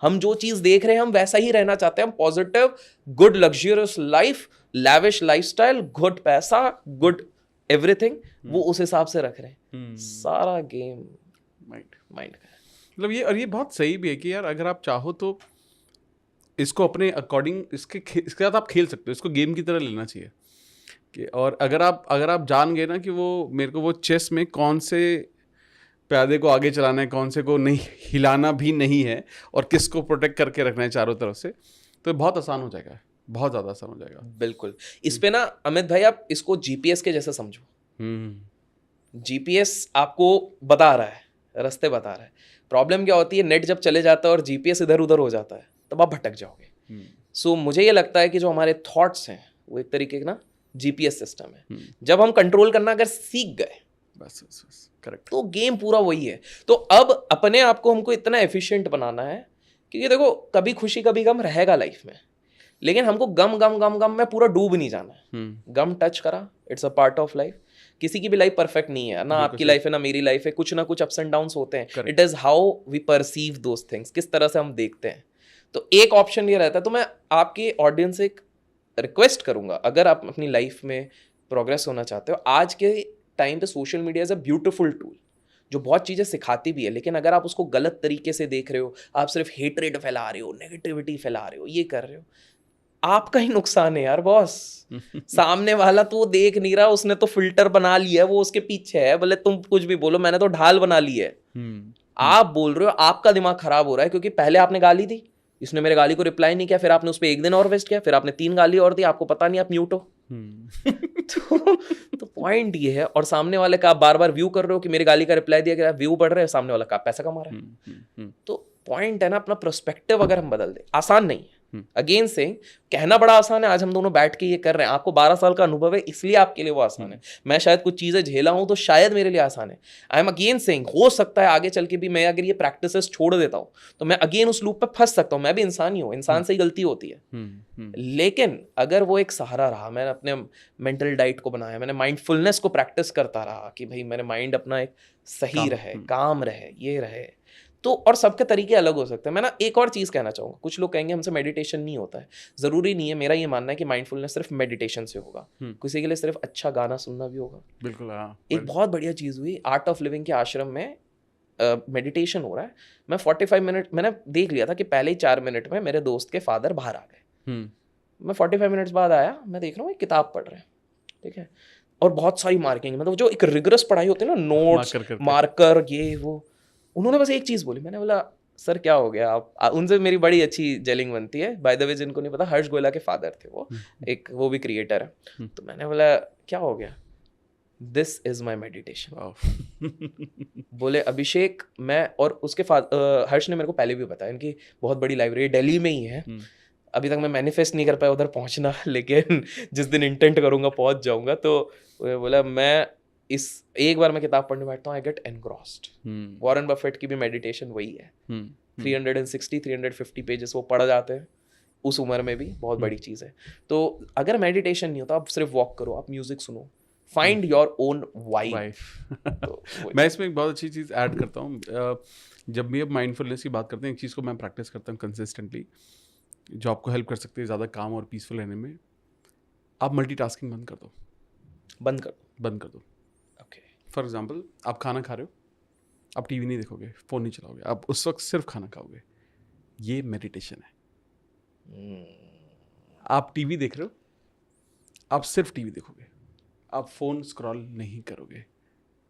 हम जो चीज देख रहे हैं हम वैसा ही रहना चाहते हैं। हम positive, good luxurious life, lavish lifestyle, good पैसा, गुड एवरीथिंग, वो उस हिसाब से रख रहे हैं। सारा गेम माइंड का है। मतलब ये, और ये बहुत सही भी है कि यार अगर आप चाहो तो इसको अपने अकॉर्डिंग इसके साथ आप खेल सकते हो, इसको गेम की तरह लेना चाहिए कि, और अगर आप जान गए ना कि वो मेरे को वो चेस में कौन से प्यादे को आगे चलाना है, कौन से को नहीं हिलाना भी नहीं है, और किसको प्रोटेक्ट करके रखना है चारों तरफ से, तो बहुत आसान हो जाएगा, बहुत ज़्यादा आसान हो जाएगा। बिल्कुल। इस पे ना अमित भाई आप इसको जीपीएस के जैसे समझो। जीपीएस आपको बता रहा है, रास्ते बता रहा है। प्रॉब्लम क्या होती है, नेट जब चले जाता है और जीपीएस इधर उधर हो जाता है, तब आप भटक जाओगे। सो मुझे ये लगता है कि जो हमारे थॉट्स हैं वो एक तरीके का ना जीपीएस सिस्टम है। जब हम कंट्रोल करना अगर सीख गए, बस करेक्ट, तो गेम पूरा वही है। तो अब अपने आप को हमको इतना एफिशिएंट बनाना है, क्योंकि देखो कभी खुशी कभी गम रहेगा लाइफ में, लेकिन हमको गम गम गम गम में पूरा डूब नहीं जाना है। गम टच करा, it's a part of life. किसी की भी लाइफ परफेक्ट नहीं है ना, आपकी लाइफ है ना मेरी लाइफ है, कुछ ना कुछ अप्स एंड डाउन्स होते हैं। It is how we perceive those things, किस तरह से हम देखते हैं। तो एक ऑप्शन ये रहता है। तो मैं आपकी ऑडियंस से एक रिक्वेस्ट करूंगा, अगर आप अपनी लाइफ में प्रोग्रेस होना चाहते हो, आज के टाइम पे social media is a beautiful tool जो बहुत चीज़ें सिखाती भी है, लेकिन अगर आप उसको गलत तरीके से देख रहे हो, आप सिर्फ हेट्रेड फैला रहे हो, नेगेटिविटी फैला रहे हो, ये कर रहे हो, आपका ही नुकसान है यार बॉस। सामने वाला तो वो देख नहीं रहा, उसने तो फिल्टर बना लिया है, वो उसके पीछे है, भले तुम कुछ भी बोलो, मैंने तो ढाल बना ली है। आप बोल रहे हो, आपका दिमाग खराब हो रहा है, क्योंकि पहले आपने गाली दी, इसने मेरे गाली को रिप्लाई नहीं किया, फिर आपने उस पर 1 दिन और वेस्ट किया, फिर आपने 3 गाली और दी, आपको पता नहीं आप म्यूट हो। तो पॉइंट ये है। और सामने वाले का आप बार बार व्यू कर रहे हो कि मेरी गाली का रिप्लाई दिया गया, व्यू बढ़ रहे हैं, सामने वाला का पैसा कमा रहा है। तो पॉइंट है ना, अपना पर्सपेक्टिव अगर हम बदल दे, आसान नहीं है। अगेन से कहना बड़ा आसान है, आज हम दोनों बैठ के ये कर रहे हैं, आपको 12 साल का अनुभव है, इसलिए आपके लिए वो आसान है। मैं शायद कुछ चीजें झेला हूं तो शायद मेरे लिए आसान है। आई एम अगेन सेइंग, हो सकता है आगे चल के भी मैं अगर ये प्रैक्टिसेस छोड़ देता हूं तो मैं अगेन उस लूप पे फंस सकता हूं। मैं भी इंसान ही हूं, इंसान से ही गलती होती है। लेकिन अगर वो एक सहारा रहा, मैंने अपने मेंटल डाइट को बनाया, मैंने माइंडफुलनेस को प्रैक्टिस करता रहा कि भाई मेरे माइंड अपना एक सही रहे, काम रहे, ये रहे, तो और सबके तरीके अलग हो सकते हैं। मैं ना एक और चीज़ कहना चाहूँगा, कुछ लोग कहेंगे हमसे मेडिटेशन नहीं होता है, ज़रूरी नहीं है। मेरा ये मानना है कि माइंडफुलनेस सिर्फ मेडिटेशन से होगा, किसी के लिए सिर्फ अच्छा गाना सुनना भी होगा। बिल्कुल, हाँ। एक बहुत बढ़िया चीज़ हुई, आर्ट ऑफ लिविंग के आश्रम में मेडिटेशन हो रहा है। मैं 45 मिनट, मैंने देख लिया था कि पहले ही 4 मिनट में मेरे दोस्त के फादर बाहर आ गए। मैं 45 मिनट्स बाद आया, मैं देख रहा हूँ एक किताब पढ़ रहे हैं, ठीक है, और बहुत सारी मार्किंग, मतलब जो एक रिगरस पढ़ाई होती है ना, नोट्स मार्कर ये वो। उन्होंने बस एक चीज़ बोली, मैंने बोला सर क्या हो गया आप उनसे मेरी बड़ी अच्छी जेलिंग बनती है। बाय द वे जिनको नहीं पता, हर्ष गोयला के फादर थे वो, एक वो भी क्रिएटर है। तो मैंने बोला क्या हो गया, दिस इज माई मेडिटेशन। बोले अभिषेक मैं, और उसके हर्ष ने मेरे को पहले भी बताया, इनकी बहुत बड़ी लाइब्रेरी दिल्ली में ही है। अभी तक मैं मैनिफेस्ट नहीं कर पाया उधर पहुंचना, लेकिन जिस दिन इंटेंट करूंगा पहुंच जाऊंगा। तो बोला मैं इस एक बार मैं किताब पढ़ने बैठता हूँ, I get engrossed. Warren Buffett की भी मेडिटेशन वही है। 360-350 पेजेस वो पढ़ जाते हैं उस उम्र में भी, बहुत बड़ी चीज़ है। तो अगर मेडिटेशन नहीं होता, आप सिर्फ वॉक करो, आप म्यूजिक सुनो, फाइंड योर ओन वाइब। मैं इसमें एक बहुत अच्छी चीज़ ऐड करता हूँ। जब भी अब माइंडफुलनेस की बात करते हैं, एक चीज़ को मैं प्रैक्टिस करता हूँ कंसिस्टेंटली, जो आपको हेल्प कर सकती है ज़्यादा काम और पीसफुल रहने में। आप मल्टीटास्किंग बंद कर दो। बंद कर दो। ओके। फॉर एग्जांपल, आप खाना खा रहे हो, आप टीवी नहीं देखोगे, फ़ोन नहीं चलाओगे, आप उस वक्त सिर्फ खाना खाओगे, ये मेडिटेशन है। आप टीवी देख रहे हो, आप सिर्फ टीवी देखोगे, आप फ़ोन स्क्रॉल नहीं करोगे,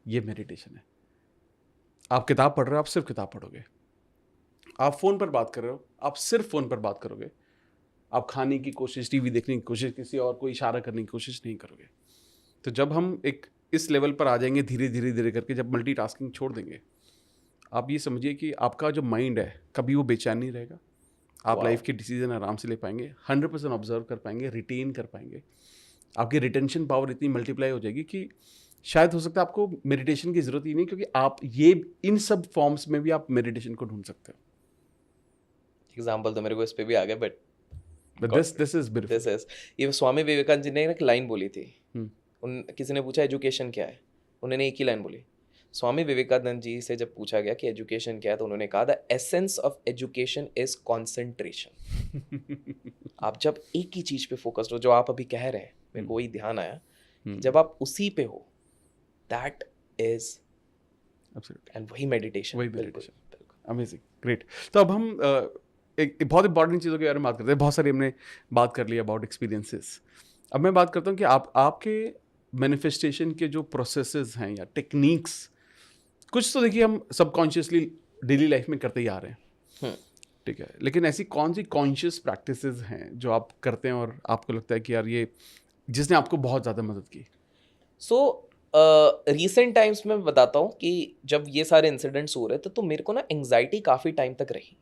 ये मेडिटेशन है। आप किताब पढ़ रहे हो, आप सिर्फ किताब पढ़ोगे। आप फ़ोन पर बात कर रहे हो, आप सिर्फ फ़ोन पर बात करोगे। आप खाने की कोशिश, टीवी देखने की कोशिश, किसी और को इशारा करने की कोशिश नहीं करोगे। तो जब हम एक इस लेवल पर आ जाएंगे, धीरे धीरे करके जब मल्टीटास्किंग छोड़ देंगे, आप ये समझिए कि आपका जो माइंड है कभी वो बेचैन नहीं रहेगा। आप लाइफ के डिसीजन आराम से ले पाएंगे, 100% ऑब्जर्व कर पाएंगे, रिटेन कर पाएंगे। आपकी रिटेंशन पावर इतनी मल्टीप्लाई हो जाएगी कि शायद हो सकता है आपको मेडिटेशन की ज़रूरत ही नहीं, क्योंकि आप ये इन सब फॉर्म्स में भी आप मेडिटेशन को ढूंढ सकते हो। एग्जाम्पल तो मेरे को इस पे भी आ गया, बट दिस इज ब्यूटीफुल। ये स्वामी विवेकानंद जी ने एक लाइन बोली थी। किसी ने पूछा एजुकेशन क्या है, उन्होंने एक ही लाइन बोली। स्वामी विवेकानंद जी से जब पूछा गया कि एजुकेशन क्या है, तो उन्होंने कहा the essence of education is concentration. आप जब एक ही चीज पे फोकस्ड हो, जो आप अभी कह रहे हैं, मेरे को वही ध्यान आया, जब आप उसी पे हो, दैट इज एंड वही मेडिटेशन। Amazing, great. तो अब हम एक बहुत इंपॉर्टेंट चीज़ों के बारे में बात करते हैं। बहुत सारी हमने बात कर ली अबाउट एक्सपीरियंसेस। अब मैं बात करता हूँ कि आपके मैनिफेस्टेशन के जो प्रोसेसेस हैं या टेक्निक्स, कुछ तो देखिए हम सबकॉन्शियसली डेली लाइफ में करते ही आ रहे हैं, ठीक है, लेकिन ऐसी कौन सी कॉन्शियस प्रैक्टिसेस हैं जो आप करते हैं और आपको लगता है कि यार ये जिसने आपको बहुत ज़्यादा मदद की? रिसेंट टाइम्स में बताता हूँ कि जब ये सारे इंसिडेंट्स हो रहे थे, तो मेरे को ना एंग्जाइटी काफ़ी टाइम तक रही।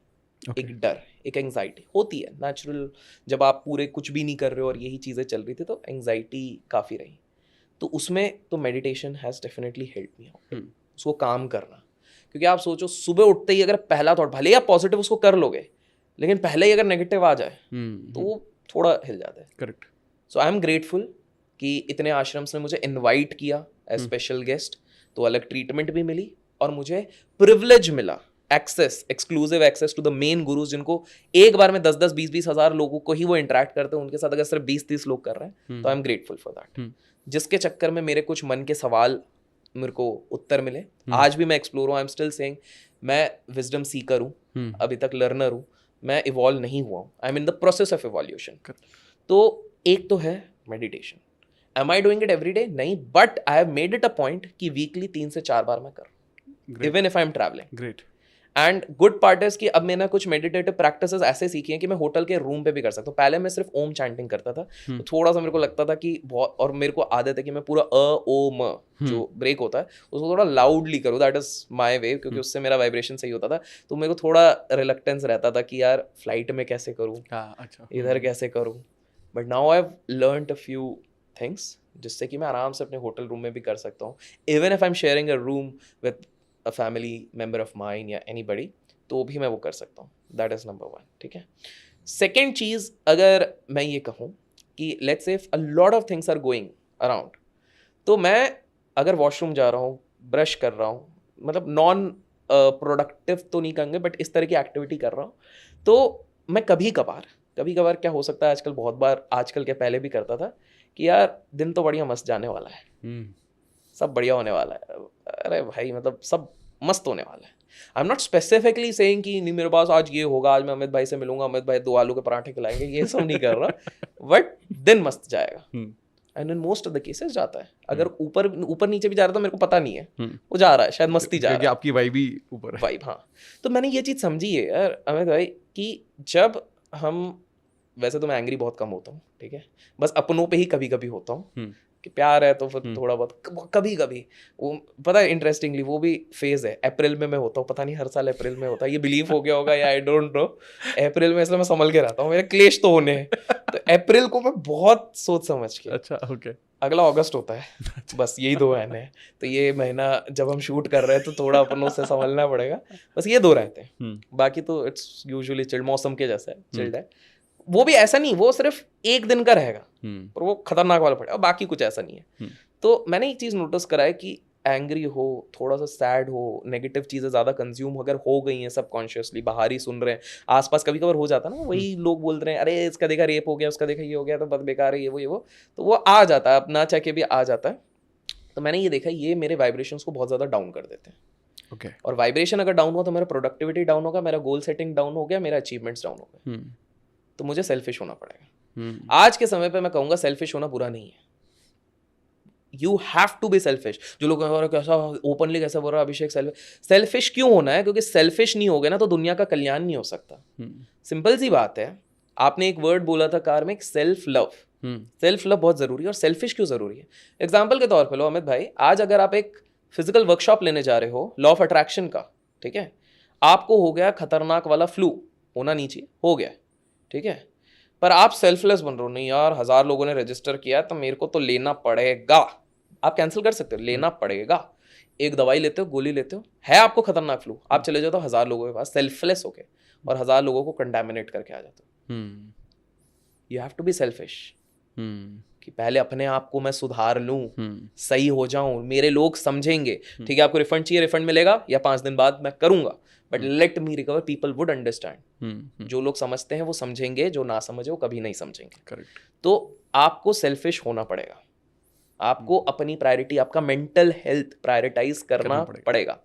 एक डर, एक एंग्जाइटी होती है नेचुरल, जब आप पूरे कुछ भी नहीं कर रहे हो और यही चीज़ें चल रही थी, तो एंग्जाइटी काफ़ी रही। तो उसमें तो meditation has definitely help me out, उसको काम करना। क्योंकि आप सोचो, सुबह उठते ही अगर पहला थॉट, भले ही आप पॉजिटिव उसको कर लोगे, लेकिन पहले ही अगर नेगेटिव आ जाए तो वो थोड़ा हिल जाता है। Correct. So I am grateful कि इतने आश्रम्स ने मुझे इनवाइट किया एज स्पेशल गेस्ट, तो अलग ट्रीटमेंट भी मिली और मुझे प्रिविलेज मिला, access, exclusive access to the main gurus, जिनको एक बार में 10-10, 20-20 हज़ार लोगों को ही वो इंटरेक्ट करते हैं, उनके साथ अगर सिर्फ 20-30 लोग कर रहे हैं, तो I am grateful for that. जिसके चक्कर में मेरे कुछ मन के सवाल मेरे को उत्तर मिले। आज भी मैं एक्सप्लोर हूँ, आई एम स्टिल सेइंग, मैं विजडम सीकर हूँ, अभी तक लर्नर हूँ, मैं इवॉल्व नहीं हुआ हूँ, I am in the process of evolution. तो एक तो है meditation. Am I doing it every day? नहीं, but I have made it a point कि वीकली 3 से 4 बार मैं करूँ, even if I am travelling. Great. And good part is कि अब मैंने कुछ मेडिटेटिव प्रैक्टिसेस ऐसे सीखी हैं कि मैं होटल के रूम पे भी कर सकता हूँ। पहले मैं सिर्फ ओम चैंटिंग करता था, तो थोड़ा सा मेरे को लगता था कि बहुत, और मेरे को आदत है कि मैं पूरा ओ म जो ब्रेक होता है उसको थोड़ा लाउडली करूँ, दैट इज माय वे, क्योंकि उससे मेरा वाइब्रेशन सही होता था। तो मेरे को थोड़ा रिलक्टेंस रहता था कि यार फ्लाइट में कैसे करूँ, अच्छा, इधर कैसे करूँ। But now I have learned a few things जिससे कि मैं आराम से अपने होटल रूम में भी कर सकता हूँ, even if I am sharing a room with a family member of mine या एनीबडी, तो भी मैं वो कर सकता हूँ। दैट इज़ नंबर 1, ठीक है। सेकेंड चीज़, अगर मैं ये कहूँ कि let's say a lot of things are going around, तो मैं अगर वॉशरूम जा रहा हूँ, ब्रश कर रहा हूँ, मतलब नॉन प्रोडक्टिव तो नहीं कहेंगे, बट इस तरह की एक्टिविटी कर रहा हूँ, तो मैं कभी कभार क्या हो सकता है, आजकल बहुत बार, आजकल के पहले भी करता था कि यार दिन तो बढ़िया मस्त जाने वाला है, सब बढ़िया होने वाला है, अरे भाई मतलब सब मस्त होने वाला है। I am not specifically saying कि नहीं मेरे पास आज ये होगा, आज मैं अमित भाई से मिलूंगा, अमित भाई 2 आलू के पराठे खिलाएंगे, ये सब नहीं कर रहा, बट दिन मस्त जाएगा। And in most of the cases जाता है. अगर ऊपर नीचे भी जा रहा था मेरे को पता नहीं है, वो जा रहा है, शायद मस्ती जा रहा है, आपकी वाइब ही ऊपर है. वाइब, हाँ. तो मैंने ये चीज़ समझी है यार अमित भाई कि जब हम, वैसे तो मैं एंग्री बहुत कम होता हूँ, ठीक है, बस अपनों पे ही कभी कभी होता हूँ कि प्यार है तो फिर थोड़ा बहुत कभी कभी. वो पता है इंटरेस्टिंगली वो भी फेज है. अप्रैल में मैं होता हूँ, पता नहीं हर साल अप्रैल में होता है, ये बिलीव हो गया होगा या आई डोंट नो. अप्रैल में इसलिए मैं संभल के रहता हूँ, मेरे क्लेश तो होने हैं. तो अप्रैल को मैं बहुत सोच समझ के. अच्छा, ओके. अगला अगस्त होता है. बस यही 2 महीने हैं. तो ये महीना जब हम शूट कर रहे हैं तो थोड़ा अपनों से संभलना पड़ेगा. बस ये 2 रहते हैं, बाकी तो इट्स यूजुअली चिल्ड, मौसम के जैसा है, चिल्ड है. वो भी ऐसा नहीं, वो सिर्फ 1 दिन का रहेगा पर वो खतरनाक वाला पड़ेगा, बाकी कुछ ऐसा नहीं है. तो मैंने एक चीज़ नोटिस करा है कि एंग्री हो, थोड़ा सा सैड हो, नेगेटिव चीज़ें ज़्यादा कंज्यूम अगर हो गई हैं सबकॉन्शियसली, बाहर ही सुन रहे हैं, आसपास कभी कभार हो जाता है ना, वही लोग बोल रहे हैं अरे इसका देखा रेप हो गया, उसका देखा ये हो गया, तो बहुत बेकार है ये वो, तो वो आ जाता है, अपना चाह के भी आ जाता है. तो मैंने ये देखा ये मेरे वाइब्रेशंस को बहुत ज़्यादा डाउन कर देते हैं. ओके. और वाइब्रेशन अगर डाउन हुआ तो मेरा प्रोडक्टिविटी डाउन होगा, मेरा गोल सेटिंग डाउन हो गया, मेरा अचीवमेंट्स डाउन हो गए. तो मुझे सेल्फिश होना पड़ेगा. आज के समय पे मैं कहूँगा सेल्फिश होना बुरा नहीं है. You have to be selfish. जो लोग कैसा ओपनली कैसा बोल रहा है अभिषेक सेल्फिश क्यों होना है? क्योंकि सेल्फिश नहीं हो गए ना तो दुनिया का कल्याण नहीं हो सकता. सिंपल सी बात है. आपने एक वर्ड बोला था कार्मिक, सेल्फ लव. सेल्फ लव बहुत जरूरी है. और सेल्फिश क्यों जरूरी है? एग्जाम्पल के तौर पर लो अमित भाई, आज अगर आप एक फिजिकल वर्कशॉप लेने जा रहे हो लॉ ऑफ अट्रैक्शन का, ठीक है, आपको हो गया खतरनाक वाला फ्लू, होना नहीं चाहिए, हो गया, ठीक है, पर आप सेल्फलेस बन रहे हो, नहीं यार 1000 लोगों ने रजिस्टर किया तो मेरे को तो लेना पड़ेगा. आप कैंसिल कर सकते हो, लेना पड़ेगा. एक दवाई लेते हो, गोली लेते हो, है आपको खतरनाक फ्लू, आप चले जाते हो 1000 लोगों के पास सेल्फलेस होके और 1000 लोगों को कंटामिनेट करके आ जाते हो. You have to be selfish कि पहले अपने आप को मैं सुधार लूं, सही हो जाऊं, मेरे लोग समझेंगे. ठीक है, आपको रिफंड चाहिए, रिफंड मिलेगा, या 5 दिन बाद मैं करूंगा, but let me recover. People would understand. जो लोग समझते हैं वो समझेंगे, जो ना समझे वो कभी नहीं समझेंगे. करेक्ट. तो आपको सेल्फिश होना पड़ेगा. आपको अपनी प्रायोरिटी, आपका मेंटल हेल्थ प्रायोरिटाइज करना पड़ेगा.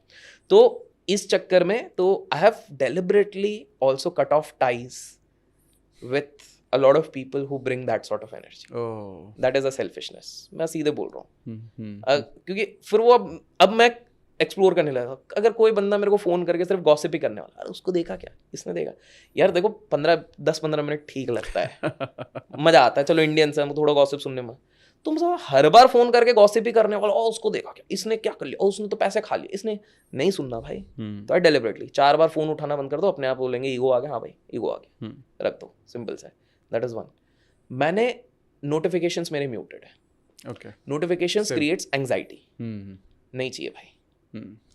तो इस चक्कर में तो I have deliberately also cut off ties with a lot of people who bring that sort of energy. That is a selfishness. मैं सीधे बोल रहा हूँ. क्योंकि फिर वो अब मैं एक्सप्लोर करने लगा. अगर कोई बंदा मेरे को फ़ोन करके सिर्फ गॉसिप ही करने वाला, उसको देखा क्या, इसने देखा, यार देखो 10-15 मिनट ठीक लगता है, मज़ा आता है, चलो इंडियंस है थोड़ा गॉसिप सुनने में. तुम सब हर बार फ़ोन करके गॉसिप ही करने वाला, और उसको देखा क्या, इसने क्या कर लिया, उसने तो पैसे खा लिए, इसने नहीं सुनना भाई. तो आई डेलिबरेटली 4 बार फ़ोन उठाना बंद कर दो, अपने आप बोलेंगे ईगो आ गया, हाँ भाई ईगो आ गया, रख दो. सिंपल सा है. That is one. मैंने नोटिफिकेशंस मेरे म्यूटेड है. ओके. Notifications creates anxiety. नहीं चाहिए भाई.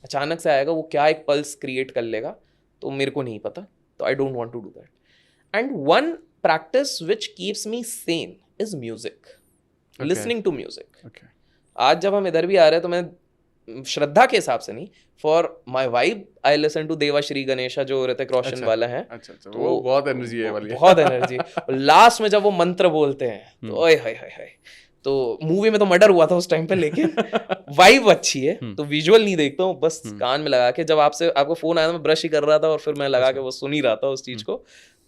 अचानक से आएगा, वो क्या एक पल्स क्रिएट कर लेगा, तो मेरे को नहीं पता. तो I don't want to do that. And one practice which keeps me sane is music. Listening to music. आज जब हम इधर भी आ रहे हैं तो मैं श्रद्धा के हिसाब से नहीं, for my vibe I listen to Devashree Ganesha जो ऋतिक रोशन वाला है. अच्छा. तो वो बहुत एनर्जी है वाली. बहुत एनर्जी. लास्ट में जब वो मंत्र बोलते हैं तो ओए हाय हाय हाय. तो मूवी में तो मर्डर हुआ था उस टाइम पे, लेकिन वाइब अच्छी है. तो विजुअल नहीं देखता हूँ, बस कान में लगा के. जब आपको फोन आया था मैं ब्रश ही कर रहा था और फिर मैं लगा के वो सुन ही रहा था उस चीज को.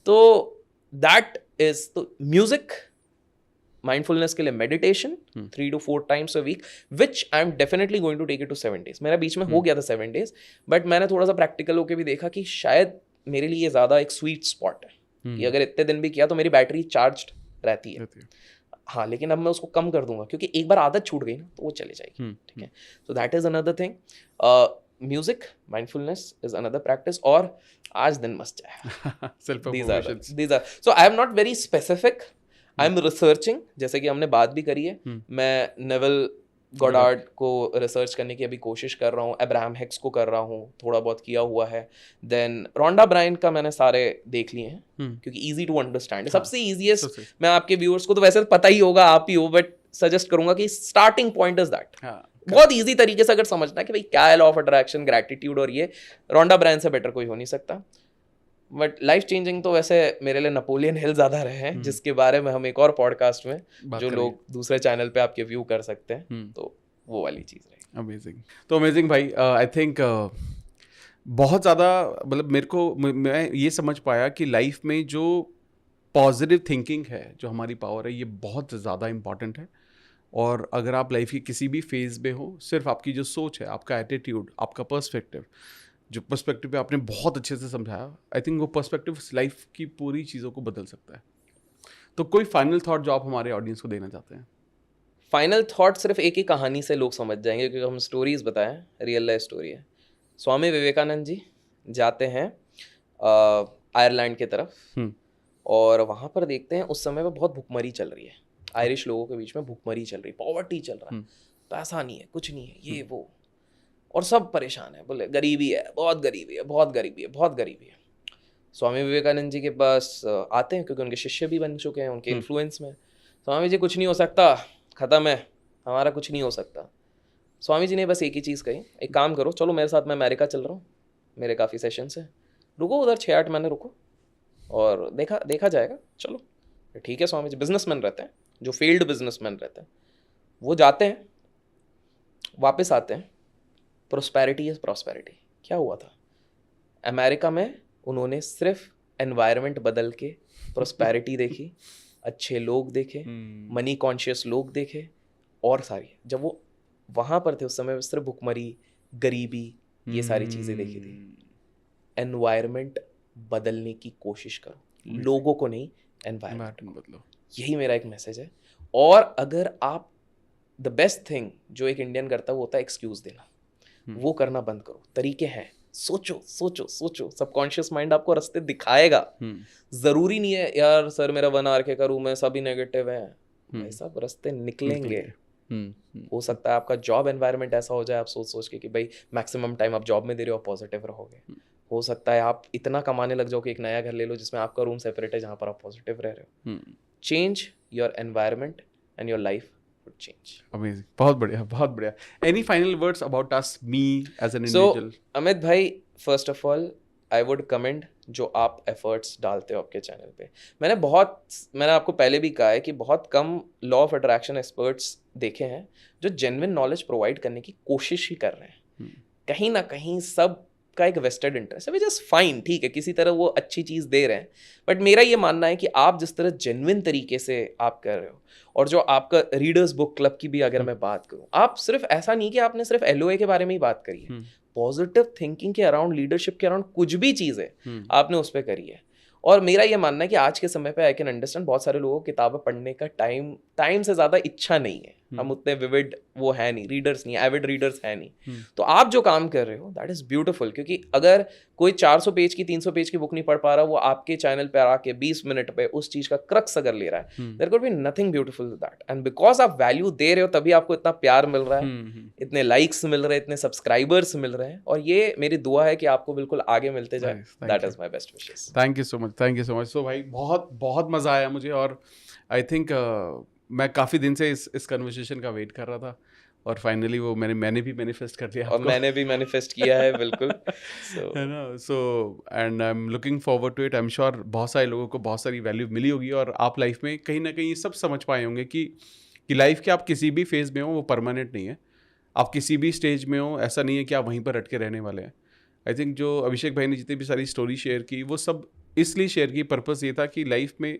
तो दैट इज तो म्यूजिक. माइंडफुलनेस के लिए meditation 3 to 4 times a week, which I am definitely going to take it to 7 days. मेरा बीच में हो गया था 7 days, बट मैंने थोड़ा सा प्रैक्टिकल होकर भी देखा कि शायद मेरे लिए ज़्यादा एक स्वीट स्पॉट है कि अगर इतने दिन भी किया तो मेरी बैटरी चार्ज रहती है. हाँ, लेकिन अब मैं उसको कम कर दूंगा क्योंकि एक बार आदत छूट गई ना तो वो चली जाएगी. ठीक है. So that is another thing. Music, mindfulness is another practice. और आज दिन मस्त जाए. These are so I am not very specific. I am researching, जैसे कि हमने बात भी करी है. मैं नेवल गॉडार्ड को रिसर्च करने की अभी कोशिश कर रहा हूँ. अब्राहम हिक्स को कर रहा हूँ, थोड़ा बहुत किया हुआ है. देन रोंडा ब्रायन का मैंने सारे देख लिए हैं क्योंकि इजी टू अंडरस्टैंड. सबसे ईजीएस्ट. मैं आपके व्यूअर्स को तो वैसे पता ही होगा, आप ही हो, बट सजेस्ट करूंगा कि स्टार्टिंग पॉइंट इज दैट. बहुत ईजी तरीके से अगर समझना है कि भाई क्या है लॉ ऑफ अट्रैक्शन, ग्रैटिट्यूड, और ये रोंडा ब्रायन से बेटर कोई हो नहीं सकता. बट लाइफ चेंजिंग तो वैसे मेरे लिए नेपोलियन हिल ज़्यादा रहे हैं, जिसके बारे में हम एक और पॉडकास्ट में जो लोग दूसरे चैनल पे आपके व्यू कर सकते हैं, तो वो वाली चीज़ रही. अमेजिंग. तो अमेजिंग भाई. आई थिंक बहुत ज़्यादा, मतलब मेरे को, मैं ये समझ पाया कि लाइफ में जो पॉजिटिव थिंकिंग है, जो हमारी पावर है, ये बहुत ज़्यादा इम्पॉर्टेंट है. और अगर आप लाइफ के किसी भी फेज़ में हो, सिर्फ आपकी जो सोच है, आपका एटीट्यूड, आपका पर्सपेक्टिव, जो पर्सपेक्टिव पे आपने बहुत अच्छे से समझाया, आई थिंक वो पर्सपेक्टिव लाइफ की पूरी चीज़ों को बदल सकता है। तो कोई फाइनल थॉट जो आप हमारे ऑडियंस को देना चाहते हैं? फाइनल थॉट सिर्फ एक ही कहानी से लोग समझ जाएंगे, क्योंकि हम स्टोरीज बताएं, रियल लाइफ स्टोरी है। स्वामी विवेकानंद जी जाते हैं आयरलैंड की तरफ, और वहाँ पर देखते हैं उस समय में बहुत भुखमरी चल रही है, आयरिश लोगों के बीच में भुखमरी चल रही, पॉवर्टी चल रहा है, पैसा नहीं है, कुछ नहीं है, ये वो, और सब परेशान है, बोले गरीबी है, बहुत गरीबी है, बहुत गरीबी है, बहुत गरीबी है। स्वामी विवेकानंद जी के पास आते हैं, क्योंकि उनके शिष्य भी बन चुके हैं, उनके इन्फ्लुएंस में। स्वामी जी, कुछ नहीं हो सकता, ख़त्म है, हमारा कुछ नहीं हो सकता। स्वामी जी ने बस एक ही चीज़ कही, एक काम करो, चलो मेरे साथ, मैं अमेरिका चल रहा हूँ, मेरे काफ़ी सेशंस हैं, रुको उधर 6-8 महीने रुको और देखा जाएगा, चलो। ठीक है, स्वामी जी बिजनेसमैन रहते हैं, जो फील्ड बिजनेसमैन रहते हैं, वो जाते हैं, वापस आते हैं, प्रोस्पेरिटी इज प्रॉस्पेरिटी। क्या हुआ था अमेरिका में? उन्होंने सिर्फ एनवायरनमेंट बदल के प्रोस्पेरिटी देखी, अच्छे लोग देखे, मनी कॉन्शियस लोग देखे, और सारी, जब वो वहाँ पर थे उस समय सिर्फ भुखमरी, गरीबी, ये सारी चीज़ें देखी थी। एनवायरनमेंट बदलने की कोशिश करो, लोगों को नहीं, एनवायरनमेंट बदलो। यही मेरा एक मैसेज है। और अगर आप, द बेस्ट थिंग जो एक इंडियन करता है वो होता है एक्सक्यूज़ देना, वो करना बंद करो। तरीके हैं, सोचो सोचो सोचो, सबकॉन्शियस माइंड आपको रास्ते दिखाएगा। जरूरी नहीं है यार सर मेरा 1 आवर का रूम है, सभी नेगेटिव है, भाई साहब रास्ते निकलेंगे। हो सकता है आपका जॉब एनवायरनमेंट ऐसा हो जाए, आप सोच सोच के कि भाई मैक्सिमम टाइम आप जॉब में दे रहे हो, पॉजिटिव रहोगे। हो सकता है आप इतना कमाने लग जाओ कि एक नया घर ले लो जिसमें आपका रूम सेपरेट है, जहाँ पर आप पॉजिटिव रह रहे हो। Change your environment and your life would change. Amazing. बहुत बढ़िया, बहुत बढ़िया. Any final words about us, me as an individual? So Amit भाई, first of all I would commend जो आप एफर्ट्स डालते हो आपके चैनल पे। मैंने आपको पहले भी कहा है कि बहुत कम लॉ ऑफ अट्रैक्शन एक्सपर्ट्स देखे हैं जो जेन्युइन नॉलेज प्रोवाइड करने की कोशिश ही कर रहे हैं। कहीं ना कहीं सब का एक वेस्टेड इंटरेस्ट है, जस्ट फाइन, ठीक है, किसी तरह वो अच्छी चीज़ दे रहे हैं, बट मेरा ये मानना है कि आप जिस तरह जेन्युइन तरीके से आप कर रहे हो, और जो आपका रीडर्स बुक क्लब की भी अगर मैं बात करूं, आप सिर्फ ऐसा नहीं कि आपने सिर्फ LOA के बारे में ही बात करी है, पॉजिटिव थिंकिंग के अराउंड, लीडरशिप के अराउंड कुछ भी चीज़ है आपने उस पर करी है। और मेरा ये मानना है कि आज के समय पे आई कैन अंडरस्टैंड बहुत सारे लोगों को किताबें पढ़ने का टाइम से ज़्यादा इच्छा नहीं है, हम उतने विविड वो है नहीं, रीडर्स नहीं, एविड रीडर्स है नहीं। तो आप जो काम कर रहे हो दैट इज़ ब्यूटीफुल, क्योंकि अगर कोई 400 पेज की 300 पेज की बुक नहीं पढ़ पा रहा, वो आपके चैनल पे आके 20 मिनट पे उस चीज़ का क्रक्स अगर ले रहा है, there could be nothing beautiful that. And because आप वैल्यू दे रहे हो तभी आपको इतना प्यार मिल रहा है, इतने लाइक्स मिल रहे हैं, इतने सब्सक्राइबर्स मिल रहे हैं, और ये मेरी दुआ है कि आपको बिल्कुल आगे मिलते जाए। That is my best wishes. Thank you so much, thank you so much. So भाई बहुत बहुत मज़ा आया मुझे, और आई थिंक मैं काफ़ी दिन से इस कन्वर्सेशन का वेट कर रहा था, और फाइनली वो मैंने भी मैनिफेस्ट कर लिया, और मैंने भी मैनिफेस्ट किया है बिल्कुल। है ना? So and I am looking forward to it. I am sure बहुत सारे लोगों को बहुत सारी वैल्यू मिली होगी, और आप लाइफ में कहीं ना कहीं सब समझ पाए होंगे कि लाइफ के आप किसी भी फेज़ में हो, वो परमानेंट नहीं है। आप किसी भी स्टेज में हो, ऐसा नहीं है कि आप वहीं पर अटके रहने वाले हैं। आई थिंक जो अभिषेक भाई ने जितनी भी सारी स्टोरी शेयर की, वो सब इसलिए शेयर की, पर्पस ये था कि लाइफ में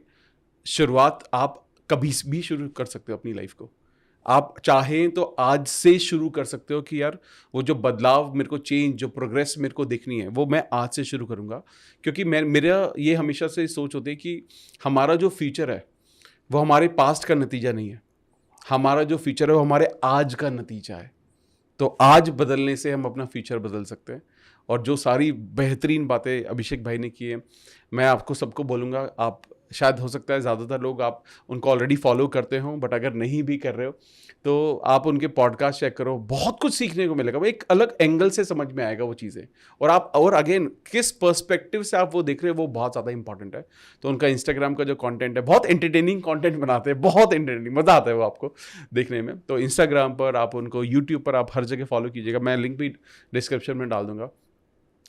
शुरुआत आप कभी भी शुरू कर सकते हो अपनी लाइफ को। आप चाहें तो आज से शुरू कर सकते हो कि यार वो जो बदलाव मेरे को, चेंज, जो प्रोग्रेस मेरे को देखनी है, वो मैं आज से शुरू करूँगा। क्योंकि मेरा ये हमेशा से सोच होती है कि हमारा जो फ्यूचर है वो हमारे पास्ट का नतीजा नहीं है, हमारा जो फ्यूचर है वो हमारे आज का नतीजा है। तो आज बदलने से हम अपना फ्यूचर बदल सकते हैं। और जो सारी बेहतरीन बातें अभिषेक भाई ने की है, मैं आपको सबको बोलूँगा, आप शायद हो सकता है ज़्यादातर लोग आप उनको ऑलरेडी फॉलो करते हो, बट अगर नहीं भी कर रहे हो तो आप उनके पॉडकास्ट चेक करो, बहुत कुछ सीखने को मिलेगा। वो एक अलग एंगल से समझ में आएगा वो चीज़ें, और अगेन किस पर्सपेक्टिव से आप वो देख रहे हो वो बहुत ज़्यादा इंपॉर्टेंट है। तो उनका इंस्टाग्राम का जो कंटेंट है, बहुत एंटरटेनिंग कंटेंट बनाते हैं, बहुत एंटरटेनिंग, मज़ा आता है वो आपको देखने में। तो इंस्टाग्राम पर आप उनको, यूट्यूब पर आप हर जगह फॉलो कीजिएगा, मैं लिंक भी डिस्क्रिप्शन में डाल दूंगा।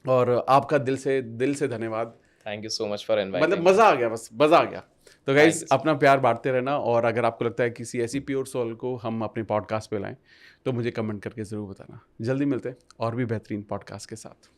और आपका दिल से धन्यवाद। Thank you so much for inviting. मतलब मज़ा आ गया, बस मज़ा आ गया। तो गाइज अपना प्यार बांटते रहना, और अगर आपको लगता है किसी ऐसी प्योर सोल को हम अपने पॉडकास्ट पे लाएं तो मुझे कमेंट करके ज़रूर बताना। जल्दी मिलते हैं और भी बेहतरीन पॉडकास्ट के साथ।